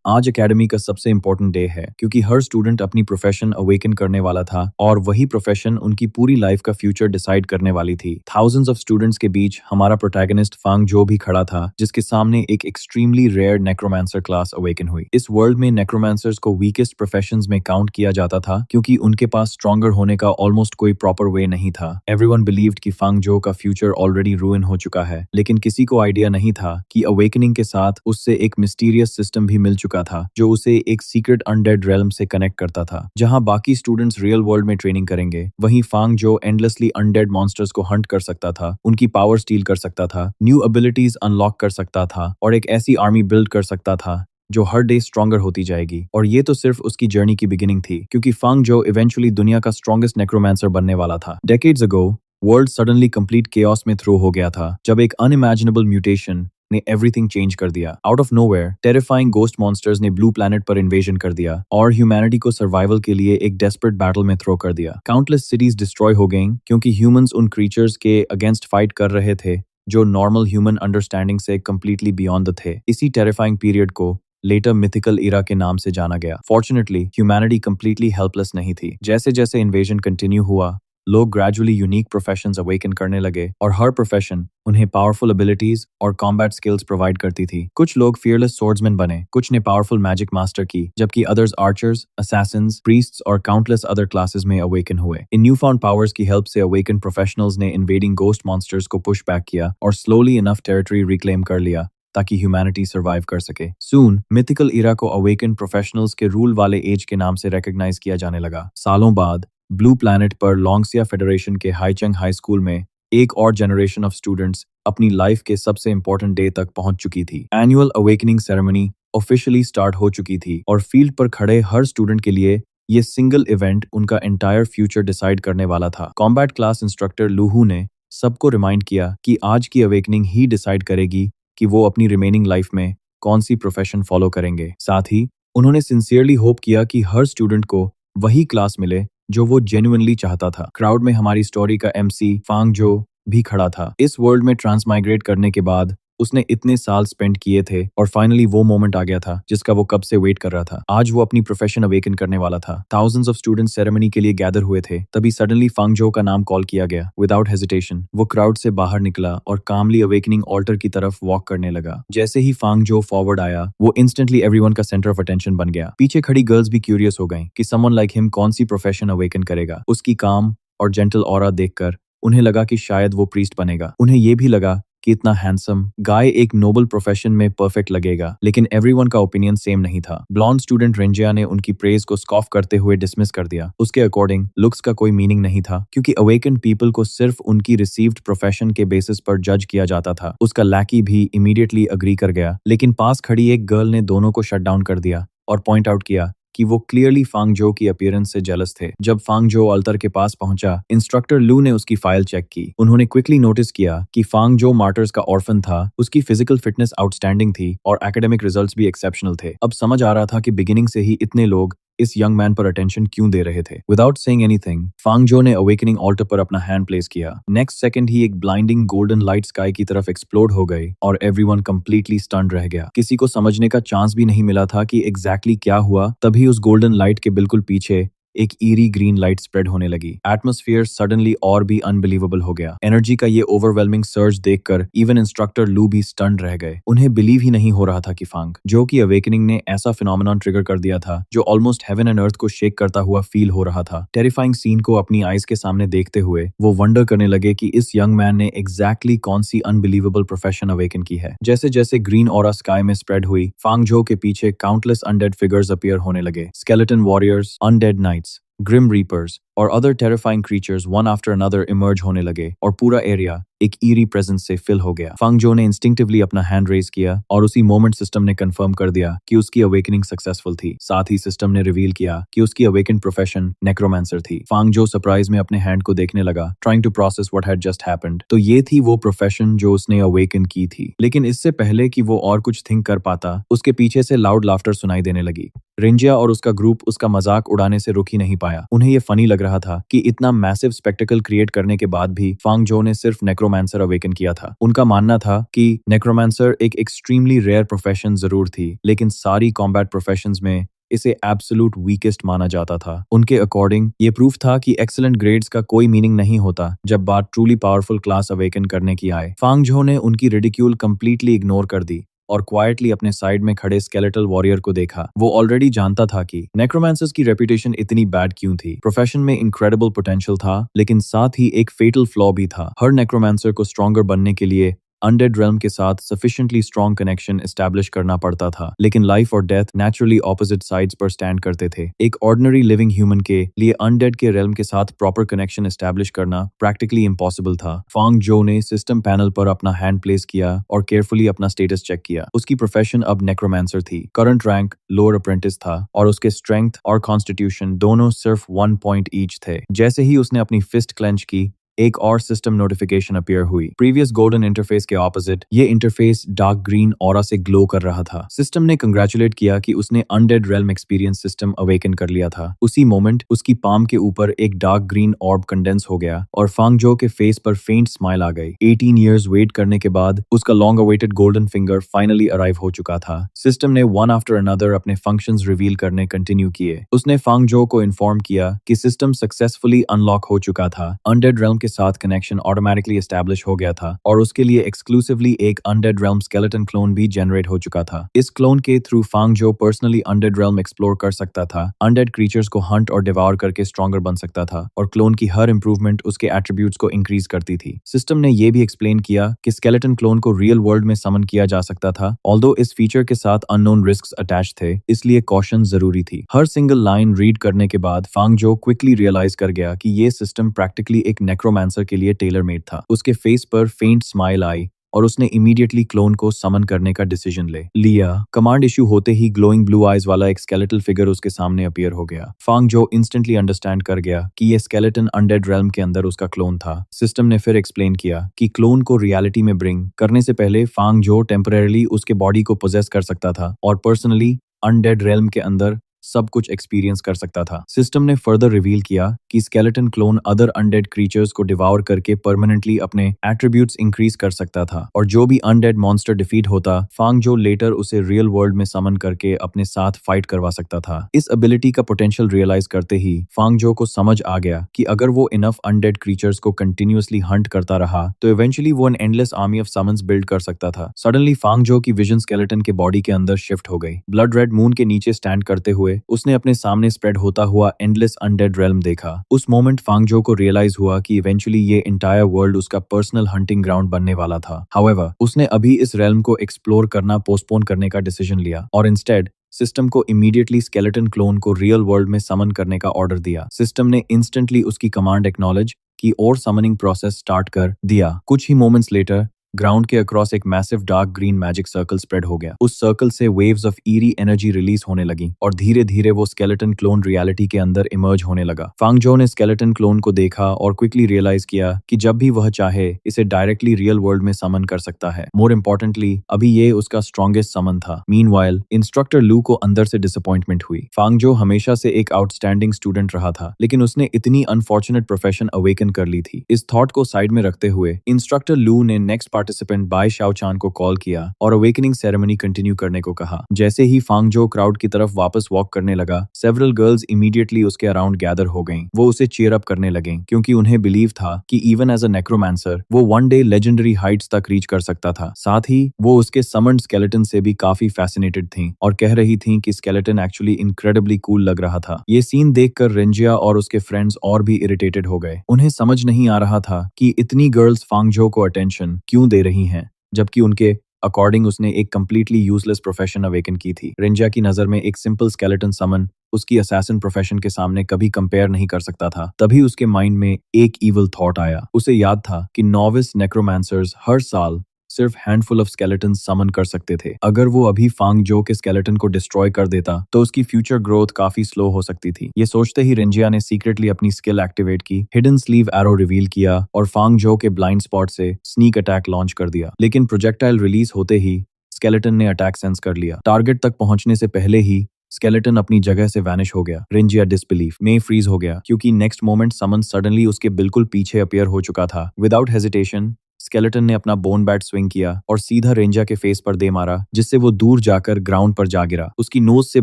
आज एकेडमी का सबसे इंपॉर्टेंट डे है क्योंकि हर स्टूडेंट अपनी प्रोफेशन अवेकन करने वाला था और वही प्रोफेशन उनकी पूरी लाइफ का फ्यूचर डिसाइड करने वाली थी। थाउजेंड्स ऑफ स्टूडेंट्स के बीच हमारा प्रोटैगनिस्ट फांग जो भी खड़ा था, जिसके सामने एक एक्सट्रीमली रेयर नेक्रोमांसर क्लास अवेकन हुई। इस वर्ल्ड में नेक्रोमांसर्स को वीकेस्ट प्रोफेशंस में काउंट किया जाता था क्योंकि उनके पास स्ट्रॉन्गर होने का ऑलमोस्ट कोई प्रॉपर वे नहीं था। एवरीवन बिलीव्ड कि फांग जो का फ्यूचर ऑलरेडी रूइन हो चुका है, लेकिन किसी को आइडिया नहीं था कि अवेकनिंग के साथ उससे एक मिस्टीरियस सिस्टम भी मिल चुका था जो उसे एक सीक्रेट अनडेड रेल्म से कनेक्ट करता था। जहां बाकी स्टूडेंट्स रियल वर्ल्ड में ट्रेनिंग करेंगे, वहीं फांग जो एंडलेसली अनडेड मॉन्स्टर्स को हंट कर सकता था, उनकी पावर स्टील कर सकता था, न्यू एबिलिटीज अनलॉक कर सकता था और एक ऐसी आर्मी बिल्ड कर सकता था जो हर डे स्ट्रॉन्गर होती जाएगी। और ये तो सिर्फ उसकी जर्नी की बिगिनिंग थी, क्योंकि फांग जो इवेंचुअली दुनिया का स्ट्रॉन्गेस्ट नेक्रोमांसर बनने वाला था। डेकेड्स अगो वर्ल्ड सडनली कंप्लीट केओस में थ्रो हो गया था जब एक अनइमेजिनेबल म्यूटेशन ने एवरीथिंग चेंज कर दिया। Out of nowhere terrifying ghost monsters ने ब्लू प्लैनेट पर इन्वेजन कर दिया और ह्यूमैनिटी को सर्वाइवल के लिए एक डेस्परेट बैटल में थ्रो कर दिया। काउंटलेस सिटीज डिस्ट्रॉय हो गईं क्योंकि ह्यूमंस उन क्रीचर्स के अगेंस्ट फाइट कर रहे थे जो नॉर्मल ह्यूमन अंडरस्टैंडिंग से कंप्लीटली बियॉन्ड द थे। इसी टेरिफाइंग पीरियड को लेटर मिथिकल इरा के नाम से जाना गया। फॉर्चुनेटली ह्यूमैनिटी कंप्लीटली हेल्पलेस नहीं थी। जैसे जैसे इन्वेजन कंटिन्यू हुआ, लोग ग्रेजुअली यूनिक प्रोफेशंस अवेकन करने लगे और हर प्रोफेशन उन्हें पावरफुल एबिलिटीज और कॉम्बैट स्किल्स प्रोवाइड करती थी। कुछ लोग फियरलेस स्वॉर्ड्समैन बने, कुछ ने पावरफुल मैजिक मास्टर की, जबकि अदर्स आर्चर्स, असैसिन्स, प्रीस्ट्स और काउंटलेस अदर क्लासेस में अवेकन हुए। इन न्यू फाउंड पावर्स की हेल्प से अवेकन प्रोफेशनल्स ने इन्वेडिंग गोस्ट मॉन्स्टर्स को पुश बैक किया और स्लोली इनफ टेरिटरी रिक्लेम कर लिया ताकि ह्यूमैनिटी सर्वाइव कर सके। सून मिथिकल इरा को अवेकन प्रोफेशनल्स के रूल वाले एज के नाम से रिकॉग्नाइज किया जाने लगा। सालों बाद ब्लू प्लैनेट पर लोंगसिया फेडरेशन के हाईचंग हाई स्कूल में एक और जनरेशन ऑफ स्टूडेंट्स अपनी लाइफ के सबसे इंपॉर्टेंट डे तक पहुंच चुकी थी। Annual awakening ceremony officially start हो चुकी थी और फील्ड पर खड़े हर स्टूडेंट के लिए ये सिंगल इवेंट उनका एंटायर फ्यूचर डिसाइड करने वाला था। कॉम्बैट क्लास इंस्ट्रक्टर लूहू ने सबको रिमाइंड किया कि आज की अवेकनिंग ही डिसाइड करेगी कि वो अपनी रिमेनिंग लाइफ में कौन सी प्रोफेशन फॉलो करेंगे। साथ ही उन्होंने सिंसियरली होप किया कि हर स्टूडेंट को वही क्लास मिले जो वो जेन्युइनली चाहता था। क्राउड में हमारी स्टोरी का एमसी फांग जो भी खड़ा था। इस वर्ल्ड में ट्रांसमाइग्रेट करने के बाद उसने इतने साल स्पेंड किए थे और फाइनली वो मोमेंट आ गया था जिसका वो कब से वेट कर रहा था। आज वो अपनी प्रोफेशन अवेकन करने वाला था। थाउजेंड्स ऑफ स्टूडेंट्स सेरेमनी के लिए गैदर हुए थे, तभी सडनली फांग जो का नाम कॉल किया गया। विदाउट हेजिटेशन वो क्राउड से बाहर निकला और कामली अवेकनिंग ऑल्टर की तरफ वॉक करने लगा। जैसे ही फांग जो फॉरवर्ड आया, वो इंस्टेंटली एवरीवन का सेंटर ऑफ अटेंशन बन गया। पीछे खड़ी गर्ल्स भी क्यूरियस हो गईं कि समवन लाइक हिम कौन सी प्रोफेशन अवेकन करेगा। उसकी काम और जेंटल ऑरा देखकर उन्हें लगा कि शायद वो प्रीस्ट बनेगा। उन्हें ये भी लगा कि इतना हैंडसम गाय एक नोबल प्रोफेशन में परफेक्ट लगेगा, लेकिन एवरीवन का ओपिनियन सेम नहीं था। ब्लॉन्ड स्टूडेंट रेंजिया ने उनकी प्रेज को स्कॉफ करते हुए डिसमिस कर दिया। उसके अकॉर्डिंग लुक्स का कोई मीनिंग नहीं था क्योंकि अवेकन पीपल को सिर्फ उनकी रिसीव्ड प्रोफेशन के बेसिस पर जज किया जाता था। उसका लैकी भी इमीडिएटली अग्री कर गया, लेकिन पास खड़ी एक गर्ल ने दोनों को शट डाउन कर दिया और पॉइंट आउट किया कि वो क्लियरली फांग जो की अपीयरेंस से जेलस थे। जब फांग जो अल्तर के पास पहुंचा, इंस्ट्रक्टर लू ने उसकी फाइल चेक की। उन्होंने क्विकली नोटिस किया कि फांग जो मार्टर्स का ऑर्फन था, उसकी फिजिकल फिटनेस आउटस्टैंडिंग थी और एकेडमिक रिजल्ट्स भी एक्सेप्शनल थे। अब समझ आ रहा था कि बिगिनिंग से ही इतने लोग इस यंग मैन पर अटेंशन क्यों दे रहे थे। विदाउट सेइंग एनीथिंग, फांग जो ने अवेकनिंग ऑल्टर पर अपना हैंड प्लेस किया। नेक्स्ट सेकंड ही एक ब्लाइंडिंग गोल्डन लाइट स्काई की तरफ एक्सप्लोड हो गई और एवरीवन कंप्लीटली स्टन्ड रह गया। किसी को समझने का चांस भी नहीं मिला था कि एग्जैक्टली क्या हुआ। तभी उस गोल्डन लाइट के बिल्कुल पीछे एक ईरी ग्रीन लाइट स्प्रेड होने लगी। एटमॉस्फेयर सडनली और भी अनबिलीवेबल हो गया। एनर्जी का ये ओवरवेलमिंग सर्ज देखकर इवन इंस्ट्रक्टर लू भी स्टन्ड रह गए। उन्हें बिलीव ही नहीं हो रहा था कि फांग जो की अवेकनिंग ने ऐसा फिनोमेनॉन ट्रिगर कर दिया था जो ऑलमोस्ट हेवन एंड अर्थ को शेक करता हुआ फील हो रहा था। टेरिफाइंग सीन को अपनी आईज के सामने देखते हुए वो वंडर करने लगे कि इस यंग मैन ने एग्जैक्टली कौन सी अनबिलीवेबल प्रोफेशन अवेकन की है। जैसे जैसे ग्रीन ऑरा स्काई में स्प्रेड हुई, फांग जो के पीछे काउंटलेस अनडेड फिगर्स अपीयर होने लगे। Skeleton warriors, undead knights, grim reapers और other terrifying creatures one after another emerge होने लगे और पूरा एरिया एक ईरी प्रेजेंस से फिल हो गया। फांग जो ने इंस्टिंक्टिवली अपना हैंड रेज किया और उसी मोमेंट सिस्टम ने कंफर्म कर दिया कि उसकी अवेकनिंग सक्सेसफुल थी। साथ ही सिस्टम ने रिवील किया कि उसकी अवेकन प्रोफेशन नेक्रोमांसर थी। फांग जो सरप्राइज में अपने हैंड को देखने लगा, trying to process what had just happened. तो ये थी वो प्रोफेशन जो उसने अवेकन की थी। लेकिन इससे पहले कि वो और कुछ थिंक कर पाता, उसके पीछे से लाउड लाफ्टर सुनाई देने लगी। रेंजिया और उसका ग्रुप उसका मजाक उड़ाने से रुक ही नहीं पाया। उन्हें ये फनी लग रहा था कि इतना मैसिव स्पेक्टिकल क्रिएट करने के बाद भी फांग जो ने सिर्फ नेक्रोमांसर नेक्रोमांसर अवेकन किया था। उनका मानना था कि नेक्रोमांसर एक एक्सट्रीमली रेयर प्रोफेशन जरूर थी, लेकिन सारी कॉम्बैट प्रोफेशंस में इसे एब्सोल्यूट वीकेस्ट माना जाता था। उनके अकॉर्डिंग ये प्रूफ था कि एक्सीलेंट ग्रेड्स का कोई मीनिंग नहीं होता जब बात ट्रूली पावरफुल क्लास अवेकन करने की आए। फांग झो ने उनकी रिडिक्यूल कंप्लीटली इग्नोर कर दी और क्वाइटली अपने साइड में खड़े स्केलेटल वॉरियर को देखा। वो ऑलरेडी जानता था कि नेक्रोमांसर्स की रेपुटेशन इतनी बैड क्यों थी। प्रोफेशन में इनक्रेडिबल पोटेंशियल था, लेकिन साथ ही एक फेटल फ्लॉ भी था। हर नेक्रोमांसर को स्ट्रॉन्गर बनने के लिए अनडेड रेल्म के साथ सफिशिएंटली स्ट्रॉन्ग कनेक्शन एस्टैब्लिश करना पड़ता था, लेकिन लाइफ और डेथ नेचुरली ऑपोजिट साइड्स पर स्टैंड करते थे। एक ऑर्डिनरी लिविंग ह्यूमन के लिए अनडेड के रेल्म के साथ प्रॉपर कनेक्शन एस्टैब्लिश करना प्रैक्टिकली इम्पॉसिबल था। फांग जो ने सिस्टम पैनल पर अपना हैंड प्लेस किया और केयरफुली अपना स्टेटस चेक किया। उसकी प्रोफेशन अब नेक्रोमांसर थी, करंट रैंक लोअर अप्रेंटिस था और उसके स्ट्रेंथ और कॉन्स्टिट्यूशन दोनों सिर्फ 1 पॉइंट ईच थे। जैसे ही उसने अपनी फिस्ट क्लेंच की, एक और सिस्टम नोटिफिकेशन अपीयर हुई। प्रीवियस गोल्डन इंटरफेस के ऑपोजिट ये इंटरफेस डार्क ग्रीन ऑरा से ग्लो कर रहा था। सिस्टम ने कंग्रेचुलेट किया कि उसने undead realm experience system awaken कर लिया था। उसी मोमेंट उसकी पाम के ऊपर एक डार्क ग्रीन ऑर्ब कंडेंस हो गया और फांगजो के फेस पर फेंट स्माइल आ गई। 18 इयर्स वेट करने के बाद उसका long awaited golden finger finally arrive हो चुका था। सिस्टम ने वन आफ्टर अनदर अपने फंक्शंस रिवील करने कंटिन्यू किए। उसने फांगजो को इन्फॉर्म किया कि सिस्टम सक्सेसफुली अनलॉक हो चुका था, अनडेड रेल्म के साथ कनेक्शन ऑटोमेटिकली एस्टैब्लिश हो गया था और उसके लिए एक्सक्लूसिवली एक अनडेड रेल्म स्केलेटन क्लोन भी जनरेट हो चुका था। इस क्लोन के through Fangzhou personally undead realm explore कर सकता था, अनडेड क्रीचर्स को हंट और डिवार करके स्ट्रॉन्गर बन सकता था और क्लोन की हर इंप्रूवमेंट उसके एट्रीब्यूट्स को इंक्रीज करती थी। सिस्टम ने यह भी एक्सप्लेन किया कि स्केलेटन क्लोन को रियल वर्ल्ड में समन किया जा सकता था, ऑल्दो इस फीचर के साथ अननोन रिस्क्स अटैच थे, इसलिए कॉशन जरूरी थी। हर सिंगल लाइन रीड करने के बाद फांगजो क्विकली रियलाइज कर गया कि ये सिस्टम प्रैक्टिकली एक नेक्रोमांसर के लिए टेलर मेड था। उसके फेस पर फेंट स्माइल आई और उसने इमीडिएटली क्लोन को समन करने का डिसीजन ले लिया। कमांड इशू होते ही ग्लोइंग ब्लू आइज वाला एक स्केलेटल फिगर उसके सामने अपीयर हो गया। फांगजो इंस्टेंटली अंडरस्टैंड कर गया कि ये स्केलेटन अनडेड रेल्म के अंदर उसका क्लोन था। सिस्टम ने फिर एक्सप्लेन किया कि क्लोन को रियलिटी में ब्रिंग करने से पहले फांगजो टेम्परेरीली उसके बॉडी को पोजेस कर सकता था और पर्सनली अनडेड रेल्म के अंदर सब कुछ एक्सपीरियंस कर सकता था। सिस्टम ने फर्दर रिवील किया कि skeleton clone other undead creatures को डिवाउर करके परमानेंटली अपने एट्रीब्यूट्स इंक्रीज कर सकता था और जो भी अनडेड मॉन्स्टर डिफीट होता, फांगजो लेटर उसे रियल वर्ल्ड में समन करके अपने साथ फाइट करवा सकता था। इस एबिलिटी का पोटेंशियल रियलाइज करते ही फांगजो को समझ आ गया कि अगर वो इनफ अनडेड क्रीचर्स को कंटिन्यूअसली हंट करता रहा तो इवेंचुअली वो an endless army of summons build कर सकता था। सडनली फांगजो की विजन स्केलेटन के बॉडी के अंदर शिफ्ट हो गई। ब्लड रेड मून के नीचे स्टैंड करते हुए उसने अपने सामने स्प्रेड होता हुआ एंडलेस अनडेड रेल्म देखा। उस मोमेंट फांगजो को रियलाइज हुआ कि इवेंचुअली ये एंटायर वर्ल्ड उसका पर्सनल हंटिंग ग्राउंड बनने वाला था। हाउएवर, उसने अभी इस रेल्म को एक्सप्लोर करना पोस्टपोन करने का डिसीजन लिया और इंस्टेड सिस्टम को इमीडिएटली स्केलेटन क्लोन को रियल वर्ल्ड में समन करने का ऑर्डर दिया। सिस्टम ने इंस्टेंटली उसकी कमांड एक्नॉलेज की और समनिंग प्रोसेस स्टार्ट कर दिया। कुछ ही मोमेंट्स लेटर ग्राउंड के अक्रॉस एक massive dark green magic circle spread हो गया। उस सर्कल से waves of eerie energy release होने लगी और धीरे धीरे वो स्केलेटन क्लोन रियलिटी के अंदर इमर्ज होने लगा। फांगजो ने स्केलेटन क्लोन को देखा और क्विकली रियलाइज किया कि जब भी वह चाहे इसे डायरेक्टली रियल वर्ल्ड में समन कर सकता है। मोर इम्पोर्टेंटली, अभी ये उसका स्ट्रॉन्गेस्ट समन था। मीनवाइल, इंस्ट्रक्टर लू को अंदर से डिसअपॉइंटमेंट हुई। फांगजो हमेशा से एक आउटस्टैंडिंग स्टूडेंट रहा था, लेकिन उसने इतनी अनफॉर्चुनेट प्रोफेशन अवेकन कर ली थी। इस थॉट को साइड में रखते हुए इंस्ट्रक्टर लू ने नेक्स्ट पार्टिसिपेंट बाई शाओचान को कॉल किया और अवेकनिंग सेरेमनी कंटिन्यू करने को कहा। जैसे ही फांगजो क्राउड की तरफ वापस वॉक करने लगा, सेवरल गर्ल्स इमीडिएटली उसके अराउंड गैदर हो गईं। वो उसे चीयर अप करने लगे क्योंकि उन्हें बिलीव था कि इवन एज अ नेक्रोमांसर वो वन डे लेजेंडरी हाइट्स तक रीच कर सकता था। साथ ही वो उसके समन्ड स्केलेटन से भी काफी फैसिनेटेड थीं और कह रही थीं कि स्केलेटन एक्चुअली इनक्रेडिबली कूल लग रहा था। ये सीन देखकर रेंजिया और उसके फ्रेंड्स और भी इरिटेटेड हो गए। उन्हें समझ नहीं आ रहा था कि इतनी गर्ल्स फांगजो को अटेंशन क्यों दे रही हैं, जबकि उनके अकॉर्डिंग उसने एक कंप्लीटली यूजलेस प्रोफेशन अवेकन की थी। रेंजिया की नजर में एक सिंपल स्केलेटन समन उसकी असैसिन प्रोफेशन के सामने कभी कंपेयर नहीं कर सकता था। तभी उसके माइंड में एक इविल थॉट आया। उसे याद था कि नॉविस नेक्रोमांसर्स हर साल सिर्फ हैंडफुल ऑफ स्केलेटन समन कर सकते थे। अगर वो अभी फांगजो के स्केलेटन को डिस्ट्रॉय कर देता तो उसकी फ्यूचर ग्रोथ काफी स्लो हो सकती थी। ये सोचते ही रेंजिया ने सीक्रेटली अपनी स्किल एक्टिवेट की, हिडन स्लीव एरो रिवील किया और फांगजो के ब्लाइंड स्पॉट से स्नीक अटैक लॉन्च कर दिया। लेकिन प्रोजेक्टाइल रिलीज होते ही स्केलेटन ने अटैक सेंस कर लिया। टारगेट तक पहुंचने से पहले ही स्केलेटन अपनी जगह से वैनिश हो गया। रेंजिया डिसबिलीफ में फ्रीज हो गया क्योंकि नेक्स्ट मोमेंट समन सडनली उसके बिल्कुल पीछे अपीयर हो चुका था। विदाउट हेजिटेशन स्केलेटन ने अपना बोन बैट स्विंग किया और सीधा रेंजा के फेस पर दे मारा, जिससे वो दूर जाकर ग्राउंड पर जा गिरा। उसकी नोज से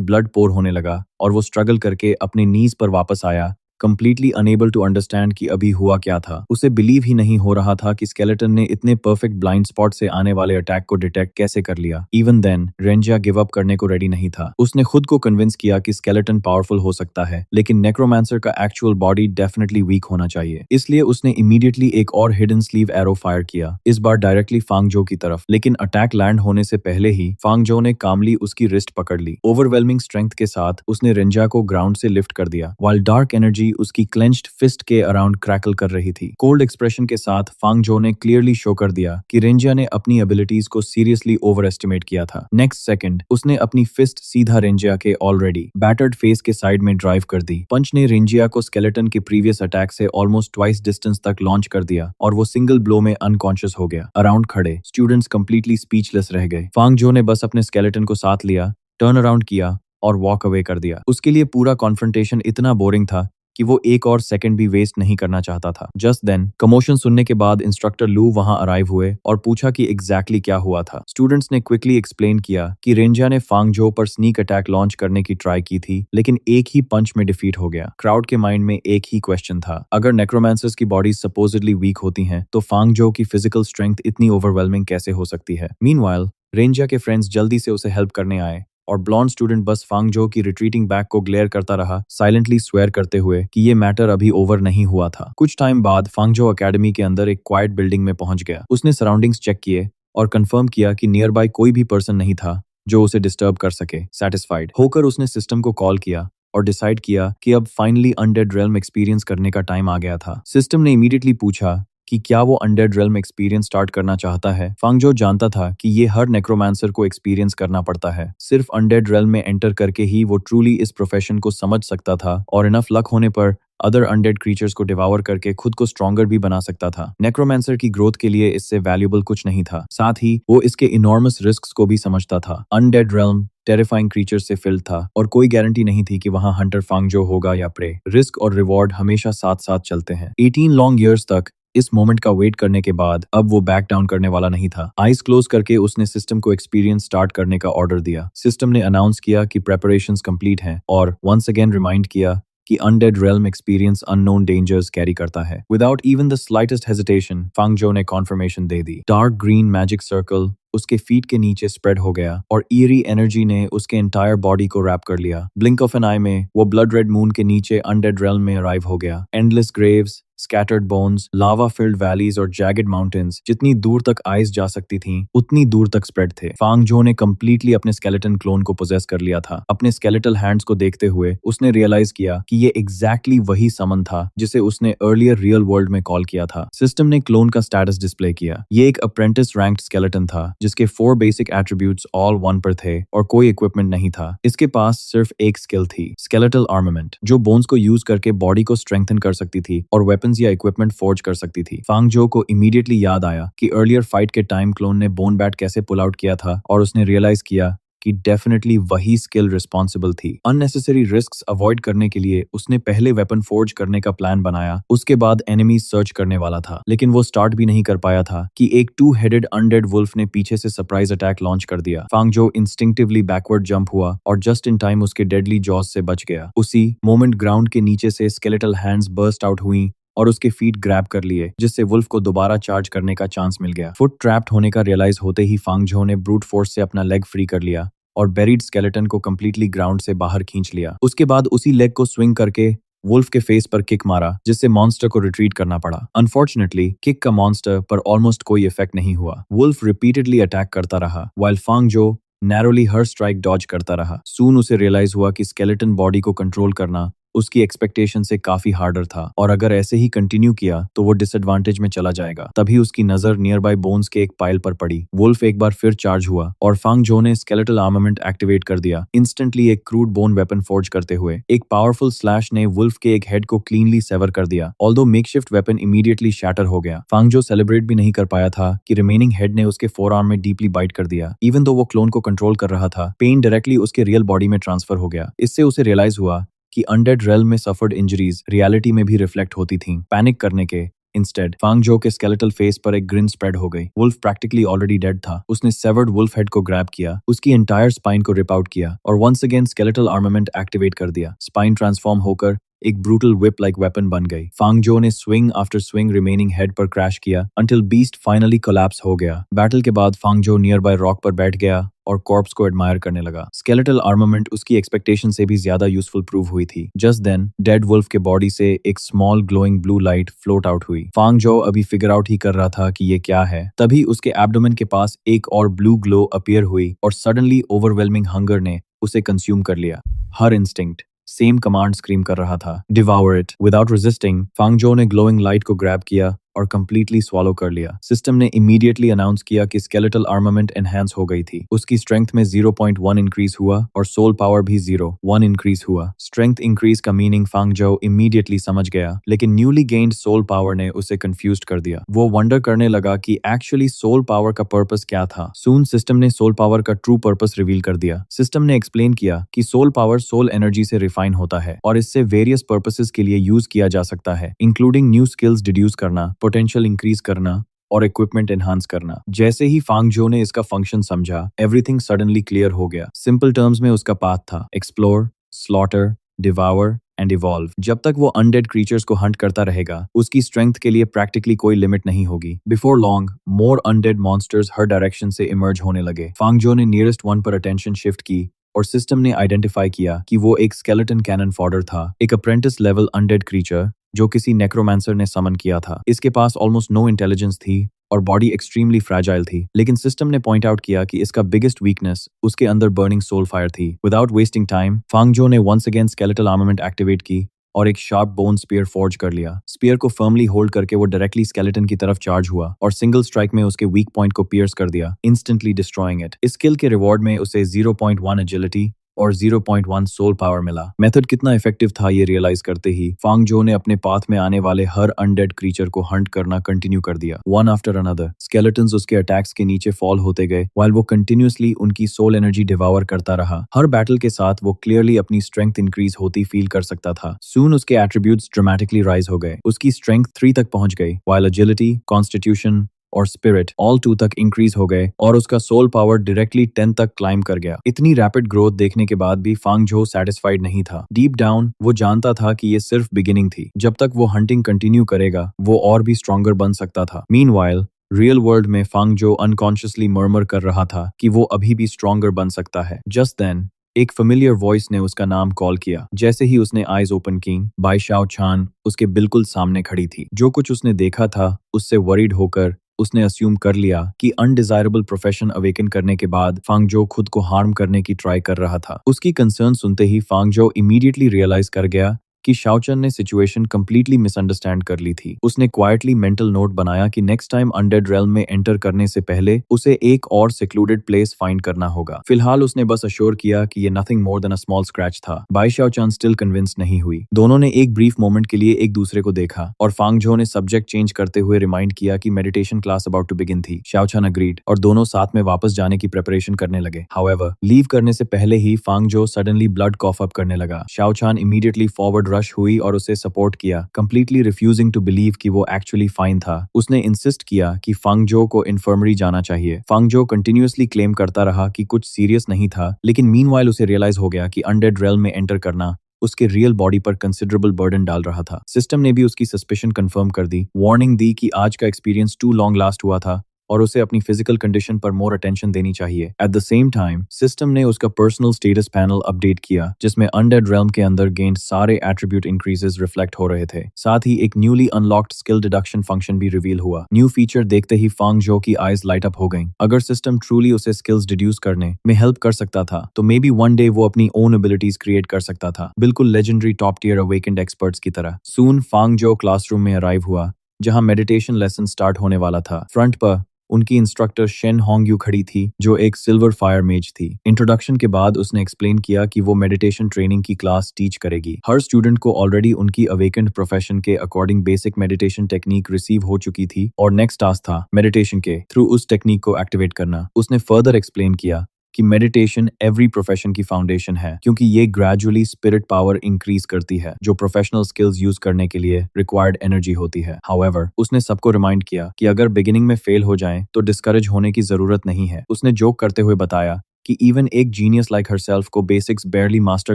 ब्लड पोर होने लगा और वो स्ट्रगल करके अपने नीज पर वापस आया, कंप्लीटली अनेबल टू अंडरस्टैंड कि अभी हुआ क्या था। उसे बिलीव ही नहीं हो रहा था कि स्केलेटन ने इतने परफेक्ट ब्लाइंड स्पॉट से आने वाले अटैक को डिटेक्ट कैसे कर लिया। इवन देन रेंजा गिव अप करने को रेडी नहीं था। उसने खुद को कन्विंस किया कि स्केलेटन पावरफुल हो सकता है, लेकिन नेक्रोमांसर का एक्चुअल बॉडी डेफिनेटली वीक होना चाहिए। इसलिए उसने इमीडिएटली एक और हिडन स्लीव एरो फायर किया, इस बार डायरेक्टली फांगजो की तरफ। लेकिन अटैक लैंड होने से पहले ही फांगजो ने कामली उसकी रिस्ट पकड़ ली। ओवरवेलमिंग स्ट्रेंथ के साथ उसने रेंजा को ग्राउंड से लिफ्ट कर दिया, while डार्क एनर्जी उसकी क्लेंच्ड फिस्ट के अराउंड क्रैकल कर रही थी। कोल्ड एक्सप्रेशन के साथ फांगजो ने क्लियरली शो कर दिया कि रेंजा ने अपनी एबिलिटीज को सीरियसली ओवर एस्टिमेट किया था। नेक्स्ट सेकंड उसने अपनी फिस्ट सीधा रेंजिया के ऑलरेडी बैटर्ड फेस के साइड में ड्राइव कर दी। पंच ने रेंजिया को स्केलेटन के प्रीवियस अटैक से ऑलमोस्ट ट्वाइस डिस्टेंस तक लॉन्च कर दिया और वो सिंगल ब्लो में अनकॉन्शियस हो गया। अराउंड खड़े स्टूडेंट्स कंप्लीटली स्पीचलेस रह गए। फांगजो ने बस अपने स्केलेटन को साथ लिया, टर्न अराउंड किया और वॉक अवे कर दिया। उसके लिए पूरा कॉन्फ्रंटेशन इतना बोरिंग था कि वो एक और सेकंड भी वेस्ट नहीं करना चाहता था। जस्ट देन कमोशन सुनने के बाद इंस्ट्रक्टर लू वहां अराइव हुए और पूछा कि एग्जैक्टली क्या हुआ था। स्टूडेंट्स ने क्विकली एक्सप्लेन किया कि रेंजा ने फांगजो पर स्नीक अटैक लॉन्च करने की ट्राई की थी, लेकिन एक ही पंच में डिफीट हो गया। क्राउड के माइंड में एक ही क्वेश्चन था, अगर नेक्रोमांसर्स की बॉडीज सपोजिडली वीक होती हैं तो फांगजो की फिजिकल स्ट्रेंथ इतनी ओवरवेलमिंग कैसे हो सकती है। मीनवाइल रेंजा के फ्रेंड्स जल्दी से उसे हेल्प करने आए और ब्लॉन्ड स्टूडेंट बस फांगजो की रिट्रीटिंग बैक को ग्लेयर करता रहा, साइलेंटली स्वेयर करते हुए कि ये मैटर अभी ओवर नहीं हुआ था। कुछ टाइम बाद फांगजो एकेडमी के अंदर एक क्वाइट बिल्डिंग में पहुंच गया। उसने सराउंडिंग्स चेक किए और कंफर्म किया कि नियर बाय कोई भी पर्सन नहीं था जो उसे डिस्टर्ब कर सके। सेटिस्फाइड होकर उसने सिस्टम को कॉल किया और डिसाइड किया कि अब फाइनली अनडेड रेल्म एक्सपीरियंस करने का टाइम आ गया था। सिस्टम ने इमीडिएटली पूछा कि क्या वो अनडेड रेल्म एक्सपीरियंस स्टार्ट करना चाहता है। फांगजो जानता था कि ये हर नेक्रोमांसर को एक्सपीरियंस करना पड़ता है। सिर्फ अनडेड रेल्म में एंटर करके ही वो ट्रूली इस प्रोफेशन को समझ सकता था और इनफ लक होने पर अदर अनडेड क्रीचर्स को डिवावर करके खुद को स्ट्रॉन्गर भी बना सकता था। नेक्रोमांसर की ग्रोथ के लिए इससे वैल्यूएबल कुछ नहीं था, साथ ही वो इसके इनॉर्मस रिस्क्स को भी समझता था। अनडेड रेल्म टेरिफाइंग क्रीचर से फिल्ड था और कोई गारंटी नहीं थी कि वहां हंटर फांगजो होगा या प्रे। रिस्क और रिवॉर्ड हमेशा साथ साथ चलते हैं। 18 लॉन्ग ईयर्स तक इस मोमेंट का वेट करने के बाद अब वो बैक डाउन करने वाला नहीं था। आइज क्लोज करके उसने सिस्टम को एक्सपीरियंस स्टार्ट करने का ऑर्डर दिया। सिस्टम ने अनाउंस किया कि प्रेपरेशंस कंप्लीट हैं और वंस अगेन रिमाइंड किया कि undead realm experience unknown dangers carry करता है। Without even the slightest hesitation Fangzhou ने कॉन्फर्मेशन दे दी। डार्क ग्रीन मैजिक सर्कल उसके फीट के नीचे स्प्रेड हो गया और ईरी एनर्जी ने उसके एंटायर बॉडी को रैप कर लिया। ब्लिंक ऑफ एन आई में वो ब्लड रेड मून के नीचे अनडेड रेल्म में अराइव हो गया। एंडलेस ग्रेव्स, स्कैटर्ड बोन्स, लावा फिल्ड वैलीज और जैगेड माउंटेन्स जितनी दूर तक आइज जा सकती थीं, उतनी दूर तक स्प्रेड थे। फांगजो ने कंप्लीटली अपने स्केलेटन क्लोन को पोजेस कर लिया था। अपने स्केलेटल हैंड्स को देखते हुए उसने रियलाइज किया कि ये एग्जैक्टली वही समन था जिसे उसने अर्लियर रियल वर्ल्ड में कॉल किया था। सिस्टम ने क्लोन का स्टेटस डिस्प्ले किया। ये एक अप्रेंटिस रैंक्ड स्केलेटन था जिसके 4 बेसिक एट्रीब्यूट्स ऑल 1 पर थे और कोई इक्विपमेंट नहीं था। इसके पास सिर्फ एक स्किल थी, स्केलेटल आर्मामेंट, जो बोन्स को यूज करके बॉडी को स्ट्रेंथन कर सकती थी और वेपन्स या इक्विपमेंट फोर्ज कर सकती थी। फांगजो को इमीडिएटली याद आया कि अर्लियर फाइट के टाइम क्लोन ने बोन बैट कैसे पुल आउट किया था और उसने रियलाइज किया कि डेफिनेटली वही स्किल रिस्पॉन्सिबल थी। अननेसेसरी रिस्क्स अवॉइड करने के लिए उसने पहले वेपन फोर्ज करने का प्लान बनाया, उसके बाद एनिमीज सर्च करने वाला था, लेकिन वो स्टार्ट भी नहीं कर पाया था कि एक 2 हेडेड अनडेड वुल्फ ने पीछे से सरप्राइज अटैक लॉन्च कर दिया। फांगजो इंस्टिंक्टिवली बैकवर्ड जंप हुआ और जस्ट इन टाइम उसके डेडली जॉज से बच गया। उसी मोमेंट ग्राउंड के नीचे से स्केलेटल हैंड्स बर्स्ट आउट हुई और उसके फीट ग्रैब कर लिए, जिससे वुल्फ को दोबारा चार्ज करने का चांस मिल गया। फुट ट्रैप्ड होने का रियलाइज होते ही फांगजो ने ब्रूट फोर्स से अपना लेग फ्री कर लिया और बेरिड स्केलेटन को कंप्लीटली ग्राउंड से बाहर खींच लिया। उसके बाद उसी लेग को स्विंग करके वुल्फ के फेस पर किक मारा, जिससे मॉन्स्टर को रिट्रीट करना पड़ा। अनफॉर्चुनेटली किक का मॉन्स्टर पर ऑलमोस्ट कोई इफेक्ट नहीं हुआ। वुल्फ रिपीटेडली अटैक करता रहा व्हाइल फांगजो नैरोली हर स्ट्राइक डॉज करता रहा। सून उसे रियलाइज हुआ कि स्केलेटन बॉडी को कंट्रोल करना उसकी एक्सपेक्टेशन से काफी हार्डर था और अगर ऐसे ही कंटिन्यू किया तो वो डिसएडवांटेज में चला जाएगा। तभी उसकी नजर नियर बाय बोन्स के एक पाइल पर पड़ी। वुल्फ एक बार फिर चार्ज हुआ और फांगजो ने स्केलेटल आर्मामेंट एक्टिवेट कर दिया, इंस्टेंटली एक क्रूड बोन वेपन फोर्ज करते हुए। एक पावरफुल स्लैश ने वुल्फ के एक हेड को क्लीनली सेवर कर दिया, although makeshift weapon immediately shatter हो गया। फांगजो सेलिब्रेट भी नहीं कर पाया था कि रिमेनिंग हेड ने उसके फोरआर्म में डीपली बाइट कर दिया। इवन दो वो क्लोन को कंट्रोल कर रहा था, पेन डायरेक्टली उसके रियल बॉडी में ट्रांसफर हो गया। इससे उसे रियलाइज हुआ कि अनडेड रेल्म में सफर्ड इंजरीज रियलिटी में भी रिफ्लेक्ट होती थीं। पैनिक करने के इंस्टेड फांगजो के स्केलेटल फेस पर एक ग्रिन स्प्रेड हो गई। वुल्फ प्रैक्टिकली ऑलरेडी डेड था। उसने सेवर्ड वुल्फ हेड को ग्रैब किया, उसकी एंटायर स्पाइन को रिप आउट किया और once again skeletal armament activate कर दिया। स्पाइन ट्रांसफॉर्म होकर एक ब्रूटल विप लाइक वेपन बन गई। फांगजो ने swing after swing remaining head पर क्रैश किया अंटिल बीस्ट फाइनली कोलैप्स हो गया। बैटल के बाद फांगजो नियर बाय रॉक पर बैठ गया और कॉर्प्स को एडमायर करने लगा। स्केलेटल आर्मामेंट उसकी एक्सपेक्टेशन से भी ज्यादा यूजफुल प्रूव हुई थी। जस्ट देन डेड वुल्फ के बॉडी से एक small glowing blue light float out हुई। फांगजो अभी फिगर आउट ही कर रहा था कि ये क्या है, तभी उसके एब्डोमेन के पास एक और ब्लू ग्लो अपीयर हुई और सडनली ओवरवेलमिंग हंगर ने उसे कंज्यूम कर लिया। हर इंस्टिंक्ट सेम कमांड स्क्रीम कर रहा था, डिवावर इट। विदाउट रेजिस्टिंग फांगजो ने ग्लोइंग लाइट को ग्रैब किया और कंप्लीटली स्वॉलो कर लिया। सिस्टम ने इमीडिएटली अनाउंस किया कि स्केलेटल आर्मामेंट एनहांस हो गई थी। उसकी स्ट्रेंथ में 0.1 इंक्रीज हुआ और सोल पावर भी 0.1 इंक्रीज हुआ। स्ट्रेंथ इंक्रीज का मीनिंग फांगजो इमीडिएटली समझ गया, लेकिन न्यूली गेन्ड सोल पावर ने उसे कंफ्यूज्ड कर दिया। वो वंडर करने लगा कि एक्चुअली सोल पावर का पर्पस क्या था। सून सिस्टम ने सोल पावर का ट्रू पर्पस रिवील कर दिया। सिस्टम ने एक्सप्लेन किया कि सोल पावर सोल एनर्जी से रिफाइन होता है और इससे वेरियस पर्पसेस के लिए यूज किया जा सकता है, इंक्लूडिंग न्यू स्किल्स डिड्यूस करना, पोटेंशियल इंक्रीज करना और इक्विपमेंट एनहांस करना। जैसे ही फांगजो ने इसका फंक्शन समझा, एवरीथिंग सडनली क्लियर हो गया। सिंपल टर्म्स में उसका पाथ था explore, slaughter, devour and evolve. जब तक वो अनडेड क्रीचर्स को हंट करता रहेगा, उसकी स्ट्रेंथ के लिए प्रैक्टिकली कोई लिमिट नहीं होगी। बिफोर लॉन्ग मोर अनडेड मॉन्स्टर्स हर डायरेक्शन से इमर्ज होने लगे। फांगजो ने नियरेस्ट वन पर अटेंशन शिफ्ट की और सिस्टम ने आइडेंटिफाई किया कि वो एक स्केलेटन कैनन फॉडर था, एक अप्रेंटिस लेवल अनडेड क्रीचर जो किसी नेक्रोमैंसर ने समन किया था। इसके पास ऑलमोस्ट नो इंटेलिजेंस थी और बॉडी एक्सट्रीमली फ्रैजाइल थी, लेकिन सिस्टम ने पॉइंट आउट किया कि इसका बिगेस्ट वीकनेस उसके अंदर बर्निंग सोल फायर थी। विदाउट वेस्टिंग टाइम फांगजो ने once again skeletal armament activate की और एक शार्प बोन स्पीयर फॉर्ज कर लिया। स्पीयर को फर्मली होल्ड करके वो डायरेक्टली स्केलेटन की तरफ चार्ज हुआ और सिंगल स्ट्राइक में उसके वीक पॉइंट को पियर्स कर दिया, इंस्टेंटली डिस्ट्रॉइंग इट। इस स्किल के रिवॉर्ड में उसे 0.1 एजिलिटी और 0.1 सोल पावर मिला। मेथड कितना इफेक्टिव था ये रियलाइज करते ही फांगजो ने अपने पाथ में आने वाले हर अनडेड क्रीचर को हंट करना कंटिन्यू कर दिया। वन आफ्टर अनदर स्केलेटन्स उसके अटैक्स के नीचे फॉल होते गए, व्हाइल वो कंटिन्यूअसली उनकी सोल एनर्जी डिवावर करता रहा। हर बैटल के साथ वो क्लियरली अपनी स्ट्रेंथ इंक्रीज होती फील कर सकता था। सून उसके एट्रीब्यूट्स ड्रामेटिकली राइज हो गए। उसकी स्ट्रेंथ 3 तक पहुंच गई, व्हाइल एजिलिटी, कॉन्स्टिट्यूशन और स्पिरिट ऑल 2 तक इंक्रीज हो गए और उसका सोल पावर डायरेक्टली 10 तक क्लाइम कर गया। इतनी रैपिड ग्रोथ देखने के बाद भी फांगजो सेटिस्फाइड नहीं था। डीप डाउन वो जानता था कि ये सिर्फ बिगिनिंग थी। जब तक वो हंटिंग कंटिन्यू करेगा, वो और भी स्ट्रॉन्गर बन सकता था। मीनवाइल रियल वर्ल्ड में फांगजो अनकॉन्शियसली मर्मर कर रहा था कि वो अभी भी स्ट्रॉन्गर बन सकता है। जस्ट देन एक फेमिलियर वॉइस ने उसका नाम कॉल किया। जैसे ही उसने आईज ओपन की, बाई शाओ चान उसके बिल्कुल सामने खड़ी थी। जो कुछ उसने देखा था उससे वरीड होकर उसने अस्यूम कर लिया कि अनडिजायरेबल प्रोफेशन अवेकन करने के बाद फांगजो खुद को हार्म करने की ट्राई कर रहा था। उसकी कंसर्न सुनते ही फांगजो इमीडिएटली रियलाइज कर गया कि शाओचन ने सिचुएशन कंप्लीटली मिसअंडरस्टैंड कर ली थी। उसने क्वाइटली मेंटल नोट बनाया कि नेक्स्ट टाइम अनडेड रेल्म में एंटर करने से पहले उसे एक और सेक्लूडेड प्लेस फाइंड करना होगा। फिलहाल उसने बस अश्योर किया कि ये nothing more than a small scratch था। बाई शाओचन स्टिल कन्विंस नहीं हुई। दोनों ने एक ब्रीफ मोमेंट के लिए एक दूसरे को देखा और फांगजो ने सब्जेक्ट चेंज करते हुए रिमाइंड किया कि meditation class about to begin थी। शाओचन अग्रीड और दोनों साथ में वापस जाने की प्रिपरेशन करने लगे। हाउएवर लीव करने से पहले ही फांगजो सडनली ब्लड कॉफ अप करने लगा। शाओचन इमीडिएटली फॉरवर्ड रश हुई और उसे सपोर्ट किया, कंप्लीटली रिफ्यूजिंग टू बिलीव कि वो एक्चुअली फाइन था। उसने इंसिस्ट किया कि फांगजो को इन्फर्मरी जाना चाहिए। फांगजो कंटिन्यूअसली क्लेम करता रहा कि कुछ सीरियस नहीं था, लेकिन मीनवाइल उसे रियलाइज हो गया कि अनडेड रेल्म में एंटर करना उसके रियल बॉडी पर कंसिडरेबल बर्डन डाल रहा था। सिस्टम ने भी उसकी सस्पिशन कंफर्म कर दी, वार्निंग दी कि आज का एक्सपीरियंस टू लॉन्ग लास्ट हुआ था और उसे अपनी फिजिकल कंडीशन पर मोर अटेंशन देनी चाहिए। At the same time system ने उसका पर्सनल स्टेटस पैनल अपडेट किया, जिसमें अनडेड रेल्म के अंदर गेन्ड सारे एट्रीब्यूट इंक्रीजेस रिफ्लेक्ट हो रहे थे। साथ ही एक newly unlocked skill deduction function भी रिवील हुआ। न्यू फीचर देखते ही फांगजो की आईज लाइट अप हो गईं। अगर सिस्टम ट्रूली उसे स्किल्स डिड्यूस करने में हेल्प कर सकता था, तो मे बी वन डे वो अपनी ओन एबिलिटीज क्रिएट कर सकता था, बिल्कुल legendary top tier awakened experts की तरह। सून फांगजो क्लासरूम में अराइव हुआ, जहां मेडिटेशन लेसन स्टार्ट होने वाला था। फ्रंट पर उनकी इंस्ट्रक्टर शेन होंगयू खड़ी थी, जो एक सिल्वर फायर मेज थी। इंट्रोडक्शन के बाद उसने एक्सप्लेन किया कि वो मेडिटेशन ट्रेनिंग की क्लास टीच करेगी। हर स्टूडेंट को ऑलरेडी उनकी अवेकेंड प्रोफेशन के according basic meditation technique receive हो चुकी थी और नेक्स्ट टास्क था मेडिटेशन के थ्रू उस टेक्निक को एक्टिवेट करना। उसने फर्दर एक्सप्लेन किया कि मेडिटेशन एवरी प्रोफेशन की फाउंडेशन है क्योंकि ये ग्रेजुअली स्पिरिट पावर इंक्रीज करती है जो प्रोफेशनल स्किल्स यूज करने के लिए रिक्वायर्ड एनर्जी होती है। हाउएवर, उसने सबको रिमाइंड किया कि अगर बिगिनिंग में फेल हो जाएं तो डिस्करेज होने की जरूरत नहीं है। उसने जोक करते हुए बताया कि इवन एक जीनियस लाइक हरसेल्फ को बेसिक्स बेयरली मास्टर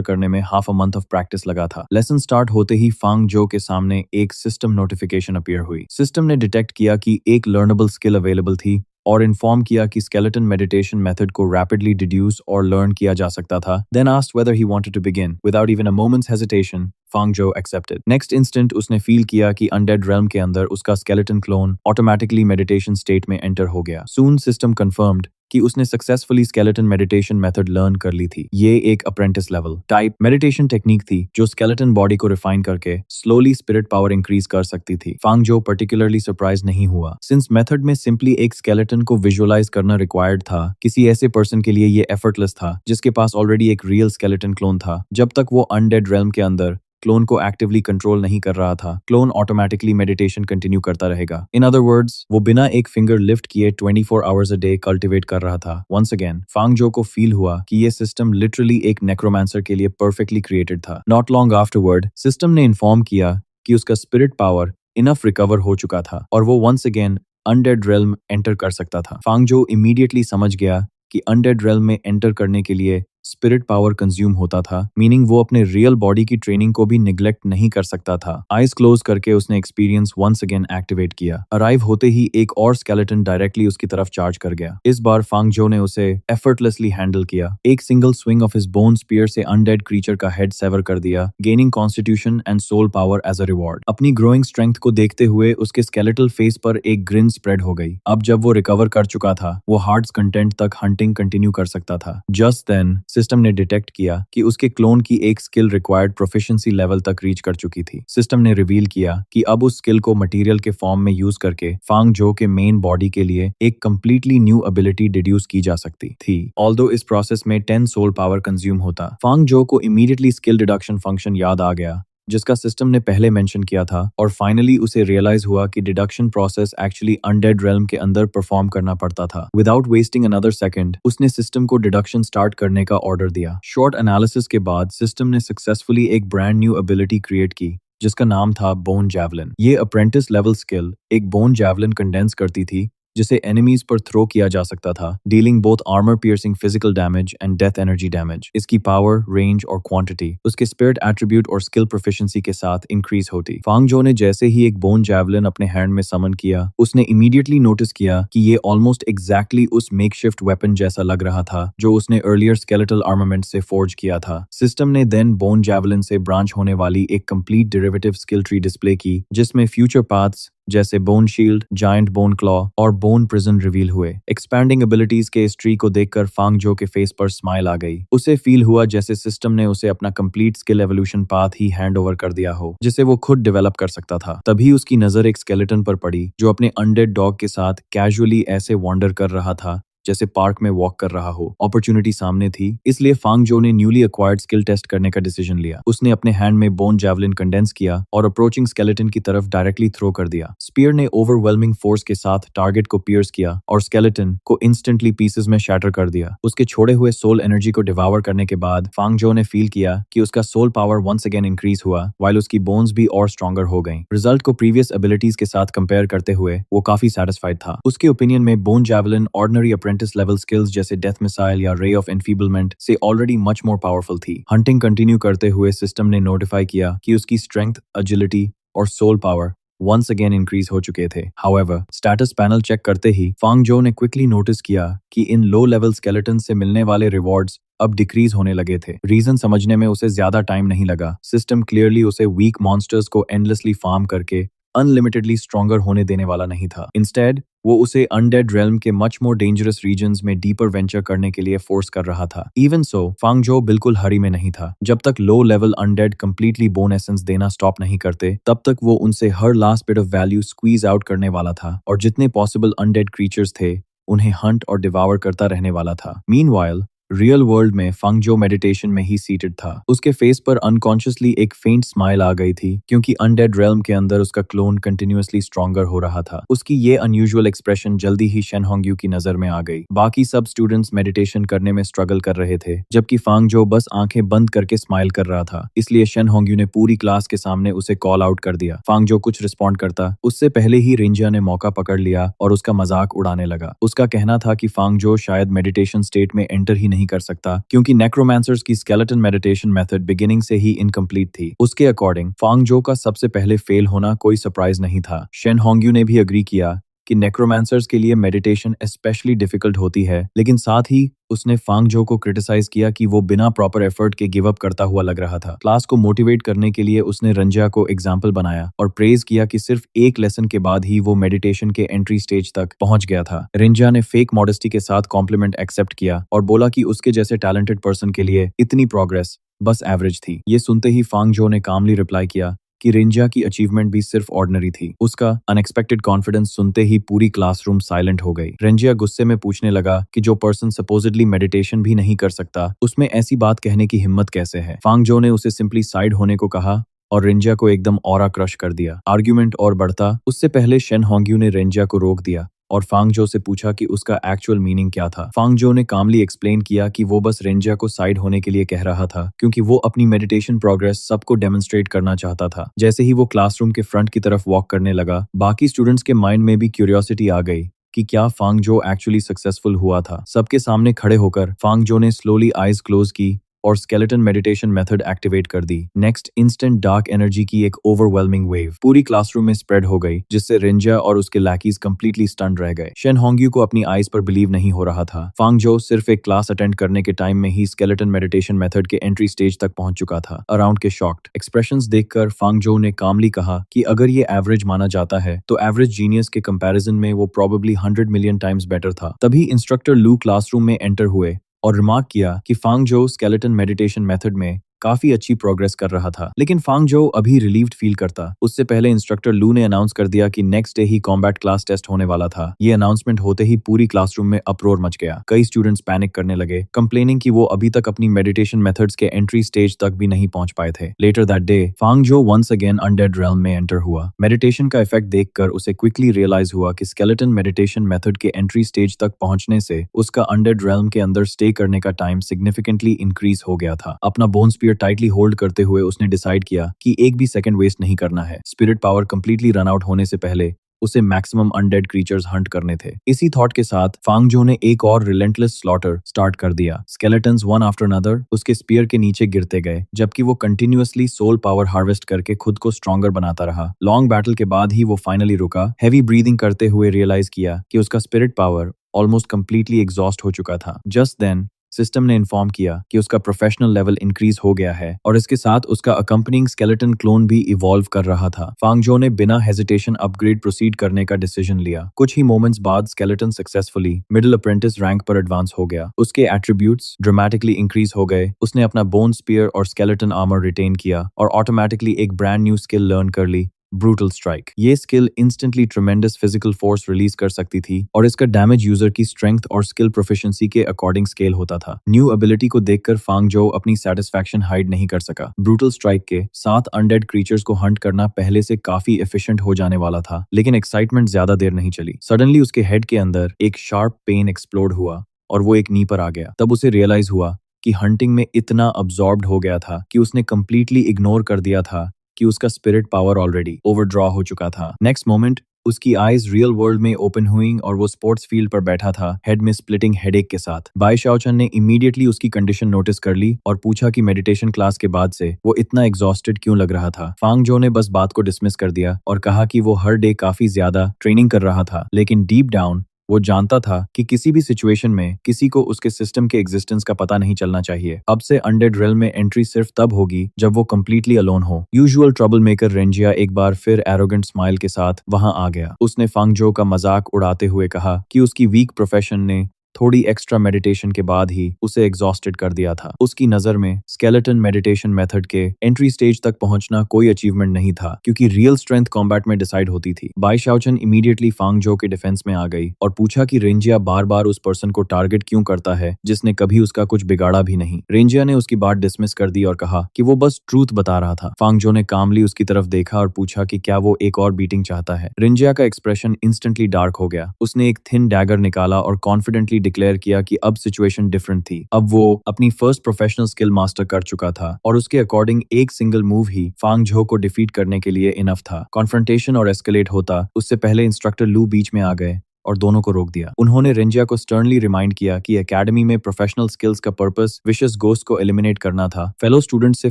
करने में half a month of practice लगा था। लेसन स्टार्ट होते ही फांग जो के सामने एक सिस्टम नोटिफिकेशन अपीयर हुई। सिस्टम ने डिटेक्ट किया कि एक लर्नेबल स्किल अवेलेबल थी और इन्फॉर्म किया कि स्केलेटन मेडिटेशन मेथड को रैपिडली डिड्यूस और लर्न किया जा सकता था। Then asked whether he wanted to begin. Without even a moment's hesitation, Fangzhou accepted. Next instant उसने फील किया कि अनडेड रेल्म के अंदर उसका skeleton clone automatically meditation state में एंटर हो गया। सून सिस्टम कंफर्म्ड कि उसने successfully skeleton meditation method learn कर ली थी। ये एक apprentice level type meditation technique थी जो स्केलेटन बॉडी को रिफाइन करके स्लोली स्पिरिट पावर इंक्रीज कर सकती थी। फांग जो पर्टिकुलरली सरप्राइज नहीं हुआ सिंस मेथड में सिंपली एक स्केलेटन को विजुअलाइज करना रिक्वायर्ड था। किसी ऐसे पर्सन के लिए ये एफर्टलेस था जिसके पास ऑलरेडी एक रियल स्केलेटन क्लोन था। जब तक वो अनडेड रेल्म के अंदर क्लोन को एक्टिवली कंट्रोल नहीं कर रहा था, क्लोन ऑटोमेटिकली मेडिटेशन कंटिन्यू करता रहेगा। इन अदर वर्ड्स, वो बिना एक फिंगर लिफ्ट किए 24 आवर्स अ डे कल्टिवेट कर रहा था। वंस अगेन फांग जो को फील हुआ कि ये सिस्टम लिटरली एक नेक्रोमांसर के लिए परफेक्टली क्रिएटेड था। नॉट लॉन्ग आफ्टरवर्ड सिस्टम ने इन्फॉर्म किया कि उसका स्पिरिट पावर इनफ रिकवर हो चुका था और वो once again undead realm enter कर सकता था। फांग जो इमीडिएटली समझ गया कि अनडेड रेल्म में एंटर करने के लिए स्पिरिट पावर कंज्यूम होता था, मीनिंग वो अपने रियल बॉडी की ट्रेनिंग को भी निग्लेक्ट नहीं कर सकता था। आइज क्लोज करके उसने एक्सपीरियंस वंस अगेन एक्टिवेट किया। अराइव होते ही एक और स्केलेटन डायरेक्टली उसकी तरफ चार्ज कर गया। इस बार फांग जो ने उसे एफर्टलेसली हैंडल किया। एक single swing of his bone spear से अनडेड क्रीचर का हेड सेवर कर दिया, gaining constitution and soul power as a reward. अपनी ग्रोइंग स्ट्रेंथ को देखते हुए उसके स्केलेटल फेस पर एक ग्रिन स्प्रेड हो गई। अब जब वो रिकवर कर चुका था, वो हार्ट्स कंटेंट तक हंटिंग कंटिन्यू कर सकता था। जस्ट देन सिस्टम ने डिटेक्ट किया कि उसके क्लोन की एक स्किल रिक्वायर्ड प्रोफिशिएंसी लेवल तक रीच कर चुकी थी। सिस्टम ने रिवील किया कि अब उस स्किल को मटेरियल के फॉर्म में यूज करके फांग जो के मेन बॉडी के लिए एक कंप्लीटली न्यू एबिलिटी डिड्यूस की जा सकती थी। ऑल्दो इस प्रोसेस में 10 सोल पावर कंज्यूम होता। फांग जो को इमीडिएटली स्किल डिडक्शन फंक्शन याद आ गया जिसका सिस्टम ने पहले मेंशन किया था और फाइनली उसे रियलाइज हुआ कि deduction process actually undead realm के अंदर परफॉर्म करना पड़ता था। विदाउट वेस्टिंग अनदर सेकंड उसने सिस्टम को डिडक्शन स्टार्ट करने का ऑर्डर दिया। शॉर्ट एनालिसिस के बाद सिस्टम ने सक्सेसफुली एक ब्रांड न्यू एबिलिटी क्रिएट की जिसका नाम था बोन जैवलिन। ये अप्रेंटिस लेवल स्किल एक बोन जैवलिन कंडेंस करती थी जिसे एनिमीज पर थ्रो किया जा सकता था, dealing both armour piercing physical damage and death energy damage. इसकी पावर, रेंज और क्वांटिटी उसके स्पिरिट एट्रीब्यूट और स्किल प्रोफिशिएंसी के साथ इंक्रीज होती। फांग जो ने जैसे ही एक बोन जैवलिन अपने हैंड में समन किया, उसने इमीडिएटली नोटिस किया कि ये ऑलमोस्ट एग्जैक्टली उस मेकशिफ्ट वेपन जैसा लग रहा था जो उसने अर्लियर स्केलेटल आर्मामेंट से फोर्ज किया था। सिस्टम ने देन बोन जैवलिन से ब्रांच होने वाली एक complete derivative skill tree display की जिसमें फ्यूचर पाथ्स जैसे bone shield, giant bone claw और बोन प्रिजन रिवील हुए। एक्सपैंडिंग एबिलिटीज के इस ट्री को देखकर फांग जो के फेस पर स्माइल आ गई। उसे फील हुआ जैसे सिस्टम ने उसे अपना कंप्लीट स्किल एवोल्यूशन पाथ ही हैंड ओवर कर दिया हो जिसे वो खुद डेवलप कर सकता था। तभी उसकी नजर एक स्केलेटन पर पड़ी जो अपने अनडेड डॉग के साथ कैजुअली ऐसे वॉन्डर कर रहा था जैसे पार्क में वॉक कर रहा हो। अपॉर्चुनिटी सामने थी, इसलिए फांग जो ने न्यूली एक्वायर्ड स्किल टेस्ट करने का डिसीजन लिया। उसने अपने हैंड में बोन जैवलिन कंडेंस किया और अप्रोचिंग स्केलेटन की तरफ डायरेक्टली थ्रो कर दिया। स्पीयर ने ओवरवेलमिंग फोर्स के साथ टारगेट को पियर्स किया और स्केलेटन को इंस्टेंटली पीसेस में शैटर कर दिया। उसके छोड़े हुए सोल एनर्जी को डिवावर करने के बाद फांग जो ने फील किया कि उसका soul power once again increase हुआ, वाइल उसकी बोन्स भी और स्ट्रॉन्गर हो गई। रिजल्ट को प्रीवियस एबिलिटीज के साथ कंपेयर करते हुए वो काफी सेटिस्फाइड था। उसके ओपिनियन में bone javelin ordinary level skills जैसे डेथ मिसाइल या रे ऑफ एनफीबलमेंट से ऑलरेडी मच मोर पावरफुल थी। हंटिंग कंटिन्यू करते हुए सिस्टम ने नोटिफाई किया कि उसकी स्ट्रेंथ, एजिलिटी और soul power once again increase हो चुके थे। हाउएवर, स्टेटस पैनल चेक करते ही फांग जो ने क्विकली नोटिस किया कि इन लो लेवल स्केलेटन से मिलने वाले रिवॉर्ड्स अब डिक्रीज होने लगे थे। रीजन समझने में उसे ज्यादा टाइम नहीं लगा। सिस्टम क्लियरली उसे वीक मॉन्स्टर्स को एंडलेसली फार्म करके अनलिमिटेडली स्ट्रॉन्गर होने देने वाला नहीं था। इंस्टेड वो उसे अनडेड रेल्म के मच मोर डेंजरस रीजन्स में डीपर वेंचर करने के लिए फोर्स कर रहा था। इवन सो फांग जो बिल्कुल हरी में नहीं था। जब तक low level undead completely bone essence देना स्टॉप नहीं करते, तब तक वो उनसे हर last bit of value squeeze out करने वाला था और जितने पॉसिबल अनडेड क्रीचर्स थे उन्हें हंट और डिवावर करता रहने वाला था। मीनवाइल रियल वर्ल्ड में फंगजो मेडिटेशन में ही सीटेड था। उसके फेस पर अनकॉन्शियसली एक फेंट स्माइल आ गई थी क्योंकि अनडेड रेल्म के अंदर उसका क्लोन कंटिन्यूअसली स्ट्रॉन्गर हो रहा था। उसकी ये अनयूजुअल एक्सप्रेशन जल्दी ही शेन होंगयू की नजर में आ गई। बाकी सब स्टूडेंट्स मेडिटेशन करने में स्ट्रगल कर रहे थे जबकि फांगजो बस आंखें बंद करके स्माइल कर रहा था। इसलिए शेन होंगयू ने पूरी क्लास के सामने उसे कॉल आउट कर दिया। फांगजो कुछ रिस्पॉन्ड करता उससे पहले ही रिंजिया ने मौका पकड़ लिया और उसका मजाक उड़ाने लगा। उसका कहना था कि फांगजो शायद मेडिटेशन स्टेट में एंटर ही नहीं कर सकता क्योंकि नेक्रोमांसर्स की स्केलेटन मेडिटेशन मेथड बिगिनिंग से ही इनकम्प्लीट थी। उसके अकॉर्डिंग फांगजो का सबसे पहले फेल होना कोई सरप्राइज नहीं था। शेन होंगयू ने भी अग्री किया कि नेक्रोमांसर्स के लिए मेडिटेशन स्पेशली डिफिकल्ट होती है, लेकिन साथ ही उसने फांगजो को क्रिटिसाइज किया कि वो बिना प्रॉपर एफर्ट के गिव अप करता हुआ लग रहा था। क्लास को मोटिवेट करने के लिए उसने रंजिया को एग्जाम्पल बनाया और प्रेज किया कि सिर्फ एक लेसन के बाद ही वो मेडिटेशन के एंट्री स्टेज तक पहुंच गया था। रिंजिया ने फेक मॉडेस्टी के साथ कॉम्प्लीमेंट एक्सेप्ट किया और बोला कि उसके जैसे टैलेंटेड पर्सन के लिए इतनी प्रोग्रेस बस एवरेज थी। ये सुनते ही फांगजो ने कामली रिप्लाई किया कि रिंजिया की अचीवमेंट भी सिर्फ ऑर्डिनरी थी। उसका अनएक्सपेक्टेड कॉन्फिडेंस सुनते ही पूरी क्लासरूम साइलेंट हो गई। रिंजिया गुस्से में पूछने लगा कि जो पर्सन सपोजिडली मेडिटेशन भी नहीं कर सकता उसमें ऐसी बात कहने की हिम्मत कैसे है। फांगजो ने उसे सिंपली साइड होने को कहा और रिंजिया को एकदम ऑरा क्रश कर दिया। आर्ग्यूमेंट और बढ़ता उससे पहले शेन होंगयू ने रिंजिया को रोक दिया और फांगजो से पूछा कि उसका एक्चुअल मीनिंग क्या था। फांगजो ने कामली एक्सप्लेन किया कि वो बस रिंजिया को साइड होने के लिए कह रहा था क्योंकि वो अपनी मेडिटेशन प्रोग्रेस सबको डेमोन्स्ट्रेट करना चाहता था। जैसे ही वो क्लासरूम के फ्रंट की तरफ वॉक करने लगा, बाकी स्टूडेंट्स के माइंड में भी क्यूरियोसिटी आ गई कि क्या फांगजो एक्चुअली सक्सेसफुल हुआ था। सबके सामने खड़े होकर फांगजो ने स्लोली आईज क्लोज की और स्केलेटन मेडिटेशन मेथड एक्टिवेट कर दी। नेक्स्ट इंस्टेंट डार्क एनर्जी की एक ओवरवेलमिंग वेव पूरी क्लासरूम में स्प्रेड हो गई जिससे रिंजिया और उसके लैकीज कंप्लीटली स्टन्ड रह गए। शेन होंगयू को अपनी आईज पर बिलीव नहीं हो रहा था। फांगजो सिर्फ एक क्लास अटेंड करने के टाइम में ही स्केलेटन मेडिटेशन मेथड के एंट्री स्टेज तक पहुंच चुका था। अराउंड के शॉक्ड एक्सप्रेशंस देखकर फांगजो ने कामली कहा कि अगर ये एवरेज माना जाता है तो एवरेज जीनियस के कंपैरिजन में वो प्रोबेबली 100 मिलियन टाइम्स बेटर था। तभी इंस्ट्रक्टर लू क्लासरूम में एंटर हुए और रिमार्क किया कि फांगजो स्केलेटन मेडिटेशन मेथड में काफी अच्छी प्रोग्रेस कर रहा था, लेकिन फांगजो अभी रिलीव्ड फील करता। उससे पहले इंस्ट्रक्टर लू ने अनाउंस कर दिया कि नेक्स्ट डे ही कॉम्बैट क्लास टेस्ट होने वाला था। ये अनाउंसमेंट होते ही पूरी क्लासरूम में अपरोर मच गया। कई स्टूडेंट्स पैनिक करने लगे, कंप्लेनिंग कि वो अभी तक अपनी मेडिटेशन मेथड्स के एंट्री स्टेज तक भी नहीं पहुंच पाए थे। Later that day Fangzhou once again undead realm में एंटर हुआ। मेडिटेशन का इफेक्ट देखकर उसे क्विकली रियलाइज हुआ कि स्केलेटन मेडिटेशन मेथड के एंट्री स्टेज तक पहुंचने से उसका अनडेड रेल्म के अंदर स्टे करने का टाइम सिग्निफिकेंटली इंक्रीज हो गया था। अपना बोन स्पीयर टाइटली होल्ड करते हुए उसने डिसाइड किया कि एक भी सेकंड वेस्ट नहीं करना है। Spirit power completely run out होने से पहले उसे मैक्सिमम अनडेड क्रीचर्स हंट करने थे। इसी थॉट के साथ फांगजो ने एक और रिलेंटलेस स्लॉटर स्टार्ट कर दिया। स्केलेटन्स वन आफ्टर अनदर उसके स्पीयर के नीचे गिरते गए जबकि वो कंटिन्यूअसली सोल पावर हार्वेस्ट करके खुद को स्ट्रॉन्गर बनाता रहा। लॉन्ग बैटल के बाद ही वो फाइनली रुका। हैवी ब्रीदिंग करते हुए रियलाइज किया कि उसका spirit power almost completely exhaust हो चुका था। जस्ट देन सिस्टम ने इन्फॉर्म किया कि उसका प्रोफेशनल लेवल इंक्रीज हो गया है और इसके साथ उसका अकम्पनिंग स्केलेटन क्लोन भी इवॉल्व कर रहा था। फांगजो ने बिना हेजिटेशन अपग्रेड प्रोसीड करने का डिसीजन लिया। कुछ ही मोमेंट्स बाद skeleton successfully middle apprentice rank पर एडवांस हो गया। उसके एट्रीब्यूट्स ड्रामेटिकली इंक्रीज हो गए। उसने अपना बोन स्पीयर और स्केलेटन आर्मर रिटेन किया और ऑटोमेटिकली एक ब्रांड न्यू स्किल लर्न कर ली, ब्रूटल स्ट्राइक। ये skill instantly ट्रेमेंडस physical force release कर सकती थी और इसका डैमेज यूजर की स्ट्रेंथ और स्किल प्रोफिशिएंसी के अकॉर्डिंग स्केल होता था। न्यू एबिलिटी को देखकर फांगजो अपनी सेटिस्फैक्शन हाइड नहीं कर सका। ब्रूटल स्ट्राइक के 7 अनडेड क्रीचर्स को हंट करना पहले से काफी एफिशिएंट हो जाने वाला था, लेकिन एक्साइटमेंट ज्यादा देर नहीं चली। सडनली उसके हेड के अंदर एक शार्प पेन एक्सप्लोड हुआ और वो एक नी पर आ गया। तब उसे रियलाइज हुआ कि हंटिंग में इतना अब्सॉर्ब्ड हो गया था कि उसने कंप्लीटली इग्नोर कर दिया था कि उसका स्पिरिट पावर ऑलरेडी ओवरड्रॉ हो चुका था। नेक्स्ट मोमेंट उसकी आईज रियल वर्ल्ड में ओपन हुई और वो स्पोर्ट्स फील्ड पर बैठा था, हेड में स्प्लिटिंग हेडेक के साथ। बाई शाओचन ने इमीडिएटली उसकी कंडीशन नोटिस कर ली और पूछा कि मेडिटेशन क्लास के बाद से वो इतना एग्जॉस्टेड क्यों लग रहा था। फांगजो ने बस बात को डिसमिस कर दिया और कहा कि वो हर डे काफी ज्यादा ट्रेनिंग कर रहा था, लेकिन डीप डाउन वो जानता था कि किसी भी सिचुएशन में किसी को उसके सिस्टम के एग्जिस्टेंस का पता नहीं चलना चाहिए। अब से अनडेड रेल्म में एंट्री सिर्फ तब होगी जब वो कंप्लीटली अलोन हो। यूजुअल ट्रबल मेकर रेंजिया एक बार फिर एरोगेंट स्माइल के साथ वहां आ गया। उसने फांगजो का मजाक उड़ाते हुए कहा कि उसकी वीक प्रोफेशन ने थोड़ी एक्स्ट्रा मेडिटेशन के बाद ही उसे एग्जॉस्टेड कर दिया था। उसकी नजर में स्केलेटन मेडिटेशन मेथड के एंट्री स्टेज तक पहुंचना कोई अचीवमेंट नहीं था, क्योंकि रियल स्ट्रेंथ कॉम्बैट में डिसाइड होती थी। बाई शाओचन इमीडिएटली फांग जो के डिफेंस में आ गई और पूछा कि रेंजिया बार बार उस पर्सन को टारगेट क्यों करता है जिसने कभी उसका कुछ बिगाड़ा भी नहीं। रेंजिया ने उसकी बात डिसमिस कर दी और कहा कि वो बस ट्रूथ बता रहा था। फांग जो ने कामली उसकी तरफ देखा और पूछा कि क्या वो एक और बीटिंग चाहता है। रेंजिया का एक्सप्रेशन इंस्टेंटली डार्क हो गया। उसने एक थिन डैगर निकाला और कॉन्फिडेंटली डिक्लेयर किया कि अब सिचुएशन डिफरेंट थी। अब वो अपनी फर्स्ट प्रोफेशनल स्किल मास्टर कर चुका था और उसके अकॉर्डिंग एक सिंगल मूव ही फांग झो को डिफीट करने के लिए इनफ था। कॉन्फ्रंटेशन और एस्केलेट होता उससे पहले इंस्ट्रक्टर लू बीच में आ गए और दोनों को रोक दिया। उन्होंने रेंजिया को स्टर्नली रिमाइंड किया कि एकेडमी में प्रोफेशनल स्किल्स का पर्पस विशियस गोस्ट को एलिमिनेट करना था, फेलो स्टूडेंट्स से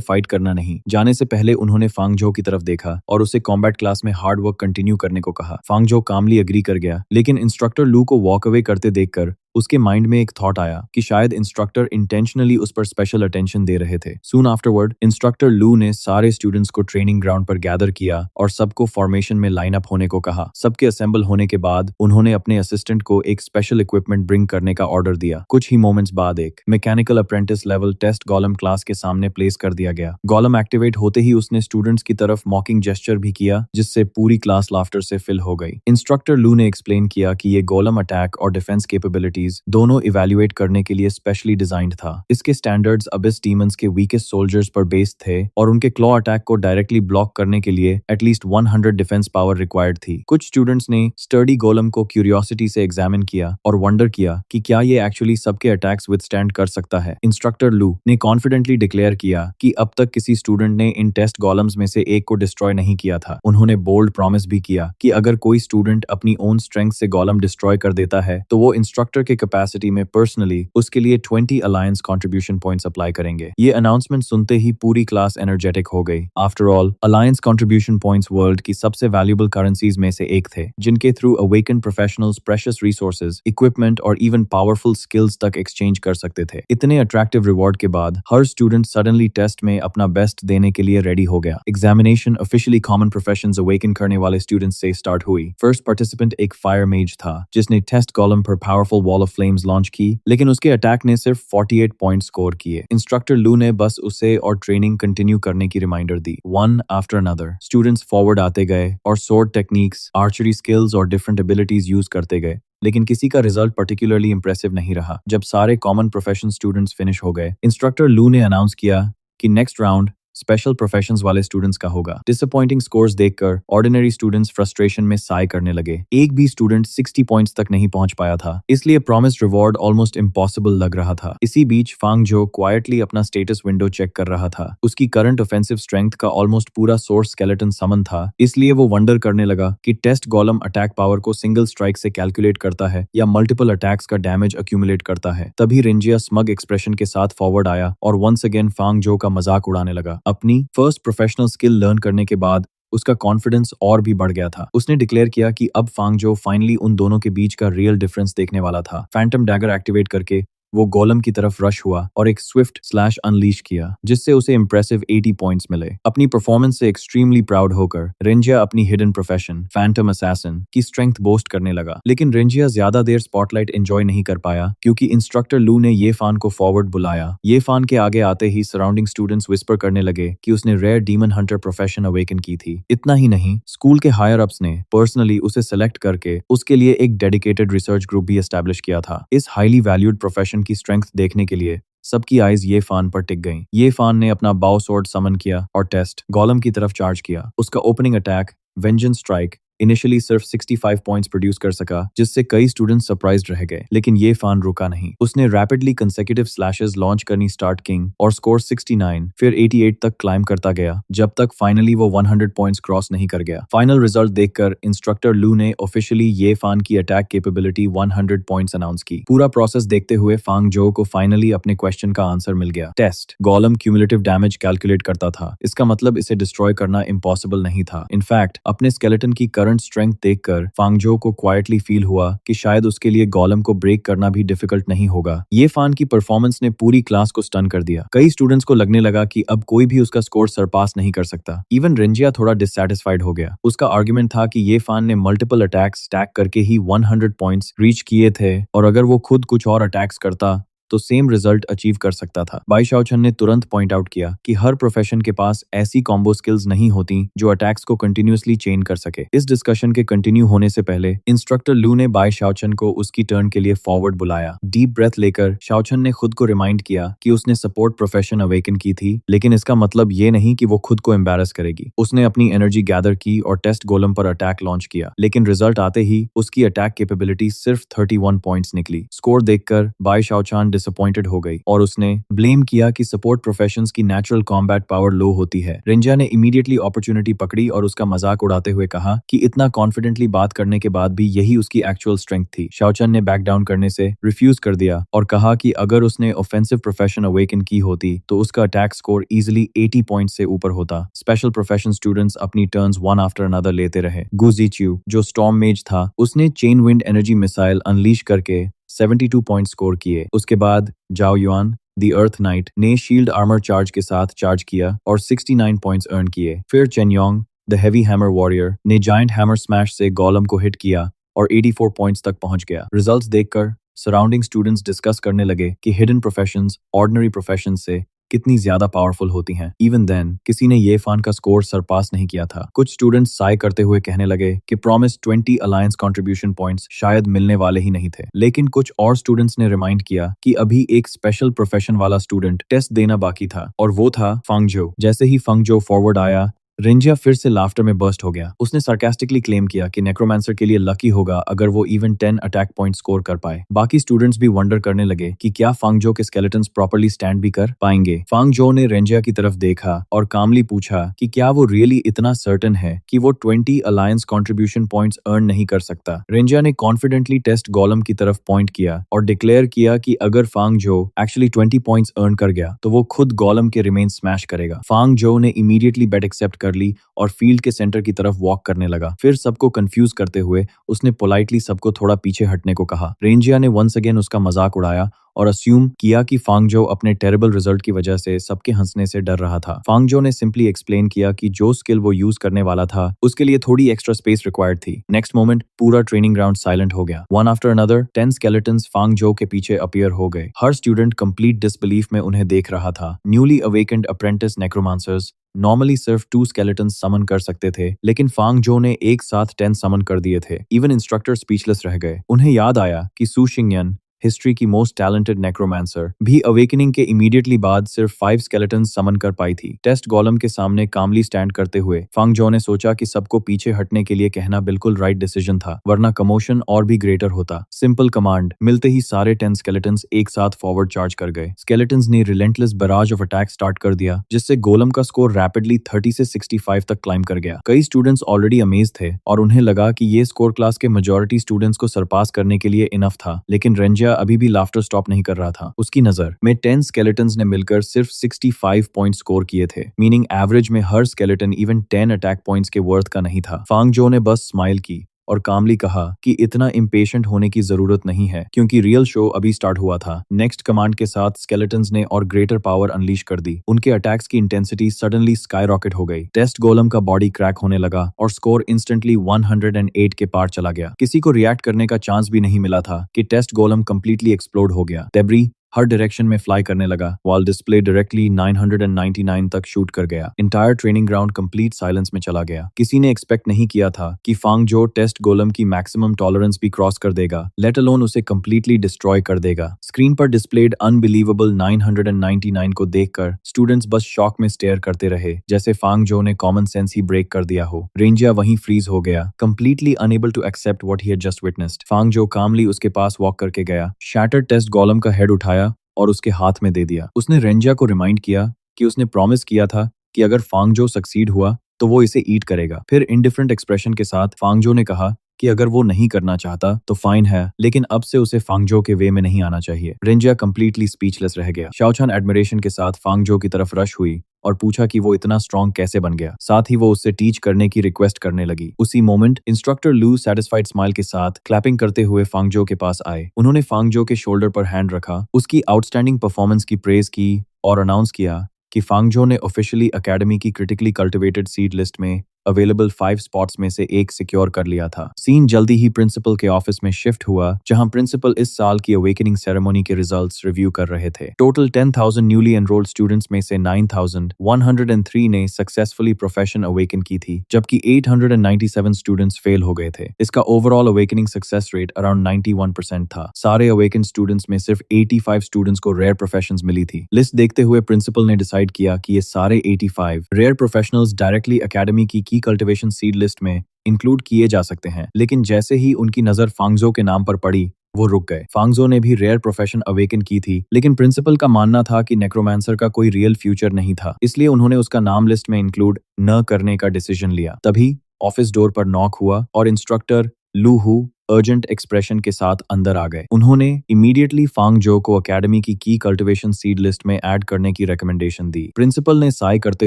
फाइट करना नहीं। जाने से पहले उन्होंने फांग जो की तरफ देखा और उसे कॉम्बैट क्लास में हार्ड वर्क कंटिन्यू करने को कहा। फांग जो कामली एग्री कर गया, लेकिन इंस्ट्रक्टर लू को वॉक अवे करते देखकर उसके माइंड में एक थॉट आया कि शायद इंस्ट्रक्टर इंटेंशनली उस पर स्पेशल अटेंशन दे रहे थे। सून आफ्टरवर्ड इंस्ट्रक्टर लू ने सारे स्टूडेंट्स को ट्रेनिंग ग्राउंड पर गैदर किया और सबको फॉर्मेशन में लाइन अप होने को कहा। सबके असेंबल होने के बाद उन्होंने अपने असिस्टेंट को एक स्पेशल इक्विपमेंट ब्रिंग करने का ऑर्डर दिया। कुछ ही मोमेंट्स बाद एक mechanical apprentice level test golem class के सामने प्लेस कर दिया गया। गोलम एक्टिवेट होते ही उसने स्टूडेंट्स की तरफ मॉकिंग जेस्चर भी किया, जिससे पूरी क्लास लाफ्टर से फिल हो गई। इंस्ट्रक्टर लू ने एक्सप्लेन किया कि ये गोलम अटैक और डिफेंस कैपेबिलिटीज दोनों इवैल्यूएट करने के लिए स्पेशली डिजाइंड था। इसके स्टैंडर्ड्स अबिस डीमंस के वीकेस्ट सोल्जर्स पर बेस्ड थे और उनके क्लॉ अटैक को डायरेक्टली ब्लॉक करने के लिए एटलीस्ट 100 डिफेंस पावर रिक्वायर्ड थी। कुछ स्टूडेंट्स ने स्टर्डी गोलम को क्यूरियोसिटी से एग्जामिन किया और वंडर किया कि क्या ये एक्चुअली सबके अटैक्स विथस्टैंड कर सकता है। इंस्ट्रक्टर लू ने कॉन्फिडेंटली डिक्लेयर किया कि अब तक किसी स्टूडेंट ने इन टेस्ट गोलम्स में से एक को डिस्ट्रॉय नहीं किया था। उन्होंने बोल्ड प्रॉमिस भी किया कि अगर कोई स्टूडेंट अपनी ओन स्ट्रेंथ से गोलम डिस्ट्रॉय कर देता है तो वो इंस्ट्रक्टर के कैपेसिटी में पर्सनली उसके लिए 20 अलायंस कंट्रीब्यूशन पॉइंट्स अप्लाई करेंगे। ये अनाउंसमेंट सुनते ही पूरी क्लास एनर्जेटिक हो गई। After all, alliance contribution points world की सबसे वैल्यूएबल करेंसीज में से एक थे, जिनके through awaken professionals precious resources, equipment और इवन पावरफुल स्किल्स तक एक्सचेंज कर सकते थे। इतने अट्रैक्टिव रिवॉर्ड के बाद हर स्टूडेंट सडनली टेस्ट में अपना बेस्ट देने के लिए रेडी हो गया। Examination officially common professions awaken करने वाले स्टूडेंट्स से स्टार्ट हुई। फर्स्ट पार्टिसिपेंट एक फायर मेज था, जिसने टेस्ट कॉलम पर powerful wall of flames launch की, लेकिन उसके अटैक ने सिर्फ 48 पॉइंट स्कोर किए। इंस्ट्रक्टर लू ने बस उसे और ट्रेनिंग कंटिन्यू करने की रिमाइंडर दी। One after another students forward आते गए और स्वॉर्ड टेक्निक्स, आर्चरी स्किल्स और डिफरेंट एबिलिटीज यूज करते गए, लेकिन किसी का रिजल्ट पर्टिकुलरली इंप्रेसिव नहीं रहा। जब सारे कॉमन प्रोफेशन स्टूडेंट्स फिनिश हो गए, इंस्ट्रक्टर लू ने अनाउंस किया कि नेक्स्ट राउंड स्पेशल प्रोफेशंस वाले स्टूडेंट्स का होगा। डिसअपॉइंटिंग स्कोर्स देखकर ऑर्डिनरी स्टूडेंट्स फ्रस्ट्रेशन में साय करने लगे। एक भी स्टूडेंट 60 पॉइंट्स तक नहीं पहुंच पाया था, इसलिए प्रॉमिस्ड रिवॉर्ड ऑलमोस्ट इम्पॉसिबल लग रहा था। इसी बीच फांग जो क्वाइटली अपना स्टेटस विंडो चेक कर रहा था। उसकी करंट ऑफेंसिव स्ट्रेंथ का ऑलमोस्ट पूरा सोर्स स्केलेटन समन था, इसलिए वो वंडर करने लगा कि टेस्ट गोलम अटैक पावर को सिंगल स्ट्राइक से कैलकुलेट करता है या मल्टीपल अटैक्स का डैमेज अक्यूमुलेट करता है। तभी रेंजिया स्मग एक्सप्रेशन के साथ फॉरवर्ड आया और वंस अगेन फांग जो का मजाक उड़ाने लगा। अपनी फर्स्ट प्रोफेशनल स्किल लर्न करने के बाद उसका कॉन्फिडेंस और भी बढ़ गया था। उसने डिक्लेयर किया कि अब फांग जो फाइनली उन दोनों के बीच का रियल डिफरेंस देखने वाला था। फैंटम डैगर एक्टिवेट करके वो गोलम की तरफ रश हुआ और एक स्विफ्ट स्लैश अनलीश किया, जिससे उसे इंप्रेसिव 80 पॉइंट्स मिले। अपनी परफॉर्मेंस से एक्सट्रीमली प्राउड होकर रेंजिया अपनी हिडन प्रोफेशन फैंटम असैसिन की स्ट्रेंथ बोस्ट करने लगा। लेकिन रेंजिया ज्यादा देर स्पॉटलाइट एंजॉय नहीं कर पाया, क्योंकि इंस्ट्रक्टर लू ने ये फान को फॉरवर्ड बुलाया। ये फान के आगे आते ही सराउंडिंग स्टूडेंट्स विस्पर करने लगे कि उसने rare demon hunter profession awaken की थी। इतना ही नहीं, स्कूल के हायर अप्स ने पर्सनली उसे सेलेक्ट करके उसके लिए एक डेडिकेटेड रिसर्च ग्रुप भी एस्टैब्लिश किया था। इस हाईली वैल्यूड प्रोफेशन की स्ट्रेंथ देखने के लिए सबकी आइज ये फान पर टिक गईं। ये फान ने अपना बाउ स्वॉर्ड समन किया और टेस्ट गोलम की तरफ चार्ज किया। उसका opening attack vengeance strike initially सिर्फ 65 पॉइंट्स प्रोड्यूस कर सका, जिससे कई स्टूडेंट्स सरप्राइज्ड रह गए। लेकिन ये फान रुका नहीं। उसने रैपिडली कंसेक्यूटिव स्लैशेस लॉन्च करनी स्टार्ट किंग और स्कोर 69 फिर 88 तक क्लाइम करता गया, जब तक फाइनली वो 100 पॉइंट्स क्रॉस नहीं कर गया। फाइनल रिजल्ट देखकर इंस्ट्रक्टर लू ने ऑफिशियली ये फान की अटैक कैपेबिलिटी 100 पॉइंट्स अनाउंस की। पूरा प्रोसेस देखते हुए फांग जो को फाइनली अपने क्वेश्चन का आंसर मिल गया। टेस्ट गोलम क्यूमुलेटिव डैमेज कैलकुलेट करता था, इसका मतलब इसे डिस्ट्रॉय करना इम्पॉसिबल नहीं था। इनफैक्ट अपने स्केलेटन की करंट स्ट्रेंथ देखकर फांगजो को क्वाइटली फील हुआ कि शायद उसके लिए गोलम को ब्रेक करना भी डिफिकल्ट नहीं होगा। ये फान की परफॉर्मेंस ने पूरी क्लास को स्टन कर दिया। कई स्टूडेंट्स को लगने लगा कि अब कोई भी उसका स्कोर सरपास नहीं कर सकता। इवन रेंजिया थोड़ा डिससैटिस्फाइड हो गया। उसका आर्गुमेंट था कि ये फान ने मल्टीपल अटैक्स स्टैक करके ही 100 पॉइंट्स रीच किए थे और अगर वो खुद कुछ और अटैक्स करता तो सेम रिजल्ट अचीव कर सकता था। बाई शाओचन ने तुरंत पॉइंट आउट किया कि हर प्रोफेशन के पास ऐसी कॉम्बो स्किल्स नहीं होती जो अटैक्स को कंटिन्यूअसली चेन कर सके। इस डिस्कशन के कंटिन्यू होने से पहले इंस्ट्रक्टर लू ने बाई शाओचन को उसकी टर्न के लिए फॉरवर्ड बुलाया। डीप ब्रेथ लेकर शाओचन ने खुद को रिमाइंड किया कि उसने सपोर्ट प्रोफेशन अवेकन की थी, लेकिन इसका मतलब ये नहीं कि वो खुद को एम्बैरस करेगी। उसने अपनी एनर्जी गैदर की और टेस्ट गोलम पर अटैक लॉन्च किया, लेकिन रिजल्ट आते ही उसकी अटैक कैपेबिलिटी सिर्फ 31 पॉइंट्स निकली। स्कोर देखकर बाई शाओचान डिसअपॉइंटेड हो गई और उसने ब्लेम किया कि सपोर्ट प्रोफेशंस की नेचुरल कॉम्बैट पावर लो होती है। रेंजिया ने इमीडिएटली अपॉर्चुनिटी पकड़ी और उसका मजाक उड़ाते हुए कहा कि इतना कॉन्फिडेंटली बात करने के बाद भी यही उसकी एक्चुअल स्ट्रेंथ थी। शाओचन ने बैक डाउन करने से रिफ्यूज कर दिया और कहा कि अगर उसने ऑफेंसिव प्रोफेशन अवेकन की होती तो उसका अटैक स्कोर इजिली 80 पॉइंट से ऊपर होता। स्पेशल प्रोफेशन स्टूडेंट्स अपनी टर्न्स वन आफ्टर अनदर लेते रहे। गु जीच्यू जो स्टॉर्म मेज था, उसने chain wind energy missile unleash करके 72 पॉइंट स्कोर किए। उसके बाद जाओ युआन द अर्थ नाइट ने शील्ड आर्मर चार्ज के साथ चार्ज किया और 69 पॉइंट्स अर्न किए। फिर chain Yong the heavy hammer warrior ने जायंट हैमर स्मैश से गोलम को हिट किया और 84 पॉइंट्स तक पहुंच गया। रिजल्ट्स देखकर सराउंडिंग स्टूडेंट्स डिस्कस करने लगे कि हिडन प्रोफेशंस ऑर्डिनरी प्रोफेशंस से कितनी ज्यादा पावरफुल होती हैं। इवन देन किसी ने ये फान का स्कोर सरपास नहीं किया था। कुछ स्टूडेंट्स साय करते हुए कहने लगे कि प्रॉमिस 20 अलायंस कंट्रीब्यूशन पॉइंट्स शायद मिलने वाले ही नहीं थे, लेकिन कुछ और स्टूडेंट्स ने रिमाइंड किया कि अभी एक स्पेशल प्रोफेशन वाला स्टूडेंट टेस्ट देना बाकी था और वो था फांगजो। जैसे ही फांगजो फॉरवर्ड आया, रेंजिया फिर से लाफ्टर में बर्स्ट हो गया। उसने सार्कास्टिकली क्लेम किया कि नेक्रोमैंसर के लिए लकी होगा अगर वो इवन 10 अटैक पॉइंट स्कोर कर पाए। बाकी स्टूडेंट्स भी वंडर करने लगे कि क्या फांगजो के स्केलेटन्स प्रॉपर्ली स्टैंड भी कर पाएंगे। फांगजो ने रेंजिया की तरफ देखा और कामली पूछा कि क्या वो रियली इतना सर्टन है कि वो 20 अलायंस कंट्रीब्यूशन पॉइंट्स अर्न नहीं कर सकता। रेंजिया ने कॉन्फिडेंटली टेस्ट गोलम की तरफ पॉइंट किया और डिक्लेयर किया कि अगर फांगजो एक्चुअली 20 पॉइंट्स अर्न कर गया तो वो खुद गोलम के रिमेन स्मैश करेगा। फांगजो ने इमीडिएटली बेट एक्सेप्ट कर ली और फील्ड के सेंटर की तरफ वॉक करने लगा। फिर सबको कंफ्यूज करते हुए उसने पोलाइटली सबको थोड़ा पीछे हटने को कहा। रेंजिया ने वंस अगेन उसका मजाक उड़ाया और अस्यूम किया कि फांगजो अपने टेरेबल रिजल्ट की वजह से सबके हंसने से डर रहा था। फांगजो ने सिंपली एक्सप्लेन किया कि जो स्किल वो यूज करने वाला था उसके लिए थोड़ी एक्स्ट्रा स्पेस रिक्वायर्ड थी। नेक्स्ट मोमेंट पूरा ट्रेनिंग ग्राउंड साइलेंट हो गया। वन आफ्टर अनदर 10 स्केलेटन्स फांगजो के पीछे अपीयर हो गए। हर स्टूडेंट कंप्लीट डिसबिलीफ में उन्हें देख रहा था। न्यूली अवेकेंड अप्रेंटिस नेक्रोमांसर्स नॉर्मली सिर्फ 2 स्केलेटन्स समन कर सकते थे, लेकिन फांगजो ने एक साथ 10 समन कर दिए थे। इवन इंस्ट्रक्टर स्पीचलेस रह गए। उन्हें याद आया कि सू शिंगयन हिस्ट्री की मोस्ट टैलेंटेड नेक्रोमैंसर भी अवेकनिंग के इमीडिएटली बाद सिर्फ 5 स्केलेटन्स समन कर पाई थी। टेस्ट गोलम के सामने कामली स्टैंड करते हुए फांगजो ने सोचा कि सबको पीछे हटने के लिए कहना बिल्कुल राइट डिसीजन था, वरना कमोशन और भी ग्रेटर होता। सिंपल कमांड मिलते ही सारे 10 स्केलेटन्स एक साथ फॉरवर्ड चार्ज कर गए। स्केलेटन्स ने relentless barrage of attack start कर दिया, जिससे गोलम का स्कोर रैपिडली 30 से 65 तक क्लाइम कर गया। कई स्टूडेंट्स ऑलरेडी अमेज थे और उन्हें लगा कि ये स्कोर क्लास के मेजॉरिटी स्टूडेंट्स को सरपास करने के लिए इनफ था, लेकिन रेंजिया अभी भी लाफ्टर स्टॉप नहीं कर रहा था। उसकी नजर में 10 स्केलेटन्स ने मिलकर सिर्फ 65 पॉइंट स्कोर किए थे, मीनिंग एवरेज में हर स्केलेटन इवन 10 अटैक पॉइंट्स के वर्थ का नहीं था। फांगजो ने बस स्माइल की और कामली कहा कि इतना इम्पेशेंट होने की जरूरत नहीं है, क्योंकि रियल शो अभी स्टार्ट हुआ था। नेक्स्ट कमांड के साथ स्केलेटन्स ने और ग्रेटर पावर अनलीश कर दी। उनके अटैक्स की इंटेंसिटी सडनली स्काई रॉकेट हो गई। टेस्ट गोलम का बॉडी क्रैक होने लगा और स्कोर इंस्टेंटली 108 के पार चला गया। किसी को रिएक्ट करने का चांस भी नहीं मिला था कि टेस्ट गोलम कंप्लीटली एक्सप्लोड हो गया। डेब्री हर डायरेक्शन में फ्लाई करने लगा, वाल डिस्प्ले डायरेक्टली 999 तक शूट कर गया। Entire training ground complete silence में चला गया। किसी ने एक्सपेक्ट नहीं किया था कि फांगजो टेस्ट गोलम की मैक्सिमम टॉलरेंस भी क्रॉस कर देगा, लेट अलोन उसे कंप्लीटली डिस्ट्रॉय कर देगा। स्क्रीन पर डिस्प्लेड अनबिलीवेबल 999 को देखकर स्टूडेंट्स बस शॉक में स्टेयर करते रहे, जैसे फांगजो ने कॉमन सेंस ही ब्रेक कर दिया हो। रेंजिया वहीं फ्रीज हो गया, completely unable to accept what he had just witnessed. Fangzhou calmly उसके पास वॉक करके गया, शैटर्ड टेस्ट गोलम का हेड उठाया और उसके हाथ में दे दिया। उसने रेंजिया को रिमाइंड किया कि उसने प्रॉमिस किया था कि अगर फांगजो सक्सीड हुआ तो वो इसे ईट करेगा। फिर इंडिफरेंट एक्सप्रेशन के साथ फांगजो ने कहा कि अगर वो नहीं करना चाहता तो फाइन है, लेकिन अब से उसे फांगजो के वे में नहीं आना चाहिए। रेंजिया कंप्लीटली स्पीचलेस रह गया। शाओचान एडमिरेशन के साथ फांगजो की तरफ रश हुई और पूछा कि वो इतना स्ट्रॉन्ग कैसे बन गया। साथ ही वो उससे टीच करने की रिक्वेस्ट करने लगी। उसी मोमेंट इंस्ट्रक्टर लू सैटिस्फाइड स्माइल के साथ क्लैपिंग करते हुए फांगजो के पास आए। उन्होंने फांगजो के शोल्डर पर हैंड रखा, उसकी आउटस्टैंडिंग परफॉर्मेंस की प्रेज की और अनाउंस किया कि फांगजो ने ऑफिशियली एकेडमी की क्रिटिकली कल्टिवेटेड सीड लिस्ट में अवेलेबल 5 स्पॉट्स में से एक सिक्योर कर लिया था। सीन जल्दी ही प्रिंसिपल के ऑफिस में शिफ्ट हुआ, जहां प्रिंसिपल इस साल की अवेकनिंग सेरेमनी के रिजल्ट्स रिव्यू कर रहे थे। टोटल 10,000 न्यूली एनरोल्ड स्टूडेंट्स में से 9,103 ने सक्सेसफुली प्रोफेशन अवेकन की थी, जबकि 897 स्टूडेंट्स फेल हो गए थे। इसका overall awakening success rate around 91% था। सारे अवेकन स्टूडेंट्स में सिर्फ 85 स्टूडेंट्स को रेयर प्रोफेशंस मिली थी। लिस्ट देखते हुए प्रिंसिपल ने डिसाइड किया कि ये सारे 85 रेयर प्रोफेशनल्स डायरेक्टली एकेडमी की कल्टिवेशन सीड लिस्ट में इंक्लूड किए जा सकते हैं। लेकिन जैसे ही उनकी नजर फांगजो के नाम पर पड़ी, वो रुक गए। फांगजो ने भी रेयर प्रोफेशन अवेकन की थी, लेकिन प्रिंसिपल का मानना था कि नेक्रोमांसर का कोई रियल फ्यूचर नहीं था, इसलिए उन्होंने उसका नाम लिस्ट में इंक्लूड न करने का डिसीजन लिया। तभी ऑफिस डोर पर नॉक हुआ और इंस्ट्रक्टर लू हू अर्जेंट एक्सप्रेशन के साथ अंदर आ गए। उन्होंने इमीडिएटली फांगजो को एकेडमी की कल्टिवेशन सीड लिस्ट में ऐड करने की रिकमेंडेशन दी। प्रिंसिपल ने साई करते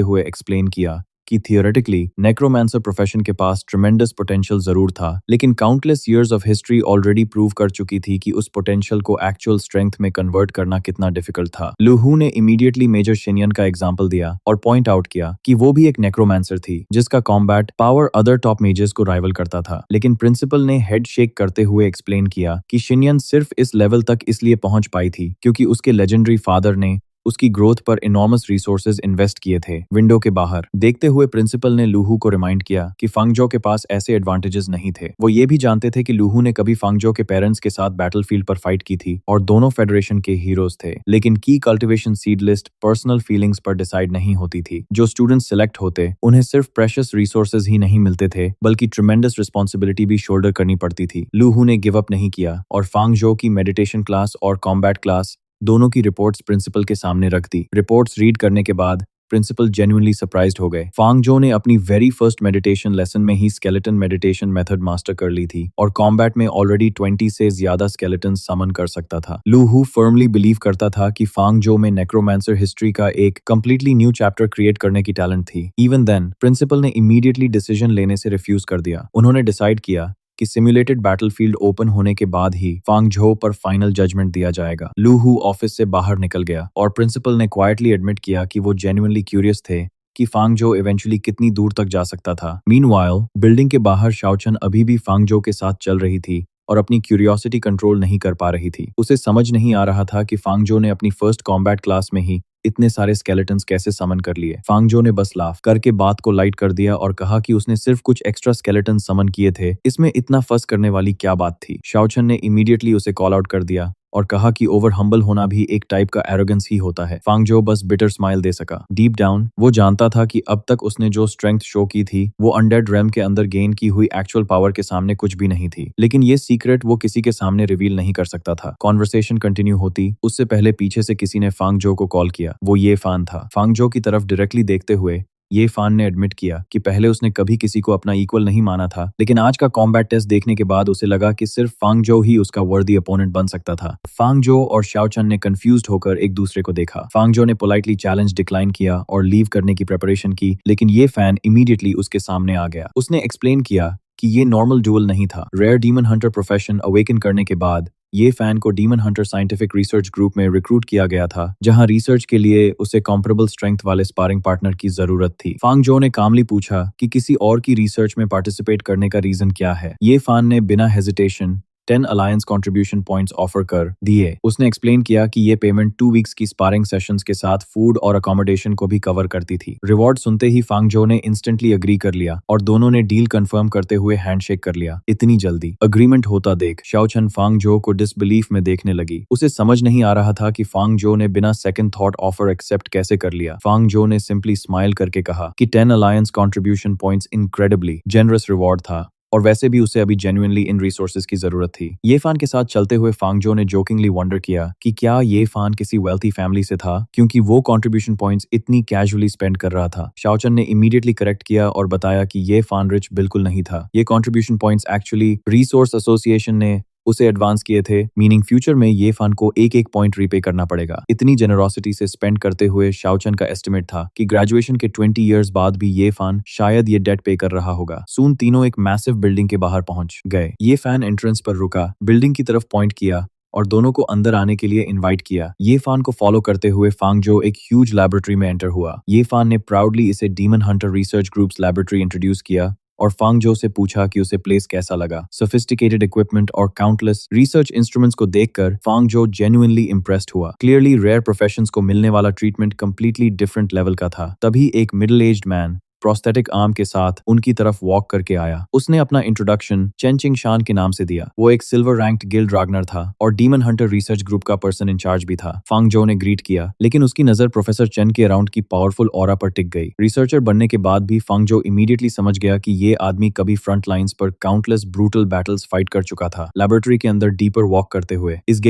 हुए एक्सप्लेन किया कि थियोरेटिकली नेक्रोमांसर प्रोफेशन के पास ट्रिमेंडस पोटेंशियल जरूर था, लेकिन countless years of history already prove कर चुकी थी कि उस पोटेंशियल को एक्चुअल स्ट्रेंथ में कन्वर्ट करना कितना डिफिकल्ट था। लूहू ने इमीडिएटली मेजर शिनियन का एग्जांपल दिया और पॉइंट आउट किया कि वो भी एक नेक्रोमांसर थी, जिसका combat power other top measures को राइवल करता था। लेकिन प्रिंसिपल ने हेड शेक करते हुए एक्सप्लेन किया कि शिनियन सिर्फ इस लेवल तक इसलिए पहुंच पाई थी क्योंकि उसके लेजेंडरी फादर ने उसकी ग्रोथ पर इनॉर्मस रिसोर्सेज इन्वेस्ट किए थे। विंडो के बाहर देखते हुए प्रिंसिपल ने लूहू को रिमाइंड किया कि फांगजो के पास ऐसे एडवांटेजेस नहीं थे। वो ये भी जानते थे कि लूहू ने कभी फांगजो के पेरेंट्स के साथ बैटलफील्ड पर फाइट की थी और दोनों फेडरेशन के हीरोज थे। लेकिन की cultivation seed list personal feelings पर डिसाइड नहीं होती थी। जो स्टूडेंट्स सिलेक्ट होते, उन्हें सिर्फ प्रेशियस रिसोर्सेज ही नहीं मिलते थे, बल्कि ट्रिमेंडस रिस्पॉन्सिबिलिटी भी शोल्डर करनी पड़ती थी। लूहू ने गिव अप नहीं किया और फांगजो की मेडिटेशन क्लास और कॉम्बैट क्लास दोनों की रिपोर्ट्स प्रिंसिपल के सामने रख दी। रिपोर्ट्स रीड करने के बाद प्रिंसिपल जेन्युइनली सरप्राइज्ड हो गए। फांगजो ने अपनी वेरी फर्स्ट मेडिटेशन लेसन में ही स्केलेटन मेडिटेशन मेथड मास्टर कर ली थी और कॉम्बैट में ऑलरेडी 20 से ज्यादा स्केलेटन समन कर सकता था। लूहू फर्मली बिलीव करता था कि फांगजो में नेक्रोमांसर हिस्ट्री का एक कंप्लीटली न्यू चैप्टर क्रिएट करने की टैलेंट थी। इवन देन प्रिंसिपल ने इमीडिएटली डिसीजन लेने से रिफ्यूज कर दिया। उन्होंने डिसाइड किया कि सिमुलेटेड बैटलफील्ड ओपन होने के बाद ही फांगजो पर फाइनल जजमेंट दिया जाएगा। लूहू ऑफिस से बाहर निकल गया और प्रिंसिपल ने क्वाइटली एडमिट किया कि वो जेन्युइनली क्यूरियस थे कि फांगजो इवेंचुअली कितनी दूर तक जा सकता था। मीनवाइल बिल्डिंग के बाहर शाओचन अभी भी फांगजो के साथ चल रही थी और अपनी क्यूरियोसिटी कंट्रोल नहीं कर पा रही थी। उसे समझ नहीं आ रहा था कि फांगजो ने अपनी फर्स्ट कॉम्बैट क्लास में ही इतने सारे स्केलेटन्स कैसे समन कर लिए। फांगजो ने बस लाफ करके बात को लाइट कर दिया और कहा कि उसने सिर्फ कुछ एक्स्ट्रा स्केलेटन समन किए थे, इसमें इतना फस करने वाली क्या बात थी। शाओचन ने इमीडिएटली उसे कॉल आउट कर दिया और कहा कि ओवर हम्बल होना भी एक टाइप का एरोगेंस ही होता है। फांगजो बस बिटर स्माइल दे सका। डीप डाउन वो जानता था कि अब तक उसने जो स्ट्रेंथ शो की थी वो अनडेड रेल्म के अंदर गेन की हुई एक्चुअल पावर के सामने कुछ भी नहीं थी। लेकिन ये सीक्रेट वो किसी के सामने रिवील नहीं कर सकता था। कॉन्वर्सेशन कंटिन्यू होती उससे पहले पीछे से किसी ने फांगजो को कॉल किया। वो ये फान था। फांगजो की तरफ डायरेक्टली देखते हुए ये फान ने एडमिट किया कि पहले उसने कभी किसी को अपना इक्वल नहीं माना था, लेकिन आज का कॉम्बैट टेस्ट देखने के बाद उसे लगा कि सिर्फ फांगजो ही उसका वर्दी अपोनेंट बन सकता था। फांगजो और शाओचन ने कंफ्यूज्ड होकर एक दूसरे को देखा। फांगजो ने पोलाइटली चैलेंज डिक्लाइन किया और लीव करने की प्रिपरेशन की, लेकिन ये फैन इमीडिएटली उसके सामने आ गया। उसने एक्सप्लेन किया कि ये नॉर्मल डुअल नहीं था। Rare demon hunter profession awaken करने के बाद ये फैन को demon hunter scientific research group में रिक्रूट किया गया था, जहां रिसर्च के लिए उसे कॉम्परेबल स्ट्रेंथ वाले स्पारिंग पार्टनर की जरूरत थी। फांगजो ने कामली पूछा कि किसी और की रिसर्च में पार्टिसिपेट करने का रीजन क्या है। ये फैन ने बिना hesitation 10 alliance contribution points offer कर दिए। उसने एक्सप्लेन किया कि ये पेमेंट 2 वीक्स की स्पारिंग सेशंस के साथ फूड और अकोमोडेशन को भी कवर करती थी। रिवॉर्ड सुनते ही फांगजो ने इंस्टेंटली अग्री कर लिया और दोनों ने डील कंफर्म करते हुए हैंडशेक कर लिया। इतनी जल्दी अग्रीमेंट होता देख शाओचन फांगजो को डिसबिलीफ में देखने लगी। उसे समझ नहीं आ रहा था कि फांगजो ने बिना सेकंड थॉट ऑफर एक्सेप्ट कैसे कर लिया। फांगजो ने सिंपली स्माइल करके कहा कि 10 alliance contribution points incredibly generous reward था और वैसे भी उसे अभी जेन्युइनली इन रिसोर्सेज की जरूरत थी। ये फान के साथ चलते हुए फांगजो ने जोकिंगली वंडर किया कि क्या ये फान किसी वेल्थी फैमिली से था, क्योंकि वो कंट्रीब्यूशन पॉइंट्स इतनी कैजुअली स्पेंड कर रहा था। शाओचन ने इमीडिएटली करेक्ट किया और बताया कि ये फान रिच बिल्कुल नहीं था। ये contribution points actually resource association ने उसे एडवांस किए थे, मीनिंग फ्यूचर में ये फान को एक एक पॉइंट रीपे करना पड़ेगा। इतनी जेनरोसिटी से स्पेंड करते हुए शाओचन का एस्टिमेट था कि ग्रेजुएशन के 20 इयर्स बाद भी ये फान शायद ये डेट पे कर रहा होगा। सून तीनों एक मैसिव बिल्डिंग के बाहर पहुंच गए। ये फैन एंट्रेंस पर रुका, बिल्डिंग की तरफ पॉइंट किया और दोनों को अंदर आने के लिए इनवाइट किया। ये फान को फॉलो करते हुए फांगजो एक ह्यूज लैबोरेटरी में एंटर हुआ। ये फान ने प्राउडली इसे demon Hunter research groups laboratory introduce किया और फांगजो से पूछा कि उसे प्लेस कैसा लगा। सोफिस्टिकेटेड इक्विपमेंट और काउंटलेस रिसर्च इंस्ट्रूमेंट्स को देखकर फांगजो जेन्युइनली इम्प्रेस्ड हुआ। क्लियरली रेयर प्रोफेशंस को मिलने वाला ट्रीटमेंट कंप्लीटली डिफरेंट लेवल का था। तभी एक middle aged man prosthetic arm के साथ उनकी तरफ वॉक करके आया। उसने अपना इंट्रोडक्शन चेन चिंग शान के नाम से दिया। वो एक सिल्वर रैंक्ड गिल्ड रागनर था और डीमन हंटर रिसर्च ग्रुप का पर्सन इंचार्ज भी था। फांगजो ने ग्रीट किया, लेकिन उसकी नजर प्रोफेसर चेन के अराउंड की पावरफुल ऑरा पर टिक गई। रिसर्चर बनने के बाद भी फांगजो इमीडिएटली समझ गया कि ये आदमी कभी फ्रंट लाइंस पर काउंटलेस ब्रूटल बैटल्स फाइट कर चुका था। लैबोरेटरी के अंदर डीपर वॉक करते हुए इस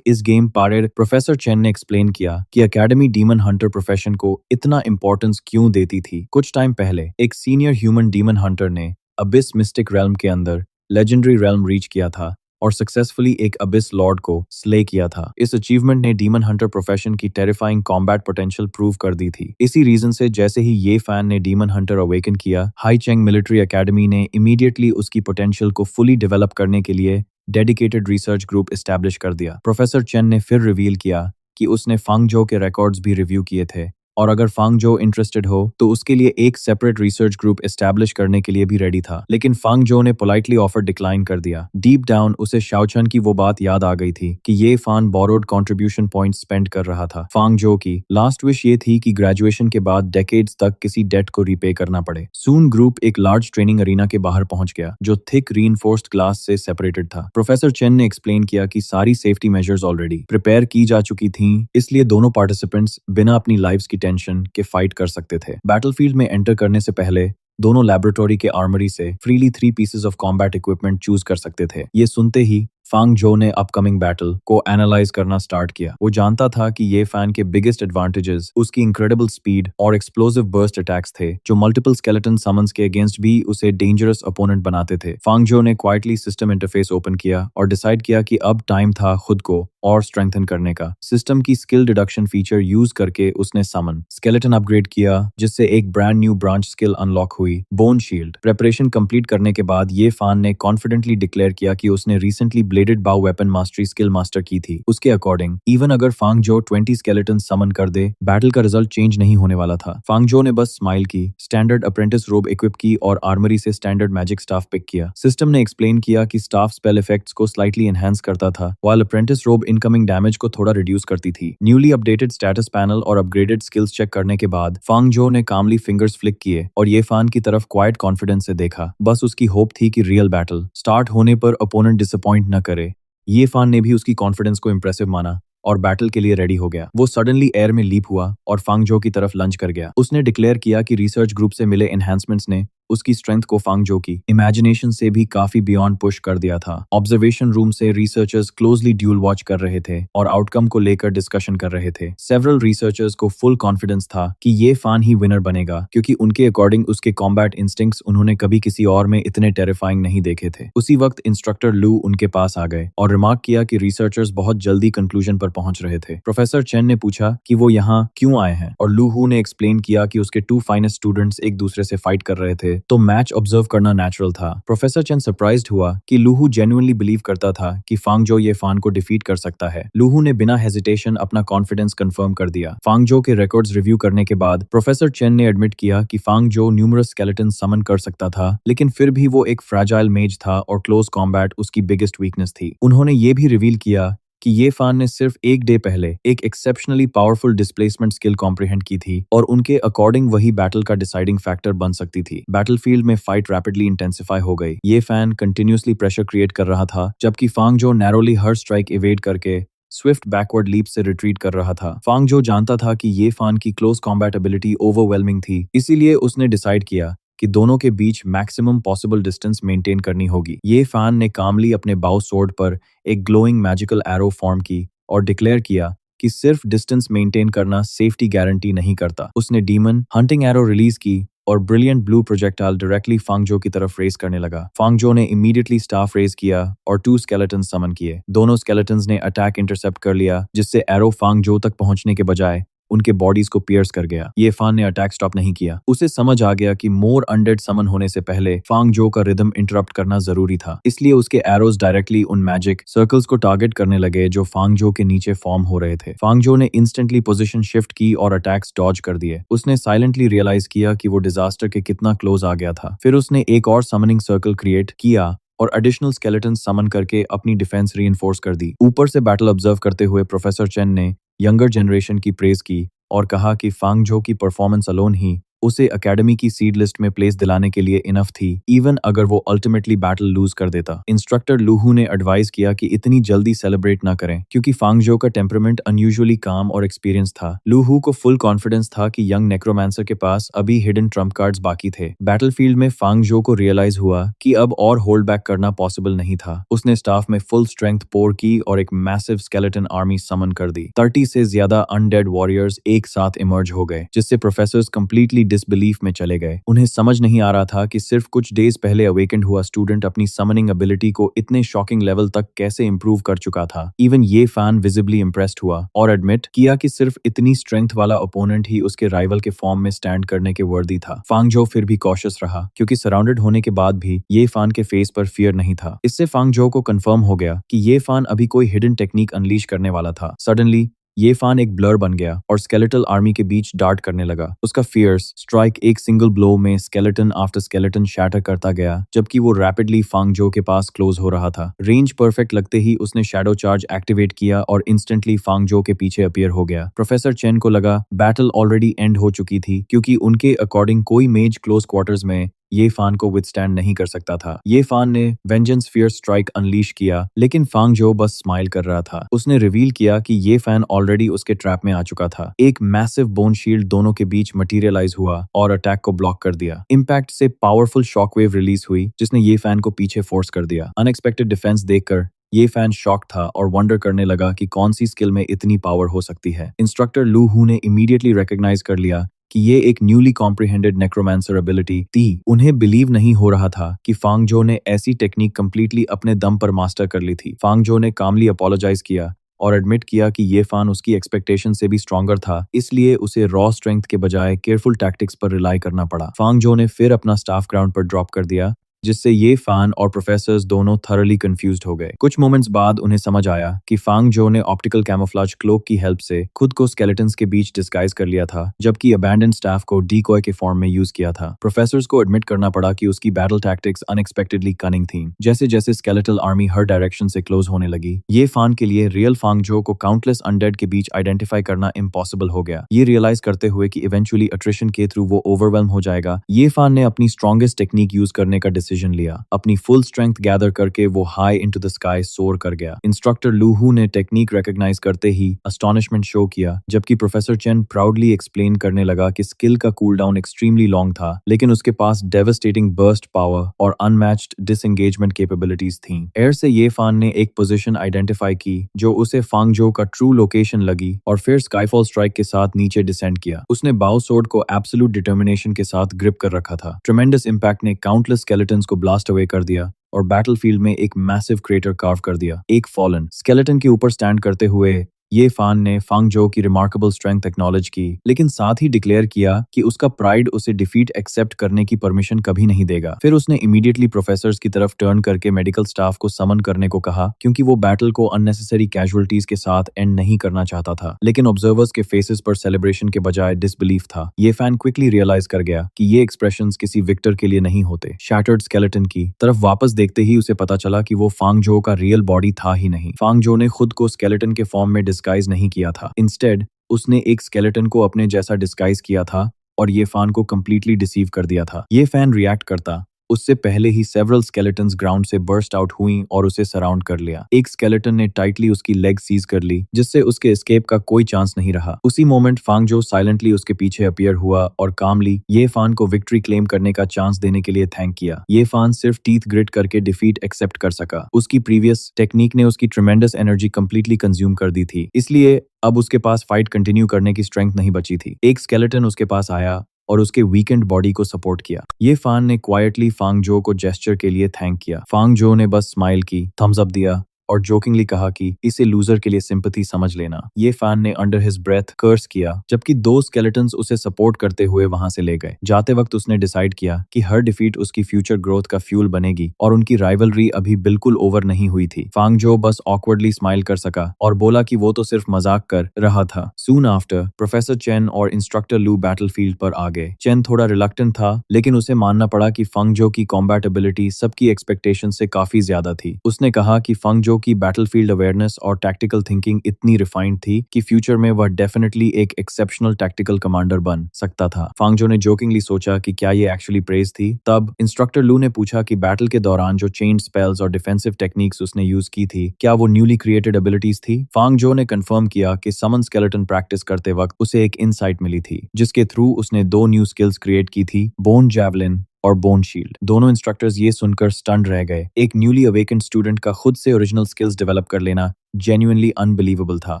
गेम पारेड प्रोफेसर चेन ने एक्सप्लेन किया कि एकेडमी डीमन हंटर प्रोफेशन को इतना इंपॉर्टेंस क्यों देती थी। कुछ टाइम पहले एक सीनियर ह्यूमन डीमन हंटर ने अबिस मिस्टिक रेल्म के अंदर लेजेंडरी रेल्म रीच किया था और सक्सेसफुली एक अबिस लॉर्ड को स्ले किया था। इस अचीवमेंट ने डीमन हंटर प्रोफेशन की टेरिफाइंग कॉम्बैट पोटेंशियल प्रूव कर दी थी। इसी रीजन से जैसे ही ये फैन ने डीमन हंटर अवेकन किया, हाई चेंग मिलिट्री एकेडमी ने इमीडिएटली उसकी पोटेंशियल को फुली डेवलप करने के लिए डेडिकेटेड रिसर्च ग्रुप एस्टैब्लिश कर दिया। प्रोफेसर चेन ने फिर रिवील किया कि उसने फांगजो के रिकॉर्ड्स भी रिव्यू किए थे और अगर फांगजो इंटरेस्टेड हो तो उसके लिए एक सेपरेट रिसर्च ग्रुप एस्टैब्लिश करने के लिए भी रेडी था। लेकिन फांगजो ने पोलाइटली ऑफर डिक्लाइन कर दिया। डीप डाउन उसे शाओचन की वो बात याद आ गई थी कि ये फान बोरोड कंट्रीब्यूशन पॉइंट स्पेंड कर रहा था। फांगजो की लास्ट विश ये थी कि ग्रेजुएशन के बाद डेकेड्स तक किसी डेट को रीपे करना पड़े। सून ग्रुप एक लार्ज ट्रेनिंग अरीना के बाहर पहुंच गया जो थिक रीइंफोर्स्ड ग्लास से सेपरेटेड था। प्रोफेसर चेन ने एक्सप्लेन किया कि सारी सेफ्टी मेजर्स ऑलरेडी प्रिपेयर की जा चुकी थी, इसलिए दोनों पार्टिसिपेंट्स बिना अपनी लाइव्स की टेंशन के फाइट कर सकते थे। बैटलफील्ड में एंटर करने से पहले दोनों लैबोरेटरी के आर्मरी से freely 3 pieces of combat equipment choose कर सकते थे। ये सुनते ही फांगजो ने अपकमिंग बैटल को एनालाइज करना स्टार्ट किया। वो जानता था कि ये फैन के बिगेस्ट एडवांटेजेस उसकी इनक्रेडिबल स्पीड और एक्सप्लोसिव बर्स्ट अटैक्स थे, जो मल्टीपल स्केलेटन समन्स के अगेंस्ट भी उसे डेंजरस अपोनेंट बनाते थे। फांगजो ने क्वाइटली सिस्टम इंटरफेस ओपन किया और डिसाइड किया कि अब टाइम था खुद को और स्ट्रेंथन करने का। सिस्टम की स्किल डिडक्शन फीचर यूज करके उसने समन स्केलेटन अपग्रेड किया, जिससे एक brand new branch skill unlock हुई, बोन शील्ड। प्रेपरेशन कंप्लीट करने के बाद ये फान ने कॉन्फिडेंटली डिक्लेयर किया कि उसने रिसेंटली ब्लेडेड बाउ वेपन मास्टरी स्किल मास्टर की थी। उसके अकॉर्डिंग इवन अगर फांगजो 20 स्केलेटन समन कर दे, बैटल का रिजल्ट चेंज नहीं होने वाला था। फांगजो ने बस स्माइल की, स्टैंडर्ड अप्रेंटिस रोब इक्विप की और आर्मरी से स्टैंडर्ड मैजिक स्टाफ पिक किया। सिस्टम ने एक्सप्लेन किया कि स्टाफ स्पेल इफेक्ट्स को स्लाइटली एनहांस करता था, while अप्रेंटिस रोब इनकमिंग डैमेज को थोड़ा रिड्यूस करती थी। न्यूली अपडेटेड स्टेटस पैनल और अपग्रेडेड स्किल्स चेक करने के बाद फांगजो ने कामली फिंगर्स फ्लिक किए और ये फान की तरफ क्वाइट कॉन्फिडेंस से देखा। बस उसकी होप थी कि रियल बैटल स्टार्ट होने पर अपोनेंट डिसअपॉइंट न करे। ये फान ने भी उसकी कॉन्फिडेंस को इंप्रेसिव माना और बैटल के लिए रेडी हो गया। वो सडनली एयर में लीप हुआ और फांगजो की तरफ लंच कर गया। उसने डिक्लेयर किया कि रिसर्च ग्रुप से मिले एनहांसमेंट्स ने उसकी स्ट्रेंथ को फांगजो की इमेजिनेशन से भी काफी बियॉन्ड पुश कर दिया था। ऑब्जर्वेशन रूम से रिसर्चर्स क्लोजली ड्यूल वॉच कर रहे थे और आउटकम को लेकर डिस्कशन कर रहे थे। सेवरल रिसर्चर्स को फुल कॉन्फिडेंस था कि ये फान ही विनर बनेगा, क्योंकि उनके अकॉर्डिंग उसके कॉम्बैट इंस्टिंक्ट्स उन्होंने कभी किसी और में इतने टेरिफाइंग नहीं देखे थे। उसी वक्त इंस्ट्रक्टर लू उनके पास आ गए और रिमार्क किया कि रिसर्चर्स बहुत जल्दी कंक्लूजन पर पहुंच रहे थे। प्रोफेसर चेन ने पूछा कि वो यहाँ क्यों आए हैं और लू हू ने एक्सप्लेन किया कि उसके 2 फाइनेस्ट स्टूडेंट्स एक दूसरे से फाइट कर रहे थे, तो मैच ऑब्जर्व करना नेचुरल था। प्रोफेसर चेन सरप्राइज्ड हुआ कि लूहू जेन्युइनली बिलीव करता था कि फांगजो ये फान को डिफीट कर सकता है। लूहू ने बिना हेजिटेशन अपना कॉन्फिडेंस कंफर्म कर दिया। फांगजो के रिकॉर्ड्स रिव्यू करने के बाद प्रोफेसर चेन ने एडमिट किया कि फांगजो न्यूमरस स्केलेटन समन कर सकता था, लेकिन फिर भी वो एक फ्रैजाइल मेज था और क्लोज कॉम्बैट उसकी बिगेस्ट वीकनेस थी। उन्होंने ये भी रिवील किया कि ये फान ने सिर्फ एक डे पहले एक exceptionally powerful displacement skill comprehend की थी और उनके अकॉर्डिंग वही बैटल का डिसाइडिंग फैक्टर बन सकती थी। बैटलफील्ड में फाइट रैपिडली इंटेंसिफाई हो गई। ये फैन कंटिन्यूसली प्रेशर क्रिएट कर रहा था, जबकि फांगजो नैरोली हर स्ट्राइक इवेड करके स्विफ्ट बैकवर्ड लीप से रिट्रीट कर रहा था। फांगजो जानता था कि ये फान की क्लोज कॉम्बैट एबिलिटी ओवरवेलमिंग थी, इसीलिए उसने डिसाइड किया कि दोनों के बीच मैक्सिमम पॉसिबल डिस्टेंस मेंटेन करनी होगी। ये फैन ने कामली अपने बाउ सोर्ड पर एक ग्लोइंग मैजिकल एरो फॉर्म की और डिक्लेयर किया कि सिर्फ डिस्टेंस मेंटेन करना सेफ्टी गारंटी नहीं करता। उसने डीमन हंटिंग एरो रिलीज की और ब्रिलियंट ब्लू प्रोजेक्टाइल डायरेक्टली फांगजो की तरफ रेस करने लगा। फांगजो ने इमीडिएटली स्टाफ रेस किया और 2 स्केलेटन समन किए। दोनों स्केलेटन्स ने अटैक इंटरसेप्ट कर लिया, जिससे एरो फांगजो तक पहुंचने के बजाय उनके बॉडीज को पियर्स कर गया। ये फान ने अटैक स्टॉप नहीं किया। उसे समझ आ गया कि मोर अनडेड समन होने से पहले फांगजो का रिदम इंटरप्ट करना जरूरी था, इसलिए उसके एरोज डायरेक्टली उन मैजिक सर्कल्स को टारगेट करने लगे जो फांगजो के नीचे फॉर्म हो रहे थे। फांगजो ने इंस्टेंटली पोजीशन शिफ्ट की और अटैक्स डॉज कर दिए। उसने साइलेंटली रियलाइज किया कि वो डिजास्टर के कितना क्लोज आ गया था। फिर उसने एक और समनिंग सर्कल क्रिएट किया और एडिशनल स्केलेटन समन करके अपनी डिफेंस रीइंफोर्स कर दी। ऊपर से बैटल ऑब्जर्व करते हुए प्रोफेसर चेन ने यंगर जनरेशन की प्रेज की और कहा कि फांगजो की परफॉर्मेंस अलोन ही उसे एकेडमी की सीड लिस्ट में प्लेस दिलाने के लिए इनफ थी, इवन अगर वो अल्टीमेटली बैटल लूज कर देता। इंस्ट्रक्टर लूहू ने एडवाइस किया कि इतनी जल्दी सेलिब्रेट ना करें, क्योंकि फांगजो का टेम्परामेंट अनयूजुअली काम और एक्सपीरियंस था। लूहू को फुल कॉन्फिडेंस था कि यंग नेक्रोमांसर के पास अभी हिडन ट्रम्प कार्ड्स बाकी थे। बैटलफील्ड में फांगजो को रियलाइज हुआ कि अब और होल्ड बैक करना पॉसिबल नहीं था। उसने स्टाफ में फुल स्ट्रेंथ पोर की और एक मैसिव स्केलेटन आर्मी समन कर दी। 30 से ज्यादा अनडेड वॉरियर्स एक साथ इमर्ज हो गए, जिससे प्रोफेसर्स कंप्लीटली डिसबिलीफ में चले गए। उन्हें समझ नहीं आ रहा था कि सिर्फ कुछ डेज पहले अवेकेंड हुआ स्टूडेंट अपनी समनिंग एबिलिटी को इतने शॉकिंग लेवल तक कैसे इंप्रूव कर चुका था। इवन ये फैन विजिबली इंप्रेस्ड हुआ और एडमिट किया कि सिर्फ इतनी स्ट्रेंथ वाला ओपोनेंट ही उसके राइवल के फॉर्म में स्टैंड करने के वर्दी था। फांगजो फिर भी कॉशियस रहा, क्योंकि सराउंडेड होने के बाद भी ये फान के फेस पर फियर नहीं था। इससे फांगजो को कंफर्म हो गया कि ये फान अभी कोई हिडन टेक्निक अनलीश करने वाला था। सडनली ये फान एक ब्लर बन गया और स्केलेटल आर्मी के बीच डार्ट करने लगा। उसका फियर्स स्ट्राइक एक सिंगल ब्लो में स्केलेटन आफ्टर स्केलेटन शैटर करता गया, जबकि वो रैपिडली फांगजो के पास क्लोज हो रहा था। रेंज परफेक्ट लगते ही उसने शैडो चार्ज एक्टिवेट किया और इंस्टेंटली फांगजो के पीछे अपीयर हो गया। प्रोफेसर चेन को लगा बैटल ऑलरेडी एंड हो चुकी थी, क्योंकि उनके अकॉर्डिंग कोई मेज क्लोज क्वार्टर्स में ये फान को विथस्टैंड नहीं कर सकता था। ये फान ने वेंजेंस फियर स्ट्राइक अनलीश किया, लेकिन फांगजो बस स्माइल कर रहा था। उसने रिवील किया कि ये फैन ऑलरेडी उसके ट्रैप में आ चुका था। एक मैसिव बोन शील्ड दोनों के बीच मटेरियलाइज हुआ और अटैक को ब्लॉक कर दिया। इम्पैक्ट से पावरफुल शॉकवेव रिलीज हुई, जिसने ये फैन को पीछे फोर्स कर दिया। अनएक्सपेक्टेड डिफेंस देखकर ये फैन शॉक था और वंडर करने लगा कि कौन सी स्किल में इतनी पावर हो सकती है। इंस्ट्रक्टर लू हू ने इमीडिएटली रिकॉग्नाइज कर लिया कि ये एक न्यूली कॉम्प्रिहेंडेड नेक्रोमांसर एबिलिटी थी। उन्हें बिलीव नहीं हो रहा था कि फांगजो ने ऐसी टेक्निक कंप्लीटली अपने दम पर मास्टर कर ली थी। फांगजो ने कामली अपोलोजाइज किया और एडमिट किया कि ये फान उसकी एक्सपेक्टेशन से भी स्ट्रॉन्गर था, इसलिए उसे रॉ स्ट्रेंथ के बजाय केयरफुल टैक्टिक्स पर रिलाई करना पड़ा। फांगजो ने फिर अपना स्टाफ ग्राउंड पर ड्रॉप कर दिया, जिससे ये फान और प्रोफेसर्स दोनों थरली कंफ्यूज्ड हो गए। कुछ मोमेंट्स बाद उन्हें समझ आया कि फांगजो ने ऑप्टिकल कैमोफ्लेज क्लोक की हेल्प से खुद को स्केलेटन्स के बीच डिस्गाइज कर लिया था, जबकि अबैंडन स्टाफ को डीकॉय के फॉर्म में यूज किया था। प्रोफेसर्स को एडमिट करना पड़ा कि उसकी बैटल टैक्टिक्स अनएक्सपेक्टेडली कनिंग थी। जैसे जैसे स्केलेटल आर्मी हर डायरेक्शन से क्लोज होने लगी, ये फान के लिए रियल फांगजो को काउंटलेस अनडेड के बीच आइडेंटिफाई करना इम्पॉसिबल हो गया। ये रियलाइज करते हुए कि इवेंचुअली अट्रिशन के थ्रू वो ओवरवेल्म हो जाएगा, ये फान ने अपनी स्ट्रॉन्गेस्ट टेक्निक यूज करने का डिसीजन लिया। अपनी फुल स्ट्रेंथ गैदर करके वो हाई इनटू द स्काई सोर कर गया। इंस्ट्रक्टर लूहू ने टेक्निक रिकॉग्नाइज करते ही अस्टॉनिशमेंट शो किया, जबकि प्रोफेसर चेन प्राउडली एक्सप्लेन करने लगा कि स्किल का कूलडाउन एक्सट्रीमली लॉन्ग था, लेकिन उसके पास डेवास्टेटिंग बर्स्ट पावर और अनमैच्ड डिसएंगेजमेंट कैपेबिलिटीज थीं। एयर से ये फान ने एक पोजीशन आइडेंटिफाई की जो उसे फांगजो का ट्रू लोकेशन लगी और फिर स्काईफॉल स्ट्राइक के साथ नीचे डिसेंड किया। उसने बाउ सोर्ड को एब्सोल्यूट डिटर्मिनेशन के साथ ग्रिप कर रखा था। ट्रेमेंडस इंपैक्ट ने काउंटलेस स्केलेटन्स को ब्लास्ट अवे कर दिया और बैटलफील्ड में एक मैसिव क्रेटर कार्व कर दिया। एक फॉलन स्केलेटन के ऊपर स्टैंड करते हुए ये फान ने फांगजो की रिमार्केबल स्ट्रेंथ एक्नॉलेज की, लेकिन साथ ही डिक्लेयर किया कि उसका प्राइड उसे डिफीट एक्सेप्ट करने की परमिशन कभी नहीं देगा। फिर उसने इमीडिएटली प्रोफेसर्स की तरफ टर्न करके मेडिकल स्टाफ को समन करने को कहा, क्योंकि वो बैटल को अननेसेसरी कैजुअलिटीज के साथ एंड नहीं करना चाहता था। लेकिन ऑब्जर्वर्स के फेसेस पर सेलिब्रेशन के बजाय डिसबिलीफ था। ये फैन क्विकली रियलाइज कर गया कि ये एक्सप्रेशंस किसी विक्टर के लिए नहीं होते। शैटर्ड स्केलेटन की तरफ वापस देखते ही उसे पता चला कि वो फांगजो का रियल बॉडी था ही नहीं। फांगजो ने खुद को स्केलेटन के फॉर्म में डिस्गाइज नहीं किया था। इंस्टेड उसने एक स्केलेटन को अपने जैसा डिस्गाइज किया था और ये फान को कंप्लीटली डिसीव कर दिया था। ये फैन रिएक्ट करता उससे पहले ही सेवरल स्केलेटन्स ग्राउंड से बर्स्ट आउट हुई और उसे सराउंड कर लिया। एक स्केलेटन ने टाइटली उसकी लेग सीज कर ली, जिससे उसके एस्केप का कोई चांस नहीं रहा। उसी मोमेंट फांगजो साइलेंटली उसके पीछे अपीयर हुआ और कामली ये फान को विक्ट्री क्लेम करने का चांस देने के लिए थैंक किया। ये फान सिर्फ टीथ ग्रिट करके डिफीट एक्सेप्ट कर सका। उसकी प्रीवियस टेक्निक ने उसकी ट्रेमेंडस एनर्जी कंप्लीटली कंज्यूम कर दी थी, इसलिए अब उसके पास फाइट कंटिन्यू करने की स्ट्रेंथ नहीं बची थी। एक स्केलेटन उसके पास आया और उसके वीकेंड बॉडी को सपोर्ट किया। ये फान ने क्वाइटली फांग जो को जेस्चर के लिए थैंक किया। फांग जो ने बस स्माइल की, थम्स अप दिया और जोकिंगली कहा कि इसे लूजर के लिए सिंपैथी समझ लेना। ये फैन ने अंडर हिज ब्रेथ कर्स किया, जबकि दो स्केलेटन्स उसे सपोर्ट करते हुए वहां से ले गए। जाते वक्त उसने डिसाइड किया कि हर डिफीट उसकी फ्यूचर ग्रोथ का फ्यूल बनेगी और उनकी राइवलरी अभी बिल्कुल ओवर नहीं हुई थी। फांग जो बस ऑकवर्डली स्माइल कर सका और बोला कि वो तो सिर्फ मजाक कर रहा था। सून आफ्टर प्रोफेसर चेन और इंस्ट्रक्टर लू बैटलफील्ड पर आ गए। चेन थोड़ा रिलक्टेंट था, लेकिन उसे मानना पड़ा कि फंग जो की कॉम्बैट एबिलिटी सबकी एक्सपेक्टेशन से काफी ज्यादा थी। उसने कहा कि फंग जो की बैटलफील्ड अवेयरनेस और टैक्टिकल थिंकिंग इतनी रिफाइंड थी कि फ्यूचर में वह डेफिनेटली एक एक्सेप्शनल टैक्टिकल कमांडर बन सकता था। फांग जो ने जोकिंगली सोचा कि क्या ये एक्चुअली प्रेज थी। तब इंस्ट्रक्टर लू ने पूछा कि बैटल के दौरान जो चेंज स्पेल्स और डिफेंसिव टेक्निक्स उसने यूज की थी, क्या वो न्यूली क्रिएटेड एबिलिटीज थी। फांग जो ने कंफर्म किया कि समन स्केलेटन प्रैक्टिस करते वक्त उसे एक इनसाइट मिली थी, जिसके थ्रू उसने दो न्यू स्किल्स क्रिएट की थी, बोन जैवलिन और बोन शील्ड। दोनों इंस्ट्रक्टर्स ये सुनकर स्टन्ड रह गए। एक न्यूली अवेकेंड स्टूडेंट का खुद से ओरिजिनल स्किल्स डेवलप कर लेना जेन्युइनली अनबिलीवेबल था।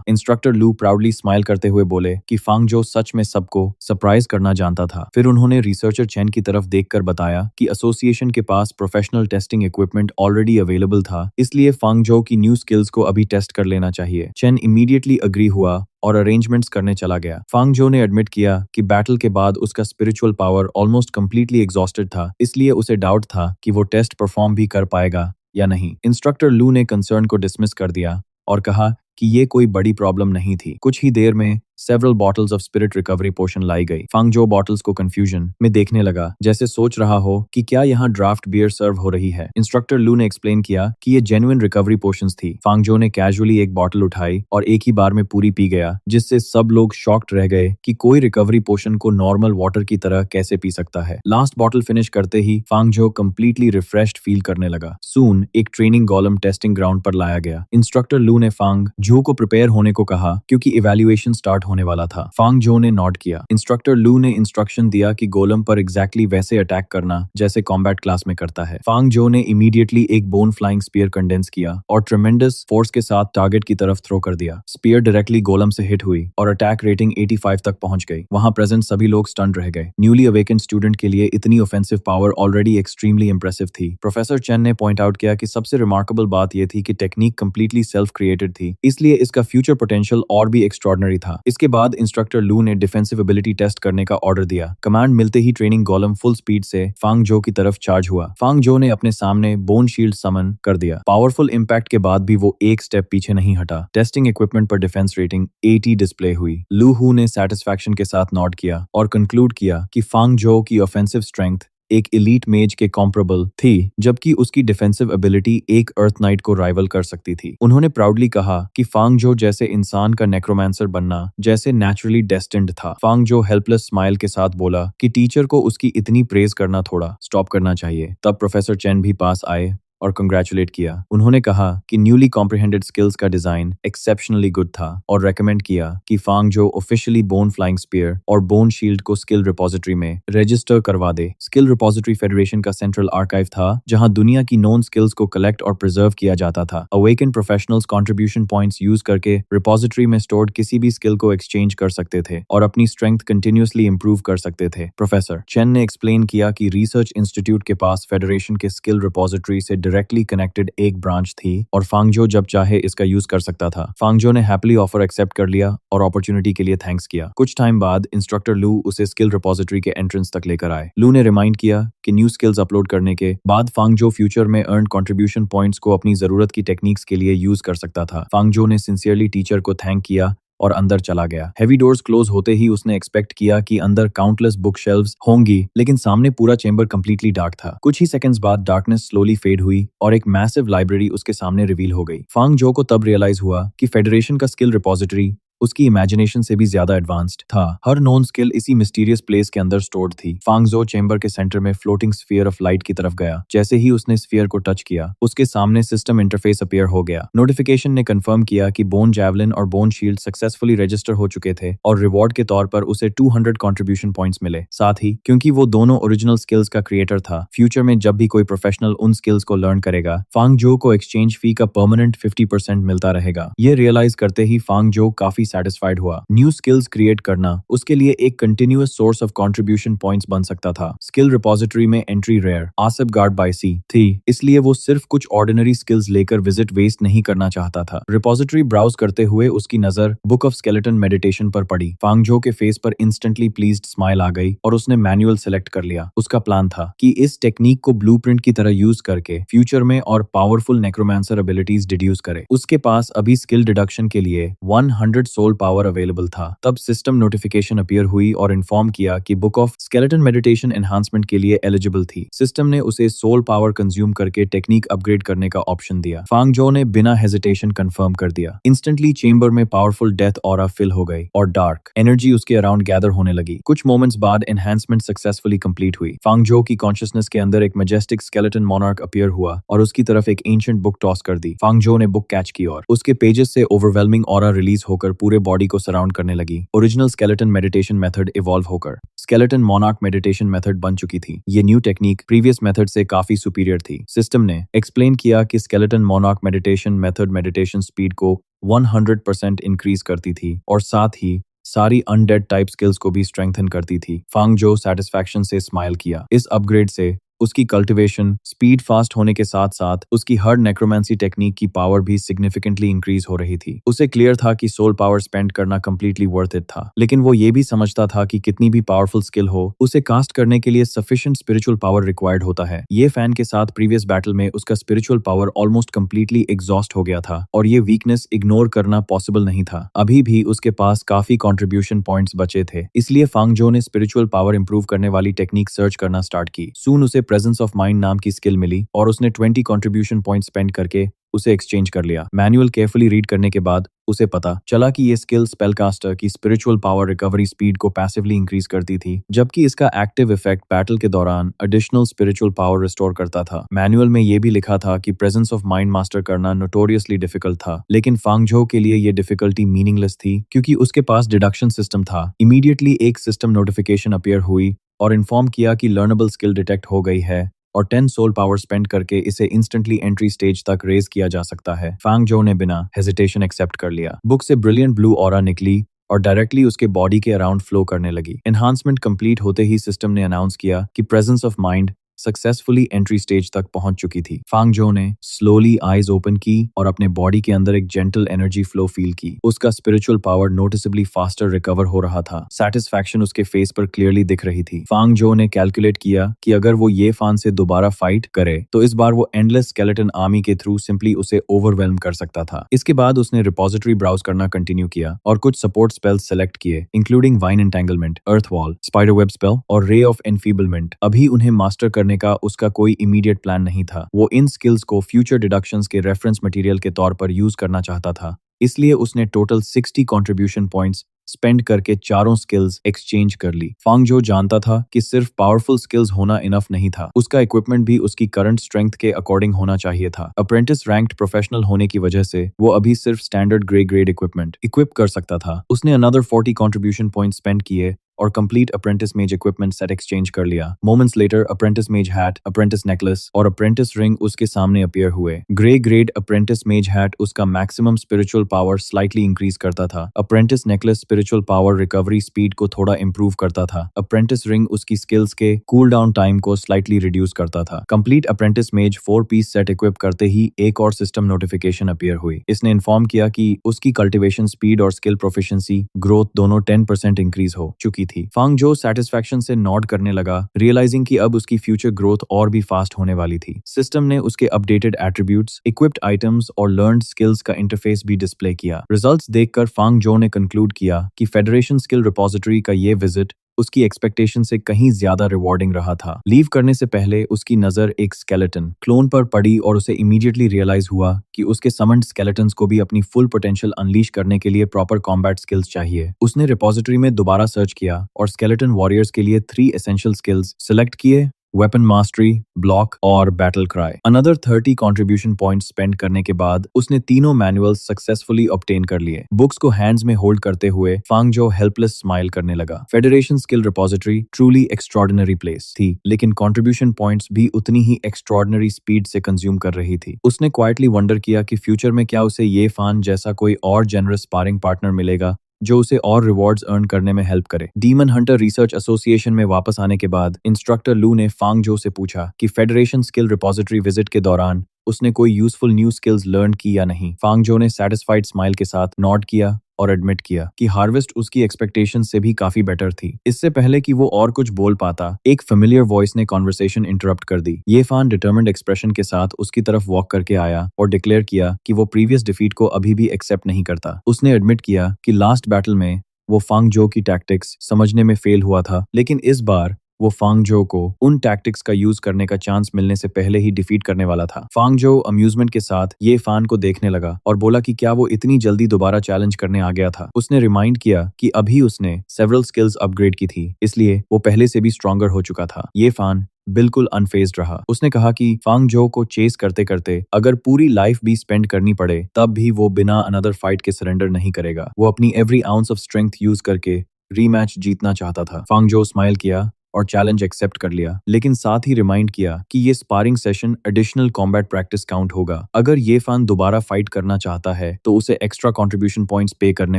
इंस्ट्रक्टर लू प्राउडली स्माइल करते हुए बोले कि फांग जो सच में सबको सरप्राइज करना जानता था। फिर उन्होंने रिसर्चर चेन की तरफ देखकर बताया कि एसोसिएशन के पास professional testing equipment already available था, इसलिए फांग जो की न्यू स्किल्स को अभी टेस्ट कर लेना चाहिए। चेन इमीडिएटली अग्री हुआ और अरेंजमेंट्स करने चला गया। फांग जो ने एडमिट किया कि बैटल के बाद उसका spiritual power almost completely exhausted था, इसलिए उसे डाउट था कि वो टेस्ट परफॉर्म भी कर पाएगा या नहीं। इंस्ट्रक्टर लू ने कंसर्न को डिसमिस कर दिया और कहा कि ये कोई बड़ी प्रॉब्लम नहीं थी। कुछ ही देर में several bottles of spirit recovery potion लाई गई। फांग जो बॉटल्स को कंफ्यूजन में देखने लगा, जैसे सोच रहा हो कि क्या यहाँ ड्राफ्ट बियर सर्व हो रही है। इंस्ट्रक्टर लू ने एक्सप्लेन किया कि ये जेन्युइन रिकवरी पोशंस थी। फांग जो ने कैजुअली एक बॉटल उठाई और एक ही बार में पूरी पी गया, जिससे सब लोग शॉक्ड रह गए कि कोई रिकवरी पोशन को नॉर्मल वाटर की तरह कैसे पी सकता है। लास्ट बॉटल फिनिश करते ही फांग जो कंप्लीटली रिफ्रेश्ड फील करने लगा। सून एक ट्रेनिंग गोलम टेस्टिंग ग्राउंड पर लाया गया। इंस्ट्रक्टर लू ने फांग जो को प्रिपेयर होने को कहा क्योंकि इवैल्यूएशन स्टार्ट होने वाला था। फांग जो ने नॉट किया। इंस्ट्रक्टर लू ने इंस्ट्रक्शन दिया कि गोलम पर एग्जैक्टली वैसे अटैक करना जैसे कॉम्बैट क्लास में करता है। फांग जो ने इमीडिएटली एक बोन फ्लाइंग स्पीयर कंडेंस किया और ट्रेमेंडस फोर्स के साथ टारगेट की तरफ थ्रो कर दिया। स्पीयर डायरेक्टली गोलम से हिट हुई और अटैक रेटिंग 85 तक पहुंच गई। वहां प्रेजेंट सभी लोग स्टन्ड रह गए। न्यूली अवेकेंड स्टूडेंट के लिए इतनी offensive power already extremely impressive थी। प्रोफेसर चेन ने पॉइंट आउट किया कि सबसे रिमार्केबल बात यह थी कि टेक्निक कंप्लीटली सेल्फ क्रिएटेड थी, इसलिए इसका फ्यूचर पोटेंशियल और भी एक्स्ट्रॉर्डिनरी था। इसके बाद इंस्ट्रक्टर लू ने डिफेंसिव एबिलिटी टेस्ट करने का ऑर्डर दिया। कमांड मिलते ही ट्रेनिंग गोलम फुल स्पीड से फांग जो की तरफ चार्ज हुआ। फांग जो ने अपने सामने बोन शील्ड समन कर दिया। पावरफुल इंपैक्ट के बाद भी वो एक स्टेप पीछे नहीं हटा। टेस्टिंग इक्विपमेंट पर डिफेंस रेटिंग 80 डिस्प्ले हुई। लू हू ने सेटिस्फैक्शन के साथ नोट किया और कंक्लूड किया कि फांग जो की ऑफेंसिव स्ट्रेंथ एक एलीट मेज के कॉम्परेबल थी, जबकि उसकी डिफेंसिव एबिलिटी एक अर्थ नाइट को राइवल कर सकती थी। उन्होंने प्राउडली कहा कि फांग जो जैसे इंसान का नेक्रोमांसर बनना जैसे नेचुरली डेस्टिन्ड था। फांग जो हेल्पलेस स्माइल के साथ बोला कि टीचर को उसकी इतनी प्रेज करना थोड़ा स्टॉप करना चाहिए। तब प्रोफेसर चेन भी पास आए और कंग्रेचुलेट किया। उन्होंने कहा कि न्यूली कॉम्प्रिहेंडेड स्किल्स का डिजाइन एक्सेप्शनली गुड था और रेकमेंड किया कि फांग जो ऑफिशियली बोन फ्लाइंग स्पीयर और बोन शील्ड को स्किल रिपोजिटरी में रजिस्टर करवा दे। स्किल रिपोजिटरी फेडरेशन का सेंट्रल आर्काइव था, जहां दुनिया की नोन स्किल्स को कलेक्ट और प्रिजर्व किया जाता था। Awakened professionals contribution points use करके रिपोजिटरी में स्टोर्ड किसी भी स्किल को एक्सचेंज कर सकते थे और अपनी स्ट्रेंथ कंटिन्यूअसली इंप्रूव कर सकते थे। प्रोफेसर चेन ने एक्सप्लेन किया कि रिसर्च इंस्टीट्यूट के पास फेडरेशन के स्किल रिपोजिटरी से डायरेक्टली कनेक्टेड एक ब्रांच थी और फांग जो जब चाहे इसका यूज कर सकता था। फांग जो ने हैप्पीली ऑफर एक्सेप्ट कर लिया और अपॉर्चुनिटी के लिए थैंक्स किया। कुछ टाइम बाद इंस्ट्रक्टर लू उसे स्किल रिपोजिटरी के एंट्रेंस तक लेकर आए। लू ने रिमाइंड किया कि न्यू स्किल्स अपलोड करने के बाद फांग जो फ्यूचर में अर्न कंट्रीब्यूशन पॉइंट्स को अपनी जरूरत की टेक्निक्स के लिए यूज कर सकता था। फांग जो ने सिंसियरली टीचर को थैंक किया और अंदर चला गया। हेवी डोर्स क्लोज होते ही उसने एक्सपेक्ट किया कि अंदर काउंटलेस बुक शेल्व्स होंगी, लेकिन सामने पूरा चेंबर कंप्लीटली डार्क था। कुछ ही सेकंड्स बाद डार्कनेस स्लोली फेड हुई और एक मैसिव लाइब्रेरी उसके सामने रिवील हो गई। फांग जो को तब रियलाइज हुआ कि फेडरेशन का स्किल रिपोजिटरी उसकी इमेजिनेशन से भी ज्यादा एडवांस्ड था। हर नॉन स्किल इसी मिस्टीरियस प्लेस के अंदर स्टोर्ड थी। फांग जो चेंबर के सेंटर में फ्लोटिंग स्फीयर ऑफ लाइट की तरफ गया। जैसे ही उसने स्फीयर को टच किया, उसके सामने सिस्टम इंटरफेस अपीयर हो गया। नोटिफिकेशन ने कंफर्म किया कि बोन जैवलिन और बोन शील्ड सक्सेसफुली रजिस्टर हो चुके थे और रिवॉर्ड के तौर पर उसे 200 कंट्रीब्यूशन पॉइंट्स मिले। साथ ही क्योंकि वो दोनों ओरिजिनल स्किल्स का क्रिएटर था, फ्यूचर में जब भी कोई प्रोफेशनल उन स्किल्स को लर्न करेगा, फांग जो को एक्सचेंज फी का परमानेंट 50% मिलता रहेगा। ये रियलाइज करते ही फांग जो काफी सेटिस्फाइड हुआ। न्यू स्किल्स क्रिएट करना उसके लिए एक continuous source of contribution points बन सकता था। स्किल रिपोजिटरी में एंट्री रेयर आसिफ गार्ड बाय सी थी, इसलिए वो सिर्फ कुछ ऑर्डिनरी स्किल्स लेकर विजिट वेस्ट नहीं करना चाहता था। रिपोजिटरी ब्राउज करते हुए उसकी नजर बुक ऑफ स्केलेटन मेडिटेशन पर पड़ी। फांगजो के फेस पर इंस्टेंटली प्लीज्ड स्माइल आ गई और उसने मैनुअल सेलेक्ट कर लिया। उसका प्लान था कि इस टेक्निक को ब्लूप्रिंट की तरह यूज करके फ्यूचर में और पावरफुल नेक्रोमांसर एबिलिटीज डिड्यूस करे। उसके पास अभी स्किल डिडक्शन के लिए 100 सोल पावर अवेलेबल था। तब सिस्टम नोटिफिकेशन अपीयर हुई और इन्फॉर्म किया कि book of skeleton meditation enhancement के लिए एलिजिबल थी। सिस्टम ने उसे सोल पावर कंज्यूम करके टेक्निक अपग्रेड करने का ऑप्शन दिया। फांगजो ने बिना हेजिटेशन कंफर्म कर दिया। इंस्टेंटली चेंबर में पावरफुल डेथ ऑरा फिल हो गई और डार्क एनर्जी उसके अराउंड गैदर होने लगी। कुछ मोमेंट्स बाद एनहांसमेंट सक्सेसफुली कंप्लीट हुई। फांगजो की कॉन्शियसनेस के अंदर एक मैजेस्टिक स्केलेटन मोनार्क अपीयर हुआ और उसकी तरफ एक एंशिएंट बुक टॉस कर दी। फांगजो ने बुक कैच की और उसके पेजेस से ओवरवेलमिंग ऑरा रिलीज होकर पूरे बॉडी को सराउंड करने लगी। Original skeleton meditation method evolve होकर स्केलेटन मोनार्क मेडिटेशन मेथड बन चुकी थी। ये न्यू टेक्निक प्रीवियस मेथड से काफी सुपीरियर थी। सिस्टम ने एक्सप्लेन किया कि skeleton monarch meditation method meditation speed को 100% इंक्रीज करती थी और साथ ही सारी अनडेड टाइप स्किल्स को भी स्ट्रेंथन करती थी। फांगजो सेटिस्फैक्शन से स्माइल किया। इस अपग्रेड से उसकी कल्टिवेशन स्पीड फास्ट होने के साथ साथ उसकी हर नेक्रोमेंसी टेक्निक की पावर भी सिग्निफिकेंटली इंक्रीज हो रही थी। उसे क्लियर था कि सोल पावर स्पेंड करना कंप्लीटली वर्थ इट था, लेकिन वो ये भी समझता था कि कितनी भी पावरफुल स्किल हो, उसे कास्ट करने के लिए सफिशिएंट स्पिरिचुअल पावर रिक्वायर्ड होता है। ये फैन के साथ प्रीवियस बैटल में उसका spiritual power almost completely exhaust हो गया था और ये वीकनेस इग्नोर करना पॉसिबल नहीं था। अभी भी उसके पास काफी कॉन्ट्रीब्यूशन पॉइंट्स बचे थे, इसलिए फांगजो ने स्पिरिचुअल पावर इंप्रूव करने वाली टेक्निक सर्च करना स्टार्ट की। सून उसे प्रेजेंस ऑफ माइंड नाम की स्किल मिली और उसने 20 कंट्रीब्यूशन पॉइंट स्पेंड करके उसे एक्सचेंज कर लिया। मैनुअल केयरफुली रीड करने के बाद उसे पता चला कि ये स्किल स्पेलकास्टर की स्पिरिचुअल पावर रिकवरी स्पीड को पैसिवली इंक्रीज करती थी, जबकि इसका एक्टिव इफेक्ट बैटल के दौरान एडिशनल स्पिरिचुअल पावर रिस्टोर करता था। मैनुअल में ये भी लिखा था कि प्रेजेंस ऑफ माइंड मास्टर करना नोटोरियसली डिफिकल्ट था, लेकिन फांगजो के लिए ये डिफिकल्टी मीनिंगलेस थी क्योंकि उसके पास डिडक्शन सिस्टम था। इमीडिएटली एक सिस्टम नोटिफिकेशन अपीयर हुई और इन्फॉर्म किया कि लर्नेबल स्किल डिटेक्ट हो गई है और 10 सोल पावर स्पेंड करके इसे इंस्टेंटली एंट्री स्टेज तक रेज किया जा सकता है। फांगजो ने बिना हेजिटेशन एक्सेप्ट कर लिया। बुक से ब्रिलियंट ब्लू ऑरा निकली और डायरेक्टली उसके बॉडी के अराउंड फ्लो करने लगी। एनहांसमेंट कंप्लीट होते ही सिस्टम ने अनाउंस किया कि presence of mind successfully entry stage तक पहुंच चुकी थी। फांगजो ने स्लोली आईज ओपन की और अपने बॉडी के अंदर एक जेंटल एनर्जी फ्लो फील की। उसका स्पिरिचुअल पावर नोटिसेबली फास्टर रिकवर हो रहा था। सेटिस्फैक्शन उसके फेस पर क्लियरली दिख रही थी। फांगजो ने कैलकुलेट किया कि अगर वो ये फान से दोबारा फाइट करे तो इस बार वो एंडलेस स्केलेटन आर्मी के थ्रू सिंपली उसे ओवरवेल्म कर सकता था। इसके बाद उसने रिपोजिटरी ब्राउज करना कंटिन्यू किया और कुछ सपोर्ट स्पेल्स सेलेक्ट किए, इंक्लूडिंग वाइन एंटेंगलमेंट, अर्थ वॉल, स्पाइडर वेब स्पेल और रे ऑफ एनफीबलमेंट। अभी उन्हें मास्टर करने का उसका कोई इमीडिएट प्लान नहीं था। वो इन स्किल्स को फ्यूचर डिडक्शंस के रेफरेंस मटेरियल के तौर पर यूज करना चाहता था, इसलिए उसने टोटल 60 कंट्रीब्यूशन पॉइंट्स स्पेंड करके चारों स्किल्स एक्सचेंज कर ली। फांगजो जानता था कि सिर्फ पावरफुल स्किल्स होना इनफ नहीं था, उसका इक्विपमेंट भी उसकी करंट स्ट्रेंथ के अकॉर्डिंग होना चाहिए था। अप्रेंटिस रैंक्ड प्रोफेशनल होने की वजह से वो अभी सिर्फ स्टैंडर्ड ग्रेड इक्विपमेंट इक्विप कर सकता था। उसने अनदर 40 कंट्रीब्यूशन पॉइंट स्पेंड किए और कंप्लीट अप्रेंटिस मेज इक्विपमेंट सेट एक्सचेंज कर लिया। मोमेंट्स लेटर अप्रेंटिस मेज हैट, अप्रेंटिस नेकलेस और अप्रेंटिस रिंग उसके सामने अपीयर हुए। ग्रे ग्रेड अप्रेंटिस मेज हैट उसका maximum spiritual power slightly increase करता था। Apprentice necklace spiritual power recovery speed को थोड़ा इंप्रूव करता था। अप्रेंटिस रिंग उसकी स्किल्स के कूल डाउन टाइम को स्लाइटली रिड्यूस करता था। कंप्लीट अप्रेंटिस मेज 4 पीस सेट इक्विप करते ही एक और सिस्टम नोटिफिकेशन अपीयर हुई। इसने इन्फॉर्म किया कि उसकी कल्टिवेशन स्पीड और स्किल प्रोफिशिएंसी ग्रोथ दोनों 10% इंक्रीज हो चुकी थी। फांगजो सेटिस्फैक्शन से नॉड करने लगा, रियलाइजिंग कि अब उसकी फ्यूचर ग्रोथ और भी फास्ट होने वाली थी। सिस्टम ने उसके अपडेटेड एट्रीब्यूट्स, इक्विप्ड आइटम्स और लर्न्ड स्किल्स का इंटरफेस भी डिस्प्ले किया। रिजल्ट्स देखकर फांगजो ने कंक्लूड किया कि फेडरेशन स्किल रिपोजिटरी का ये विजिट उसकी एक्सपेक्टेशन से कहीं ज्यादा रिवॉर्डिंग रहा था। लीव करने से पहले उसकी नजर एक स्केलेटन क्लोन पर पड़ी और उसे इमीडिएटली रियलाइज हुआ कि उसके समन्ड स्केलेटन्स को भी अपनी फुल पोटेंशियल अनलीश करने के लिए प्रॉपर कॉम्बैट स्किल्स चाहिए। उसने रिपोजिटरी में दोबारा सर्च किया और स्केलेटन वॉरियर्स के लिए 3 एसेंशियल स्किल्स सिलेक्ट किए वेपन मास्टरी, ब्लॉक और battle cry. Another 30 contribution points spend करने के बाद उसने तीनों मैनुअल्स सक्सेसफुली ऑब्टेन कर लिए। बुक्स को हैंड्स में होल्ड करते हुए फांगजो हेल्पलेस स्माइल करने लगा। Federation skill repository truly extraordinary place थी, लेकिन कंट्रीब्यूशन पॉइंट्स भी उतनी ही एक्स्ट्रॉर्डिनरी स्पीड से कंज्यूम कर रही थी। उसने क्वाइटली वंडर किया कि फ्यूचर में क्या उसे ये फान जैसा कोई और जेनरस स्पारिंग पार्टनर मिलेगा जो उसे और रिवॉर्ड्स अर्न करने में हेल्प करे। डीमन हंटर रिसर्च एसोसिएशन में वापस आने के बाद इंस्ट्रक्टर लू ने फांगजो से पूछा कि फेडरेशन स्किल रिपोजिटरी विजिट के दौरान उसने कोई यूजफुल न्यू स्किल्स लर्न की या नहीं। फांगजो ने सेटिस्फाइड स्माइल के साथ नॉड किया और एडमिट किया कि हार्वेस्ट उसकी एक्सपेक्टेशन से भी काफी बेटर थी। इससे पहले कि वो और कुछ बोल पाता, एक फेमिलियर वॉइस ने कॉन्वर्सेशन इंटरप्ट कर दी। ये फान डिटर्मिन्ड एक्सप्रेशन के साथ उसकी तरफ वॉक करके आया और डिक्लेयर किया कि वो प्रीवियस डिफीट को अभी भी एक्सेप्ट नहीं करता। उसने एडमिट किया कि लास्ट बैटल में वो फांगजो की टैक्टिक्स समझने में फेल हुआ था, लेकिन इस बार वो फांगजो को उन टैक्टिक्स का यूज करने का चांस मिलने से पहले ही डिफीट करने वाला था। फांगजो अम्यूजमेंट के साथ ये फान को देखने लगा और बोला कि क्या वो इतनी जल्दी दोबारा चैलेंज करने आ गया था। उसने रिमाइंड किया कि अभी उसने सेवरल स्किल्स अपग्रेड की थी, इसलिए वो पहले से भी स्ट्रॉन्गर हो चुका था। ये फान बिल्कुल अनफेज्ड रहा। उसने कहा कि फांगजो को चेस करते करते अगर पूरी लाइफ भी स्पेंड करनी पड़े तब भी वो बिना अनदर फाइट के सरेंडर नहीं करेगा। वो अपनी every ounce of strength use करके रीमैच जीतना चाहता था। फांगजो स्माइल किया और चैलेंज एक्सेप्ट कर लिया, लेकिन साथ ही रिमाइंड किया कि ये sparring session additional combat practice count होगा। अगर ये फान दोबारा फाइट करना चाहता है तो उसे एक्स्ट्रा कंट्रीब्यूशन पॉइंट्स पे करने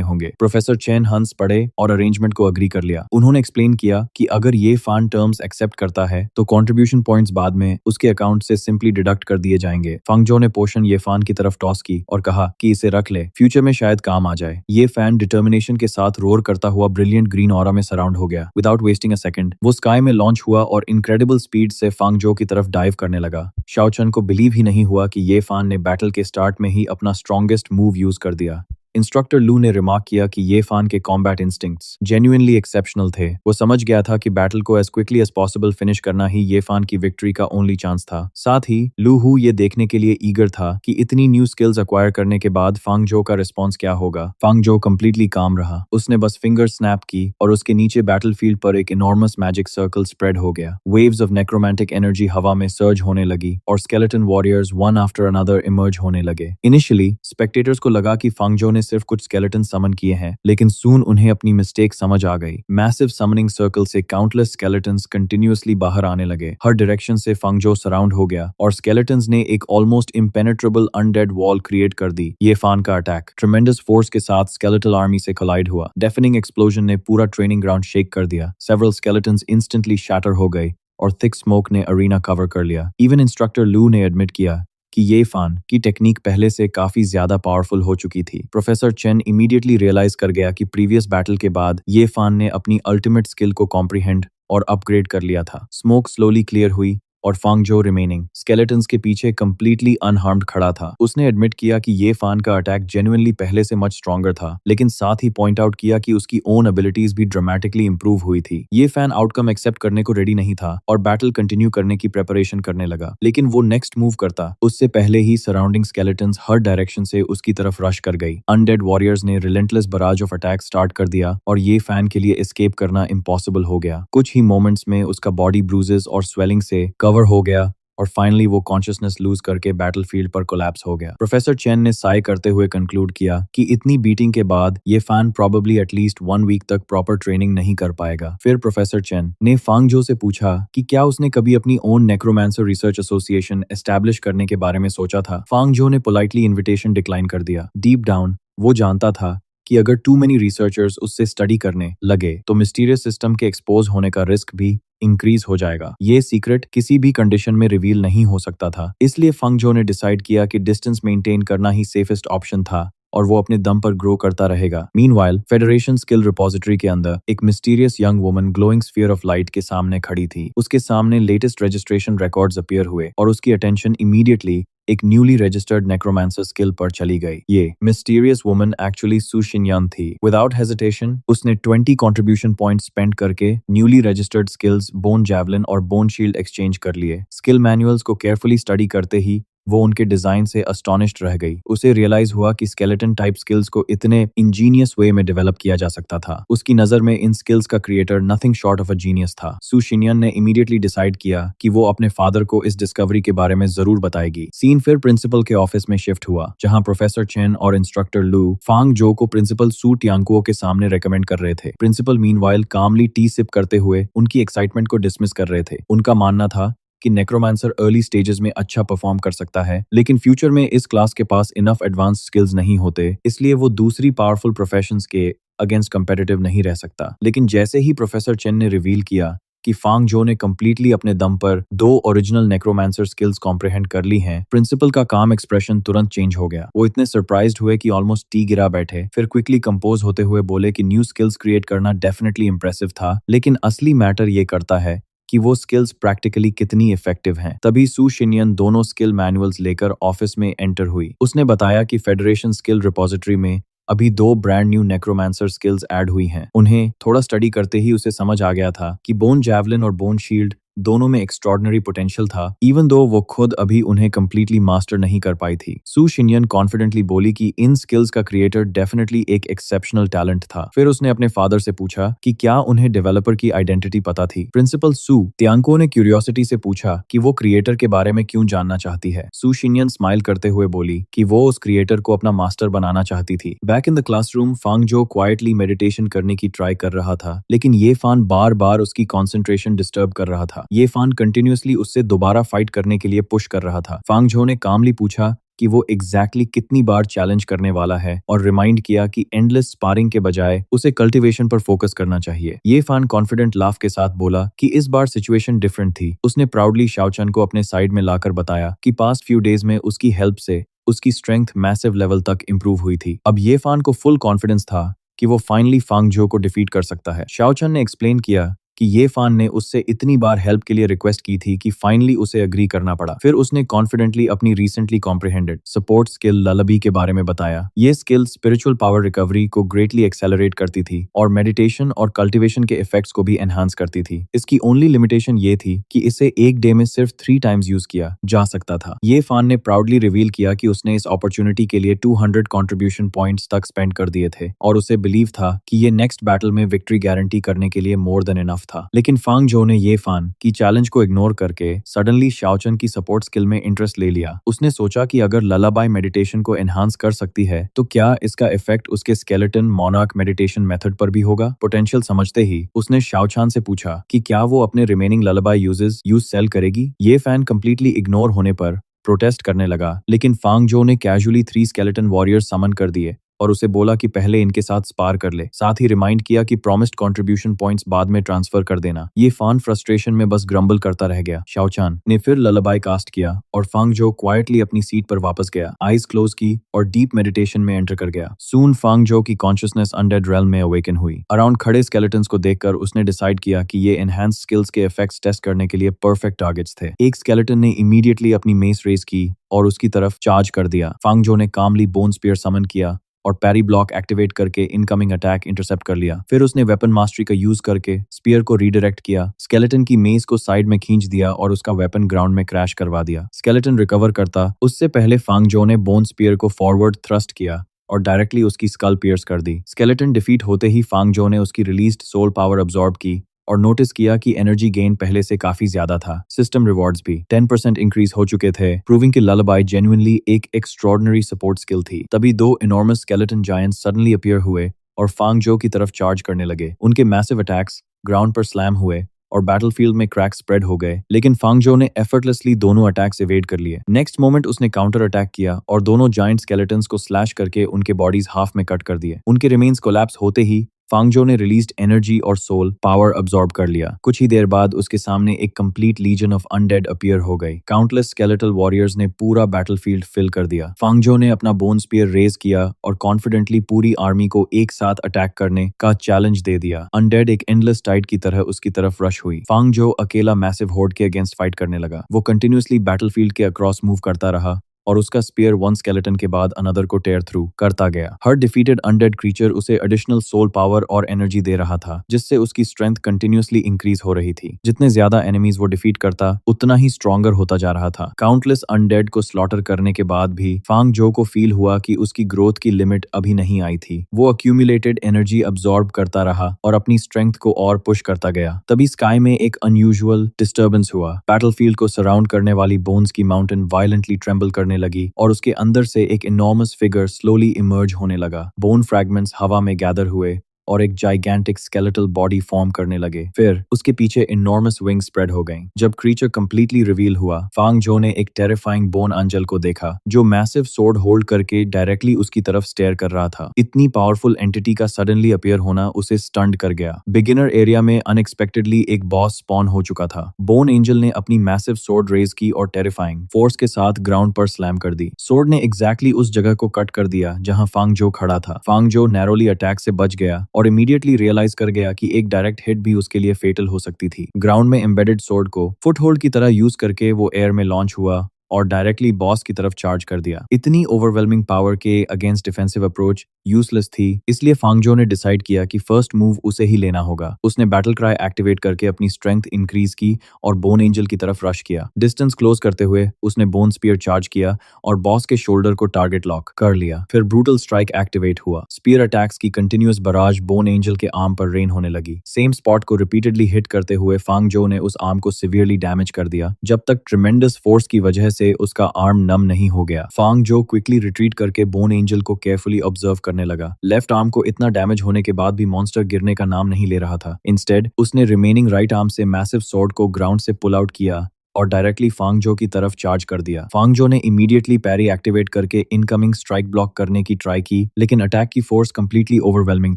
होंगे। प्रोफेसर चेन हंस पढ़े और अरेंजमेंट को अग्री कर लिया। उन्होंने एक्सप्लेन किया कि अगर ये फान टर्म्स एक्सेप्ट करता है तो कंट्रीब्यूशन पॉइंट्स बाद में उसके अकाउंट से सिंपली डिडक्ट कर दिए जाएंगे। फांगजो ने पोशन ये फान की तरफ टॉस की और कहा कि इसे रख ले, फ्यूचर में शायद काम आ जाए। ये फैन डिटर्मिनेशन के साथ रोर करता हुआ ब्रिलियंट ग्रीन ऑरा में सराउंड हो गया। विदाउट वेस्टिंग अ सेकंड वो स्काई में लॉन्च हुआ और इनक्रेडिबल स्पीड से फांगजो की तरफ डाइव करने लगा। शाओचन को बिलीव ही नहीं हुआ कि ये फान ने बैटल के स्टार्ट में ही अपना स्ट्रॉन्गेस्ट मूव यूज कर दिया। इंस्ट्रक्टर लू ने रिमार्क किया कि ये फान के कॉम्बैट इंस्टिंक्ट्स जेन्युइनली एक्सेप्शनल थे। वो समझ गया था कि बैटल को as quickly as possible finish करना ही ये फान की विक्ट्री का ओनली चांस था। साथ ही लू हु ये देखने के लिए ईगर था कि इतनी न्यू स्किल्स अक्वायर करने के बाद फांगजो का रिस्पॉन्स क्या होगा। फांगजो कंप्लीटली काम रहा। उसने बस फिंगर स्नैप की और उसके नीचे बैटलफील्ड पर एक इनॉर्मस मैजिक सर्कल स्प्रेड हो गया। वेव्स ऑफ नेक्रोमैंटिक एनर्जी हवा में सर्ज होने लगी और skeleton warriors one after another emerge होने लगे। इनिशियली स्पेक्टेटर्स को लगा कि फांगजो ने सिर्फ कुछ स्केलेटन समन किए हैं, लेकिन सून उन्हें अपनी मिस्टेक समझ आ गई। मैसिव समनिंग सर्कल से काउंटलेस स्केलेटन्स कंटिन्यूअसली बाहर आने लगे। हर डायरेक्शन से फांगजो सराउंड हो गया और स्केलेटन्स ने एक almost impenetrable undead wall create कर दी। ये फान का अटैक ट्रेमेंडस फोर्स के साथ स्केलेटल आर्मी से कोलाइड हुआ। डेफनिंग एक्सप्लोजन ने पूरा ट्रेनिंग ग्राउंड शेक कर दिया। सेवरल स्केलेटन्स इंस्टेंटली शैटर हो गए और थिक स्मोक ने अरीना कवर कर लिया। इवन इंस्ट्रक्टर लू ने एडमिट किया कि ये फान की टेक्निक पहले से काफी ज्यादा पावरफुल हो चुकी थी। प्रोफेसर चेन इमीडिएटली रियलाइज कर गया कि प्रीवियस बैटल के बाद ये फान ने अपनी अल्टीमेट स्किल को कॉम्प्रिहेंड और अपग्रेड कर लिया था। स्मोक स्लोली क्लियर हुई और फांगजो रिमेनिंग स्केलेटन्स के पीछे कंप्लीटली अनहार्म्ड खड़ा था। उसने एडमिट किया कि ये फान का अटैक जेन्युइनली पहले से मच स्ट्रॉन्गर था, लेकिन साथ ही पॉइंट आउट किया कि उसकी ओन एबिलिटीज भी ड्रामेटिकली इंप्रूव हुई थी। ये फैन आउटकम एक्सेप्ट करने को रेडी नहीं था और बैटल कंटिन्यू करने की प्रेपरेशन करने लगा, लेकिन वो नेक्स्ट मूव करता उससे पहले ही सराउंडिंग स्केलेटन्स हर डायरेक्शन से उसकी तरफ रश कर गई। अनडेड वॉरियर्स ने relentless barrage of attack start कर दिया और ये फैन के लिए एस्केप करना इम्पॉसिबल हो गया। कुछ ही मोमेंट्स में उसका बॉडी ब्रूजेस और स्वेलिंग से कवर हो गया और फाइनली वो कॉन्शियसनेस लूज करके बैटलफील्ड पर कोलैप्स हो गया। प्रोफेसर चेन ने साई करते हुए कंक्लूड किया कि इतनी बीटिंग के बाद ये फैन प्रोबेबली एटलीस्ट 1 वीक तक प्रॉपर ट्रेनिंग नहीं कर पाएगा। फिर प्रोफेसर चेन ने फांगजो से पूछा कि क्या उसने कभी अपनी own necromancer research association establish करने के बारे में सोचा था। फांगजो ने पोलाइटली इन्विटेशन डिक्लाइन कर दिया। डीप डाउन वो जानता था कि अगर टू मेनी रिसर्चर्स उससे स्टडी करने लगे तो मिस्टीरियस सिस्टम के एक्सपोज होने का रिस्क भी इंक्रीज हो जाएगा। ये सीक्रेट किसी भी कंडीशन में रिवील नहीं हो सकता था, इसलिए फांगजो ने डिसाइड किया कि डिस्टेंस मेंटेन करना ही सेफेस्ट ऑप्शन था और वो अपने दम पर ग्रो करता रहेगा। मीनवाइल फेडरेशन स्किल रिपोजिटरी के अंदर एक mysterious young woman glowing sphere of light के सामने खड़ी थी। उसके सामने लेटेस्ट रजिस्ट्रेशन रिकॉर्ड्स अपीयर हुए और उसकी अटेंशन इमीडिएटली एक न्यूली रजिस्टर्ड नेक्रोमैंसर स्किल पर चली गई। ये मिस्टीरियस वुमन एक्चुअली सु शिनयान थी। विदाउट हेजिटेशन उसने 20 कंट्रीब्यूशन पॉइंट्स स्पेंड करके newly registered skills bone javelin और बोन शील्ड एक्सचेंज कर लिए। स्किल मैनुअल्स को केयरफुली स्टडी करते ही वो उनके डिजाइन से अस्टॉनिश्ड रह गई। उसे रियलाइज हुआ कि स्केलेटन टाइप स्किल्स को इतने इंजीनियस वे में डेवलप किया जा सकता था। उसकी नजर में इन स्किल्स का creator nothing short of a genius था। सू शिनियन ने इमीडिएटली डिसाइड किया कि वो अपने फादर को इस डिस्कवरी के बारे में जरूर बताएगी। सीन फिर प्रिंसिपल के ऑफिस में शिफ्ट हुआ, जहां प्रोफेसर चेन और इंस्ट्रक्टर लू फांग जो को प्रिंसिपल सू टियांगकुओ के सामने रेकमेंड कर रहे थे। प्रिंसिपल मीनवाइल कामली टी सिप करते हुए उनकी एक्साइटमेंट को डिसमिस कर रहे थे। उनका मानना था कि नेक्रोमांसर अर्ली स्टेजेस में अच्छा परफॉर्म कर सकता है, लेकिन फ्यूचर में इस क्लास के पास इनफ एडवांस स्किल्स नहीं होते, इसलिए वो दूसरी पावरफुल प्रोफेशंस के अगेंस्ट कंपेटिटिव नहीं रह सकता। लेकिन जैसे ही प्रोफेसर चेन ने रिवील किया कि फांग जो ने कम्प्लीटली अपने दम पर 2 ओरिजिनल नेक्रोमांसर स्किल्स कॉम्प्रिहेंड कर ली हैं, प्रिंसिपल का काम एक्सप्रेशन तुरंत चेंज हो गया। वो इतने सरप्राइज्ड हुए कि ऑलमोस्ट टी गिरा बैठे, फिर क्विकली कंपोज होते हुए बोले कि न्यू स्किल्स क्रिएट करना डेफिनेटली इंप्रेसिव था, लेकिन असली मैटर ये करता है कि वो स्किल्स प्रैक्टिकली कितनी इफेक्टिव हैं। तभी सू शिनियन दोनों स्किल मैनुअल्स लेकर ऑफिस में एंटर हुई। उसने बताया कि फेडरेशन स्किल रिपोजिटरी में अभी 2 ब्रांड न्यू नेक्रोमांसर स्किल्स ऐड हुई हैं। उन्हें थोड़ा स्टडी करते ही उसे समझ आ गया था कि बोन जैवलिन और बोन शील्ड दोनों में एक्स्ट्रॉर्डनरी पोटेंशियल था, इवन दो वो खुद अभी उन्हें कंप्लीटली मास्टर नहीं कर पाई थी। सू शिनियन कॉन्फिडेंटली बोली कि इन स्किल्स का क्रिएटर डेफिनेटली एक एक्सेप्शनल टैलेंट था। फिर उसने अपने फादर से पूछा कि क्या उन्हें डेवलपर की आइडेंटिटी पता थी। प्रिंसिपल सू तियांको ने क्यूरियोसिटी से पूछा कि वो क्रिएटर के बारे में क्यों जानना चाहती है। सू शिनियन स्माइल करते हुए बोली कि वो उस क्रिएटर को अपना मास्टर बनाना चाहती थी। बैक इन द क्लासरूम फांग जो क्वाइटली मेडिटेशन करने की ट्राई कर रहा था, लेकिन ये फान बार बार उसकी कॉन्सेंट्रेशन डिस्टर्ब कर रहा था। ये फान कंटिन्यूअसली उससे दोबारा फाइट करने के लिए पुश कर रहा था। फांग झो ने कामली पूछा कि वो एग्जैक्टली कितनी बार चैलेंज करने वाला है और रिमाइंड किया कि एंडलेस स्पारिंग के बजाय उसे कल्टीवेशन पर फोकस करना चाहिए। ये फान कॉन्फिडेंट लाफ के साथ बोला कि इस बार सिचुएशन डिफरेंट थी। उसने प्राउडली शाओचन को अपने साइड में लाकर बताया कि पास्ट फ्यू डेज में उसकी हेल्प से उसकी स्ट्रेंथ मैसिव लेवल तक इंप्रूव हुई थी। अब ये फान को फुल कॉन्फिडेंस था कि वो फाइनली फांग झो को डिफीट कर सकता है। शाओचन ने एक्सप्लेन किया कि ये फान ने उससे इतनी बार हेल्प के लिए रिक्वेस्ट की थी कि फाइनली उसे अग्री करना पड़ा। फिर उसने कॉन्फिडेंटली अपनी रिसेंटली कॉम्प्रिहेंडेड सपोर्ट स्किल ललबी के बारे में बताया। ये स्किल स्पिरिचुअल पावर रिकवरी को ग्रेटली एक्सेलरेट करती थी और मेडिटेशन और कल्टीवेशन के इफेक्ट्स को भी एनहांस करती थी। इसकी ओनली लिमिटेशन ये थी कि इसे एक डे में सिर्फ 3 टाइम्स यूज किया जा सकता था। ये फान ने प्राउडली रिवील किया कि उसने इस अपॉर्चुनिटी के लिए 200 कॉन्ट्रीब्यूशन पॉइंट्स तक स्पेंड कर दिए थे और उसे बिलीव था कि ये नेक्स्ट बैटल में विक्ट्री गारंटी करने के लिए मोर देन इनफ था। लेकिन फांग जो ने ये फान की चैलेंज को इग्नोर करके सडनली शाओचन की सपोर्ट स्किल में इंटरेस्ट ले लिया। उसने सोचा कि अगर ललाबाई मेडिटेशन को एनहांस कर सकती है तो क्या इसका इफेक्ट उसके स्केलेटन मोनार्क मेडिटेशन मेथड पर भी होगा। पोटेंशियल समझते ही उसने शाओचान से पूछा कि क्या वो अपने रिमेनिंग ललाबाई यूज सेल करेगी। ये फैन कंप्लीटली इग्नोर होने पर प्रोटेस्ट करने लगा, लेकिन फांग जो ने कैजुअली 3 स्केलेटन वॉरियर्स समन कर दिए और उसे बोला कि पहले इनके साथ स्पार कर ले। साथ ही रिमाइंड किया कि प्रॉमिस्ड कंट्रीब्यूशन पॉइंट्स बाद में ट्रांसफर कर देना। ये फान फ्रस्ट्रेशन में बस ग्रम्बल करता रह गया। शाओचान ने फिर ललाबाई कास्ट किया और फांग जो क्वाइटली अपनी सीट पर वापस गया, आईज क्लोज की और डीप मेडिटेशन में एंटर कर गया। सून फांग जो की कॉन्शियसनेस अनडेड रेल्म में अवेकन हुई। अराउंड खड़े स्केलेटन्स को देखकर उसने डिसाइड किया कि ये एनहांस स्किल्स के इफेक्ट्स टेस्ट करने के लिए परफेक्ट टारगेट्स थे। एक स्केलेटन ने इमीडिएटली अपनी मेस रेज की और उसकी तरफ चार्ज कर दिया। फांग जो ने कामली बोन स्पीयर समन किया और पैरी ब्लॉक एक्टिवेट करके इनकमिंग अटैक इंटरसेप्ट कर लिया। फिर उसने वेपन मास्टरी का यूज करके स्पीयर को रीडायरेक्ट किया, स्केलेटन की मेज को साइड में खींच दिया और उसका वेपन ग्राउंड में क्रैश करवा दिया। स्केलेटन रिकवर करता उससे पहले फांग जो ने बोन स्पीयर को फॉरवर्ड थ्रस्ट किया और डायरेक्टली उसकी स्कल पियर्स कर दी। स्केलेटन डिफीट होते ही फांग जो ने उसकी रिलीज्ड सोल पावर अब्सॉर्ब की और नोटिस किया कि एनर्जी गेन पहले से काफी ज्यादा था। सिस्टम रिवॉर्ड्स भी 10% इंक्रीज हो चुके थे, प्रूविंग कि ललाबाई जेन्युइनली एक एक्स्ट्रॉर्डिनरी सपोर्ट स्किल थी। तभी 2 enormous skeleton giants suddenly appear हुए और फांग जो की तरफ चार्ज करने लगे। उनके मैसिव अटैक्स ग्राउंड पर स्लैम हुए और बैटलफील्ड में क्रैक स्प्रेड हो गए, लेकिन फांग जो ने एफर्टलेसली दोनों अटैक्स एवेड कर लिए। नेक्स्ट मोमेंट उसने काउंटर अटैक किया और दोनों जायंट स्केलेटन्स को स्लैश करके उनके बॉडीज हाफ में कट कर दिए। उनके रिमेन्स कोलैप्स होते ही फांग जो ने रिलीज्ड एनर्जी और सोल पावर अब्सॉर्ब कर लिया। कुछ ही देर बाद उसके सामने एक complete legion of undead appear हो गई। काउंटलेस स्केलेटल वॉरियर्स ने पूरा बैटलफील्ड फिल कर दिया। फांग जो ने अपना बोन स्पीयर रेज किया और कॉन्फिडेंटली पूरी आर्मी को एक साथ अटैक करने का चैलेंज दे दिया। अनडेड एक एंडलेस टाइड की तरह उसकी तरफ रश हुई। फांग जो अकेला मैसिव होर्ड के अगेंस्ट फाइट करने लगा। वो कंटिन्यूअसली बैटलफील्ड के अक्रॉस मूव करता रहा और उसका स्पीयर वन स्केलेटन के बाद अनदर को टेयर थ्रू करता गया। हर डिफीटेड अनडेड क्रीचर उसे एडिशनल सोल पावर और एनर्जी दे रहा था, जिससे उसकी स्ट्रेंथ कंटिन्यूअसली इंक्रीज हो रही थी। जितने ज्यादा एनिमीज वो डिफीट करता, उतना ही स्ट्रॉन्गर होता जा रहा था। काउंटलेस अनडेड को स्लॉटर करने के बाद भी फांग जो को फील हुआ कि उसकी ग्रोथ की लिमिट अभी नहीं आई थी। वो अक्यूमुलेटेड एनर्जी अब्सॉर्ब करता रहा और अपनी स्ट्रेंथ को और पुश करता गया। तभी स्काई में एक अनयूजुअल डिस्टर्बेंस हुआ। बैटलफील्ड को सराउंड करने वाली बोन्स की माउंटेन वायलेंटली ट्रेम्बल करने लगी और उसके अंदर से एक इनॉर्मस फिगर स्लोली इमर्ज होने लगा। बोन फ्रैगमेंट्स हवा में गैदर हुए और एक जाइगेंटिक स्केलेटल बॉडी फॉर्म करने लगे। फिर उसके पीछे इनॉर्मस विंग स्प्रेड हो गईं। जब क्रीचर कंप्लीटली रिवील हुआ, फांग जो ने एक टेरिफाइंग बोन एंजल को देखा जो मैसिव सोर्ड होल्ड करके डायरेक्टली उसकी तरफ स्टेयर कर रहा था। इतनी पावरफुल एंटिटी का सडनली अपीयर होना उसे स्टंड कर गया। बिगिनर एरिया में अनएक्सपेक्टेडली एक बॉस स्पॉन हो चुका था। बोन एंजल ने अपनी मैसिव सोर्ड रेज की और टेरिफाइंग फोर्स के साथ ग्राउंड पर स्लैम कर दी। सोर्ड ने एग्जैक्टली उस जगह को कट कर दिया जहां फांग जो खड़ा था। फांग जो नैरोली अटैक से बच गया और इमीडिएटली रियलाइज कर गया कि एक डायरेक्ट हिट भी उसके लिए फेटल हो सकती थी। ग्राउंड में एम्बेडेड सोर्ड को फुटहोल्ड की तरह यूज करके वो एयर में लॉन्च हुआ और डायरेक्टली बॉस की तरफ चार्ज कर दिया। इतनी ओवरवेलमिंग पावर के अगेंस्ट डिफेंसिव अप्रोच यूजलेस थी, इसलिए फांगजो ने डिसाइड किया कि फर्स्ट मूव उसे ही लेना होगा। उसने बैटल क्राई एक्टिवेट करके अपनी स्ट्रेंथ इंक्रीज की और बोन एंजल की तरफ रश किया। डिस्टेंस क्लोज करते हुए उसने बोन स्पीयर चार्ज किया और बॉस के शोल्डर को टारगेट लॉक कर लिया। फिर ब्रूटल स्ट्राइक एक्टिवेट हुआ। स्पीयर अटैक्स की कंटिन्यूअस बराज बोन एंजल के आर्म पर रेन होने लगी। सेम स्पॉट को रिपीटेडली हिट करते हुए फांगजो ने उस आर्म को सिवियरली डैमेज कर दिया, जब तक ट्रिमेंडस फोर्स की वजह से उसका आर्म नम नहीं हो गया। फांग जो क्विकली रिट्रीट करके बोन एंजल को केयरफुली ऑब्जर्व करने लगा। लेफ्ट आर्म को इतना डैमेज होने के बाद भी मॉन्स्टर गिरने का नाम नहीं ले रहा था। इंस्टेड उसने रिमेनिंग राइट आर्म से मैसिव स्वॉर्ड को ग्राउंड से पुल आउट किया और डायरेक्टली फांगजो की तरफ चार्ज कर दिया। फांगजो ने इमीडिएटली पैरी एक्टिवेट करके इनकमिंग स्ट्राइक ब्लॉक करने की ट्राई की, लेकिन अटैक की फोर्स कंप्लीटली ओवरवेलमिंग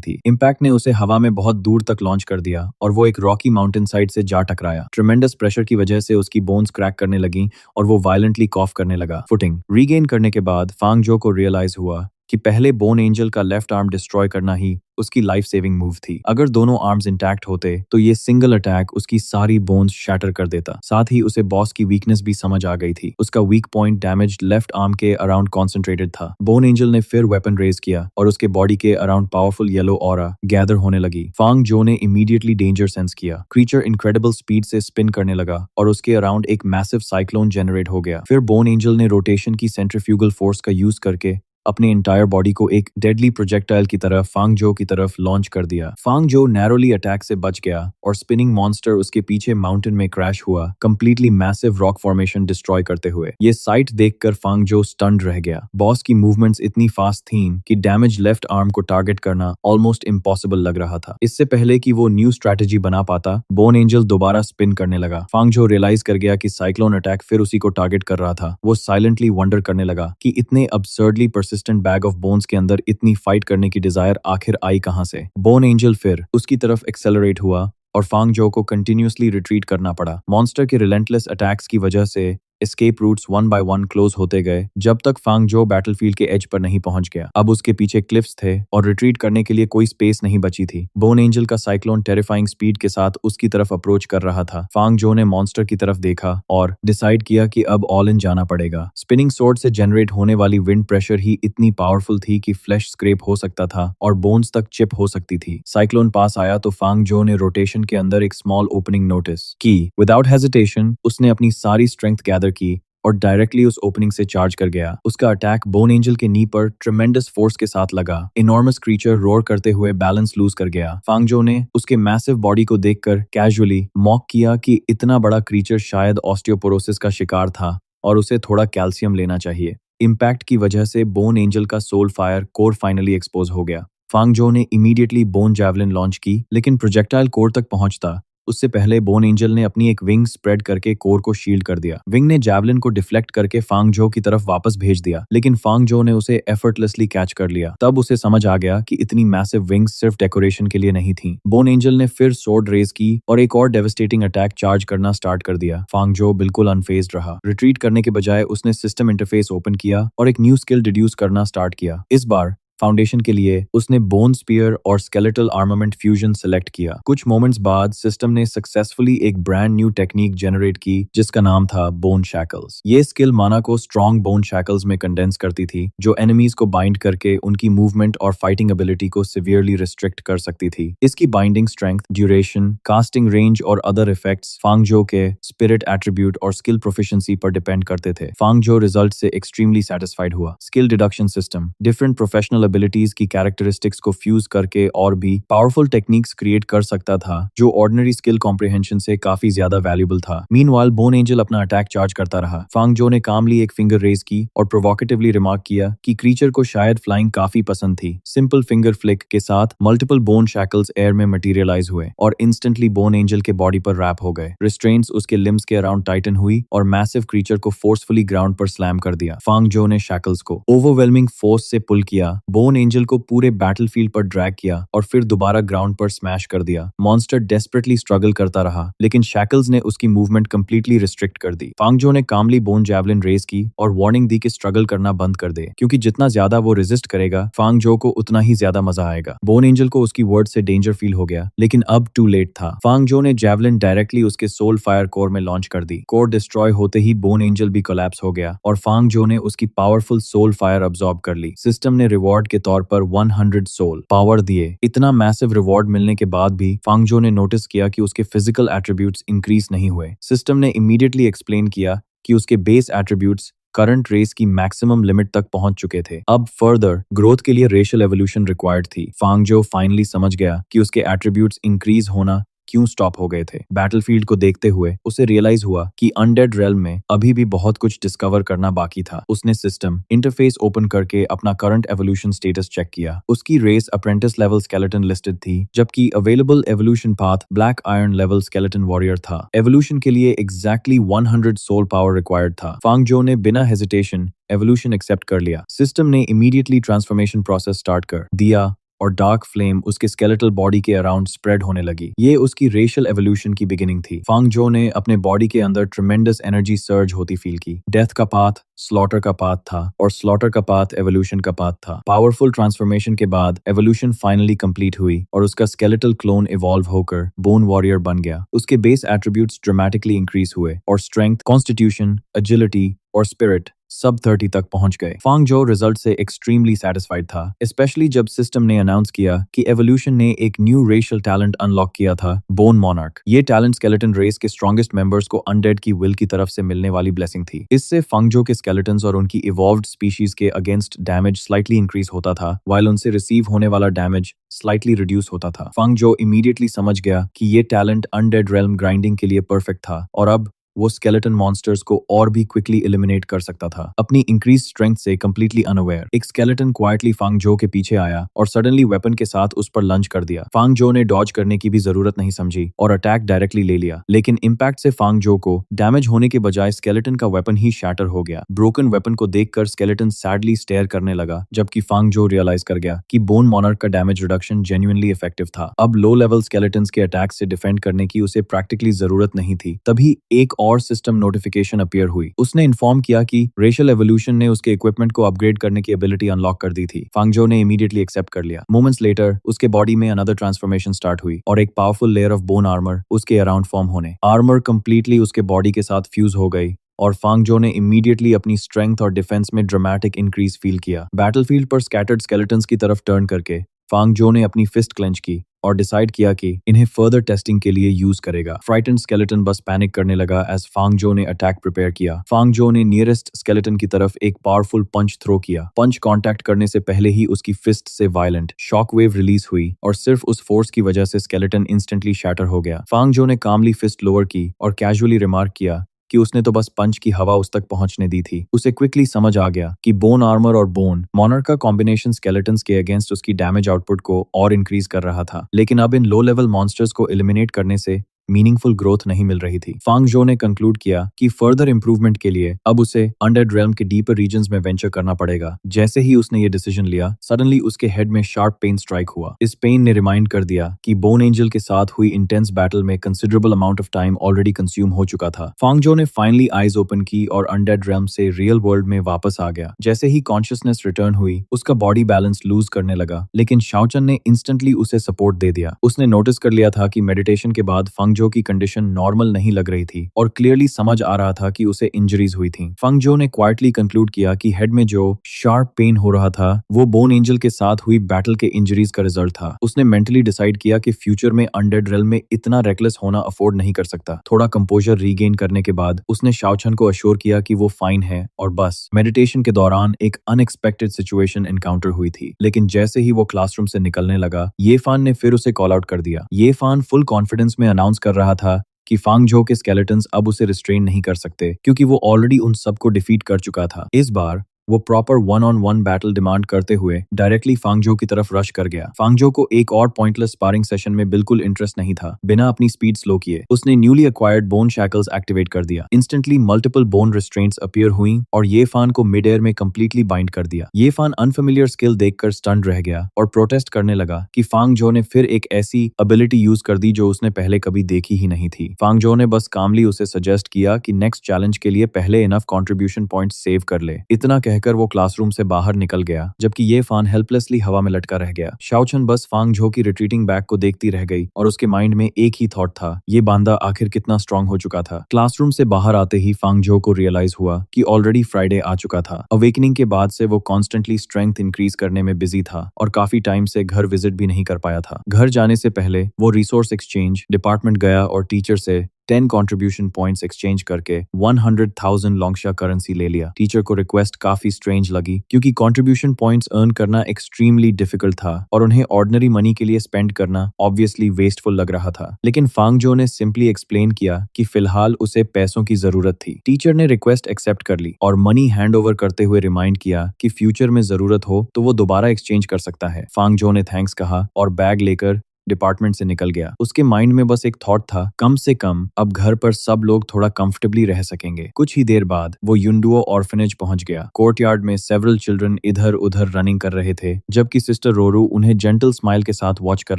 थी। इम्पैक्ट ने उसे हवा में बहुत दूर तक लॉन्च कर दिया और वो एक रॉकी माउंटेन साइड से जा टकराया। ट्रिमेंडस प्रेशर की वजह से उसकी बोन्स क्रैक करने लगी और वो वायलेंटली कॉफ करने लगा। फुटिंग रीगेन करने के बाद फांगजो को रियलाइज हुआ कि पहले बोन एंजल का लेफ्ट आर्म डिस्ट्रॉय करना ही उसकी लाइफ सेविंग मूव थी। अगर दोनों आर्म्स इंटैक्ट होते तो ये सिंगल अटैक उसकी सारी बोन्स शैटर कर देता। साथ ही उसे बॉस की वीकनेस भी समझ आ गई थी। उसका weak point damaged left arm के अराउंड कॉन्सेंट्रेटेड था। बोन एंजल ने फिर वेपन रेज किया और उसके बॉडी के around powerful yellow aura gather होने लगी। फांग जो ने इमीडिएटली डेंजर सेंस किया। क्रीचर इनक्रेडिबल स्पीड से स्पिन करने लगा और उसके अराउंड एक मैसिव साइक्लोन जनरेट हो गया। फिर बोन एंजल ने रोटेशन की सेंट्रीफ्यूगल फोर्स का यूज करके अपने इंटायर बॉडी को एक डेडली प्रोजेक्टाइल की तरह फांगजो की तरफ लॉन्च कर दिया। फांगजो नैरोली अटैक से बच गया और स्पिनिंग मॉन्स्टर उसके पीछे माउंटेन में क्रैश हुआ, completely massive rock formation destroy करते हुए। ये साइट देखकर फांगजो स्टन्ड रह गया। बॉस की मूवमेंट्स इतनी फास्ट थीं कि डैमेज लेफ्ट आर्म को टारगेट करना ऑलमोस्ट इम्पॉसिबल लग रहा था। इससे पहले कि वो न्यू स्ट्रैटेजी बना पाता, बोन एंजल दोबारा स्पिन करने लगा। फांगजो रियलाइज कर गया कि साइक्लोन अटैक फिर उसी को टारगेट कर रहा था। वो साइलेंटली वंडर करने लगा कि इतने अब्सर्डली बैग ऑफ बोन्स के अंदर इतनी फाइट करने की डिजायर आखिर आई कहां से। बोन एंजल फिर उसकी तरफ एक्सेलरेट हुआ और फांगजो को कंटिन्यूअसली रिट्रीट करना पड़ा। मॉन्स्टर के रिलेंटलेस अटैक्स की वजह से escape routes one by one close होते गए, जब तक फांगजो बैटलफील्ड के एज पर नहीं पहुंच गया। अब उसके पीछे क्लिफ्स थे और रिट्रीट करने के लिए कोई स्पेस नहीं बची थी। बोन एंजल का साइक्लोन टेरिफाइंग स्पीड के साथ उसकी तरफ अप्रोच कर रहा था। फांगजो ने मॉन्स्टर की तरफ देखा और डिसाइड किया कि अब ऑल इन जाना पड़ेगा। स्पिनिंग सोर्ड से जनरेट होने वाली विंड प्रेशर ही इतनी पावरफुल थी कि फ्लैश स्क्रैप हो सकता था और बोन्स तक चिप हो सकती थी। साइक्लोन पास आया तो फांगजो ने रोटेशन के अंदर एक स्मॉल ओपनिंग नोटिस की। विदाउट हेजिटेशन उसने अपनी सारी स्ट्रेंथ गैदर की और डायरेक्टली उस ओपनिंग से चार्ज कर गया। उसका अटैक बोन एंजल के नी पर ट्रेमेंडस फोर्स के साथ लगा। इनॉर्मस क्रीचर रोर करते हुए बैलेंस लूज कर गया। फांगजो ने उसके मैसिव बॉडी को देखकर कैजुअली मॉक किया कि इतना बड़ा क्रीचर शायद ऑस्टियोपोरोसिस का शिकार था और उसे थोड़ा कैल्शियम लेना चाहिए। इम्पैक्ट की वजह से बोन एंजल का soul fire core finally expose हो गया। फांगजो ने इमीडिएटली बोन जैवलिन लॉन्च की, लेकिन प्रोजेक्टाइल कोर तक पहुंचता उससे पहले बोन एंजल ने अपनी एक विंग स्प्रेड करके कोर को शील्ड कर दिया। विंग ने जैवलिन को डिफ्लेक्ट करके फांगजो की तरफ वापस भेज दिया, लेकिन फांगजो ने उसे एफर्टलेसली कैच कर लिया। तब उसे समझ आ गया कि इतनी मैसिव विंग्स सिर्फ डेकोरेशन के लिए नहीं थी। बोन एंजल ने फिर सोर्ड रेज की और एक और डेविस्टेटिंग अटैक चार्ज करना स्टार्ट कर दिया। फांगजो बिल्कुल अनफेज्ड रहा। रिट्रीट करने के बजाय उसने सिस्टम इंटरफेस ओपन किया और एक न्यू स्किल डिड्यूस करना स्टार्ट किया। इस बार फाउंडेशन के लिए उसने बोन स्पीयर और स्केलेटल आर्मामेंट फ्यूजन सेलेक्ट किया। कुछ मोमेंट्स बाद सिस्टम ने सक्सेसफुली एक ब्रांड न्यू टेक्निक जनरेट की जिसका नाम था बोन शैकल्स। ये स्किल माना को स्ट्रॉन्ग बोन शैकल्स में कंडेंस करती थी जो एनिमीज को बाइंड करके उनकी मूवमेंट और फाइटिंग एबिलिटी को सिवियरली रिस्ट्रिक्ट कर सकती थी। इसकी binding strength, duration, casting range और अदर इफेक्ट्स फांगजो के स्पिरिट एट्रीब्यूट और स्किल प्रोफिशिएंसी पर डिपेंड करते थे। फांगजो रिजल्ट से एक्सट्रीमली सेटिस्फाइड हुआ। Skill deduction system different professional abilities की कैरेक्टरिस्टिक्स को फ्यूज करके और भी पावरफुल टेक्निक्स क्रिएट कर सकता था जो ऑर्डिनरी स्किल कॉम्प्रिहेंशन से काफी ज्यादा वैल्यूबल था। मीनवाइल बोन एंजल अपना अटैक चार्ज करता रहा। फांगजो ने कामली एक फिंगर रेज की और प्रोवोकेटिवली रिमार्क किया कि क्रीचर को शायद फ्लाइंग काफी पसंद थी। सिंपल फिंगर फ्लिक के साथ मल्टीपल बोन शैकल्स एयर में मटेरियलाइज हुए और इंस्टेंटली बोन एंजल के बॉडी पर रैप हो गए। रिस्ट्रेंट्स उसके लिम्स के अराउंड टाइटन हुई और मैसिव क्रीचर को फोर्सफुली ग्राउंड पर स्लैम कर दिया। फांगजो ने शैकल्स को ओवरवेलमिंग फोर्स से पुल किया, बोन एंजल को पूरे बैटलफील्ड पर ड्रैग किया और फिर दोबारा ग्राउंड पर स्मैश कर दिया। मॉन्स्टर डेस्परेटली स्ट्रगल करता रहा लेकिन शैकल्स ने उसकी मूवमेंट कंप्लीटली रिस्ट्रिक्ट कर दी। फांगजो ने कामली बोन जैवलिन रेस की और वार्निंग दी कि स्ट्रगल करना बंद कर दे क्योंकि जितना ज्यादा वो रेजिस्ट करेगा फांगजो को उतना ही ज्यादा मजा आएगा। बोन एंजल को उसकी वर्ड से डेंजर फील हो गया लेकिन अब टू लेट था। फांगजो ने जैवलिन डायरेक्टली उसके सोल फायर कोर में लॉन्च कर दी। कोर डिस्ट्रॉय होते ही बोन एंजल भी कोलैप्स हो गया और फांगजो ने उसकी पावरफुल सोल फायर अब्सॉर्ब कर ली। सिस्टम ने रिवॉर्ड के तौर पर 100 सोल पावर दिए। इतना मैसिव रिवॉर्ड मिलने के बाद भी फांगजो ने नोटिस किया कि उसके फिजिकल एट्रीब्यूट्स इंक्रीज नहीं हुए। सिस्टम ने इमीडिएटली एक्सप्लेन किया कि उसके बेस एट्रीब्यूट्स करंट रेस की मैक्सिमम लिमिट तक पहुंच चुके थे। अब फर्दर ग्रोथ के लिए रेशियल एवोल्यूशन रिक्वायर्ड थी। फांगजो फाइनली समझ गया कि उसके एट्रीब्यूट्स इंक्रीज होना क्यों स्टॉप हो गए थे। बैटलफील्ड को देखते हुए उसे रियलाइज हुआ कि अनडेड रेल्म में अभी भी बहुत कुछ डिस्कवर करना बाकी था। उसने सिस्टम इंटरफेस ओपन करके अपना करंट एवोल्यूशन स्टेटस चेक किया। उसकी race apprentice level skeleton listed थी जबकि available evolution path black iron level skeleton warrior था। एवोल्यूशन के लिए एग्जैक्टली 100 सोल पावर रिक्वायर्ड था। फांगजो ने बिना हेजिटेशन एवोल्यूशन एक्सेप्ट कर लिया। सिस्टम ने इमीडिएटली ट्रांसफॉर्मेशन प्रोसेस स्टार्ट कर दिया और डार्क फ्लेम उसके स्केलेटल बॉडी के अराउंड स्प्रेड होने लगी। ये उसकी रेशियल एवोल्यूशन की बिगिनिंग थी। फांगजो ने अपने बॉडी के अंदर ट्रिमेंडस एनर्जी सर्ज होती फील की। डेथ का पाथ स्लॉटर का पाथ था और स्लॉटर का पाथ एवोल्यूशन का पाथ था। पावरफुल ट्रांसफॉर्मेशन के बाद एवोल्यूशन फाइनली कंप्लीट हुई और उसका स्केलेटल क्लोन इवॉल्व होकर बोन वॉरियर बन गया। उसके बेस एट्रीब्यूट्स ड्रामेटिकली इंक्रीज हुए और स्ट्रेंथ, कॉन्स्टिट्यूशन, एजिलिटी और स्पिरिट सब 30 तक पहुंच गए। फांगजो रिजल्ट से एक्सट्रीमली सेटिस्फाइड था, स्पेशली जब सिस्टम ने अनाउंस किया कि एवोल्यूशन ने एक न्यू रेशियल टैलेंट अनलॉक किया था, बोन मॉनर्क। ये टैलेंट स्केलेटन रेस के स्ट्रॉन्गेस्ट मेंबर्स को अनडेड की विल की तरफ से मिलने वाली ब्लेसिंग थी। इससे फांगजो के स्केलेटन्स और उनकी इवॉल्व्ड स्पीशीज के अगेंस्ट डैमेज स्लाइटली इंक्रीज होता था, वाइल उनसे रिसीव होने वाला डैमेज स्लाइटली रिड्यूस होता था। फांगजो इमीडिएटली समझ गया कि ये टैलेंट अनडेड रेल्म ग्राइंडिंग के लिए परफेक्ट था और अब वो स्केलेटन मॉन्स्टर्स को और भी क्विकली एलिमिनेट कर सकता था। अपनी इंक्रीज स्ट्रेंथ से कंप्लीटली अनअवेयर एक स्केलेटन क्वाइटली फांगजो के पीछे आया और सडनली वेपन के साथ उस पर लंच कर दिया। फांगजो ने डॉज करने की भी जरूरत नहीं समझी और अटैक डायरेक्टली ले लिया, लेकिन इम्पैक्ट से फांगजो को डैमेज होने के बजाय स्केलेटन का वेपन ही शैटर हो गया। ब्रोकन वेपन को देखकर स्केलेटन सैडली स्टेयर करने लगा जबकि फांगजो रियलाइज कर गया कि बोन मॉनर्क का डैमेज रिडक्शन जेन्युइनली इफेक्टिव था। अब लो लेवल स्केलेटन्स के अटैक से डिफेंड करने की उसे प्रैक्टिकली जरूरत नहीं थी। तभी एक और सिस्टम नोटिफिकेशन अपीयर हुई। उसने इन्फॉर्म किया कि रेशियल एवोल्यूशन ने उसके इक्विपमेंट को अपग्रेड करने की एबिलिटी अनलॉक कर दी थी। फांगजो ने इमीडिएटली एक्सेप्ट कर लिया। मोमेंट्स लेटर उसके बॉडी में अनदर ट्रांसफॉर्मेशन स्टार्ट हुई और एक powerful layer of bone armour उसके अराउंड फॉर्म होने। आर्मर कंप्लीटली उसके बॉडी के साथ फ्यूज हो गई और फांगजो ने इमीडिएटली अपनी स्ट्रेंथ और डिफेंस में ड्रामेटिक इंक्रीज फील किया। बैटलफील्ड पर स्कैटर्ड स्केलेटन्स की तरफ टर्न करके फांगजो ने अपनी फिस्ट क्लेंच की और डिसाइड किया कि इन्हें फर्दर टेस्टिंग के लिए यूज करेगा। फ्राइटेंड स्केलेटन बस पैनिक करने लगा एज फांगजो ने अटैक प्रिपेयर किया। फांगजो ने नियरेस्ट स्केलेटन की तरफ एक पावरफुल पंच थ्रो किया। पंच कांटेक्ट करने से पहले ही उसकी फिस्ट से वायलेंट शॉक वेव रिलीज हुई और सिर्फ उस फोर्स की वजह से स्केलेटन इंस्टेंटली शैटर हो गया। फांगजो ने कामली फिस्ट लोअर की और कैजुअली रिमार्क किया कि उसने तो बस पंच की हवा उस तक पहुंचने दी थी। उसे क्विकली समझ आ गया कि बोन आर्मर और बोन मॉनर्क का कॉम्बिनेशन स्केलेटन्स के अगेंस्ट उसकी डैमेज आउटपुट को और इंक्रीज कर रहा था, लेकिन अब इन लो लेवल मॉन्स्टर्स को एलिमिनेट करने से मीनिंगफुल ग्रोथ नहीं मिल रही थी। फांग जो ने कंक्लूड किया कि फर्दर इंप्रूवमेंट के लिए अब उसे अंडर रेल्म के डीपर रीजन्स में वेंचर करना पड़ेगा। जैसे ही उसने ये डिसीजन लिया, सडनली उसके हेड में शार्प पेन स्ट्राइक हुआ। इस पेन ने रिमाइंड कर दिया कि बोन एंजल के साथ हुई इंटेंस बैटल में considerable amount of time already consume हो चुका था। फांग जो ने फाइनली आईज ओपन की और अनडेड रेल्म से रियल वर्ल्ड में वापस आ गया। जैसे ही कॉन्शियसनेस रिटर्न हुई, उसका बॉडी बैलेंस लूज करने लगा, लेकिन शाओचन ने इंस्टेंटली उसे सपोर्ट दे दिया। उसने नोटिस कर लिया था कि मेडिटेशन के बाद फंगजो की कंडीशन नॉर्मल नहीं लग रही थी और क्लियरली समझ आ रहा था कि उसे इंजरीज हुई थी। फंगजो ने क्वाइटली कंक्लूड किया कि हेड में जो शार्प पेन हो रहा था वो बोन एंजल के साथ हुई बैटल के इंजरीज का रिजल्ट था। उसने मेंटली डिसाइड किया कि फ्यूचर में अनडेड रेल्म में इतना रेकलेस होना अफोर्ड नहीं कर सकता। थोड़ा कंपोजर रीगेन करने के बाद उसने शाओचन को अश्योर किया कि वो फाइन है और बस। मेडिटेशन के दौरान एक अनएक्सपेक्टेड सिचुएशन एनकाउंटर हुई थी, लेकिन जैसे ही वो क्लासरूम से निकलने लगा, ये फान ने फिर उसे कॉल आउट कर दिया। ये फान फुल कॉन्फिडेंस में अनाउंस कर रहा था कि फांगजो के स्केलेटन्स अब उसे रिस्ट्रेन नहीं कर सकते, क्योंकि वो ऑलरेडी उन सबको डिफीट कर चुका था। इस बार वो proper one on one battle demand करते हुए डायरेक्टली फांगजो की तरफ रश कर गया। फांगजो को एक और पॉइंटलेस स्पारिंग सेशन में बिल्कुल इंटरेस्ट नहीं था। बिना अपनी स्पीड स्लो किए उसने newly acquired bone shackles activate कर दिया। Instantly multiple bone restraints appear हुई और ये फान को मिड एयर में कंप्लीटली बाइंड कर दिया। ये फान अनफेमिलियर स्किल देखकर स्टन्ड रह गया और प्रोटेस्ट करने लगा कि फांगजो ने फिर एक ऐसी एबिलिटी यूज कर दी जो उसने पहले कभी देखी ही नहीं थी। फांगजो ने बस कामली उसे सजेस्ट किया कि नेक्स्ट चैलेंज के लिए पहले इनफ कंट्रीब्यूशन पॉइंट्स सेव कर ले। इतना कहकर वो क्लासरूम से बाहर निकल गया, जबकि ये फान हेल्पलेसली हवा में लटका रह गया। शाओचन बस फांगजो की रिट्रीटिंग बैक को देखती रह गई और उसके माइंड में एक ही थॉट था, ये बांदा आखिर कितना स्ट्रांग हो चुका था। क्लासरूम से बाहर आते ही फांगजो को रियलाइज हुआ कि ऑलरेडी फ्राइडे आ चुका था। अवेकनिंग के बाद से वो कॉन्स्टेंटली स्ट्रेंथ इंक्रीज करने में बिजी था और काफी टाइम से घर विजिट भी नहीं कर पाया था। घर जाने से पहले वो रिसोर्स एक्सचेंज डिपार्टमेंट गया और टीचर से 10 कंट्रीब्यूशन पॉइंट्स एक्सचेंज करके 100,000 लोंगशा करेंसी ले लिया। टीचर को रिक्वेस्ट काफी स्ट्रेंज लगी, क्योंकि कंट्रीब्यूशन पॉइंट्स अर्न करना एक्सट्रीमली डिफिकल्ट था और उन्हें ऑर्डिनरी मनी के लिए स्पेंड करना ऑब्वियसली वेस्टफुल लग रहा था। लेकिन फांगजो ने सिंपली एक्सप्लेन किया कि फिलहाल उसे पैसों की जरूरत थी। टीचर ने रिक्वेस्ट एक्सेप्ट कर ली और मनी हैंड ओवर करते हुए रिमाइंड किया कि फ्यूचर में जरूरत हो तो वो दोबारा एक्सचेंज कर सकता है। फांगजो ने थैंक्स कहा और बैग लेकर डिपार्टमेंट से निकल गया। उसके माइंड में बस एक थॉट था, कम से कम अब घर पर सब लोग थोड़ा कंफर्टेबली रह सकेंगे। कुछ ही देर बाद वो युंडुओ ऑर्फनेज पहुंच गया। कोर्टयार्ड में सेवरल चिल्ड्रन इधर उधर रनिंग कर रहे थे, जबकि सिस्टर रोरू उन्हें जेंटल स्माइल के साथ वॉच कर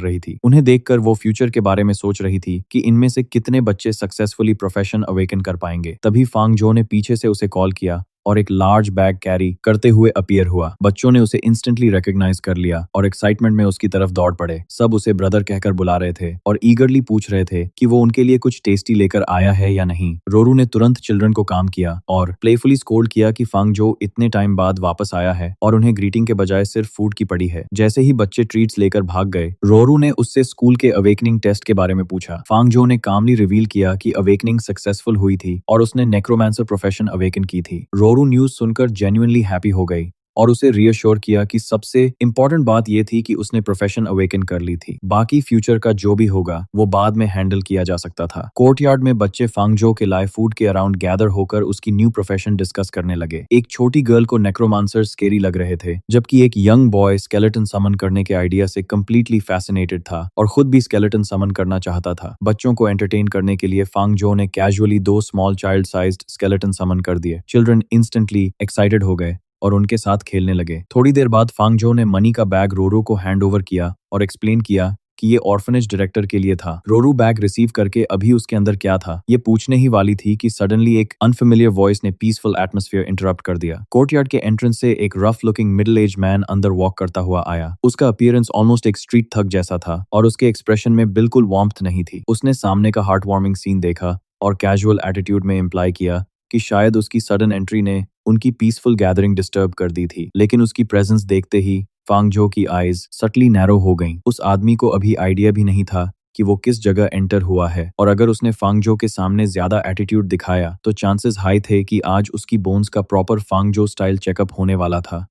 रही थी। उन्हें देखकर वो फ्यूचर के बारे में सोच रही थी कि इनमें से कितने बच्चे सक्सेसफुली प्रोफेशन अवेकन कर पाएंगे। तभी फांगजो ने पीछे से उसे कॉल किया और एक लार्ज बैग कैरी करते हुए अपीयर हुआ। बच्चों ने उसे इंस्टेंटली रिकॉग्नाइज कर लिया और एक्साइटमेंट में उसकी तरफ दौड़ पड़े। सब उसे ब्रदर कहकर बुला रहे थे और ईगरली पूछ रहे थे कि वो उनके लिए कुछ टेस्टी लेकर आया है या नहीं। रोरू ने तुरंत चिल्ड्रन को काम किया और प्लेफुली स्कोल्ड किया कि फांगजो इतने टाइम बाद वापस आया है और उन्हें ग्रीटिंग के बजाय सिर्फ फूड की पड़ी है। जैसे ही बच्चे ट्रीट्स लेकर भाग गए, रोरू ने उससे स्कूल के अवेकनिंग टेस्ट के बारे में पूछा। फांगजो ने कामली रिवील किया कि अवेकनिंग सक्सेसफुल हुई थी और उसने नेक्रोमांसर प्रोफेशन अवेकन की थी। रोरू न्यूज सुनकर जेन्युइनली हैप्पी हो गई और उसे रीअश्योर किया कि सबसे इंपॉर्टेंट बात यह थी कि उसने प्रोफेशन अवेकन कर ली थी। बाकी फ्यूचर का जो भी होगा वो बाद में हैंडल किया जा सकता था। कोर्टयार्ड में बच्चे फांगजो के लाए फूड के अराउंड गैदर होकर उसकी न्यू प्रोफेशन डिस्कस करने लगे। एक छोटी गर्ल को नेक्रोमांसर स्केरी लग रहे थे, जबकि एक यंग बॉय स्केलेटन समन करने के आइडिया से कंप्लीटली फैसिनेटेड था और खुद भी स्केलेटन समन करना चाहता था। बच्चों को एंटरटेन करने के लिए फांगजो ने casually 2 small child sized skeleton summon कर दिए। चिल्ड्रन इंस्टेंटली एक्साइटेड हो गए और उनके साथ खेलने लगे। थोड़ी देर बाद फांगजो ने मनी का बैग रोरू को हैंड ओवर किया और एक्सप्लेन किया कि ये ऑर्फनेज डायरेक्टर के लिए था। रोरू बैग रिसीव करके अभी उसके अंदर क्या था ये पूछने ही वाली थी कि सडनली एक अनफेमिलियर वॉइस ने पीसफुल एटमॉस्फेयर इंटरप्ट कर दिया। कोर्टयार्ड के एंट्रेंस से एक rough looking middle age man अंदर वॉक करता हुआ आया। उसका अपीयरेंस ऑलमोस्ट एक स्ट्रीट थग जैसा था और उसके एक्सप्रेशन में बिल्कुल वार्मथ नहीं थी। उसने सामने का हार्ट वार्मिंग सीन देखा और कैजुअल एटीट्यूड में इम्प्लाई किया कि शायद उसकी सडन एंट्री ने उनकी पीसफुल गैदरिंग डिस्टर्ब कर दी थी। लेकिन उसकी प्रेजेंस देखते ही फांगजो की आईज सटली नैरो हो गईं। उस आदमी को अभी आइडिया भी नहीं था कि वो किस जगह एंटर हुआ है और अगर उसने फांगजो के सामने ज्यादा एटीट्यूड दिखाया तो चांसेस हाई थे कि आज उसकी बोन्स का प्रॉपर फांगजो स्टाइल चेकअप होने वाला था।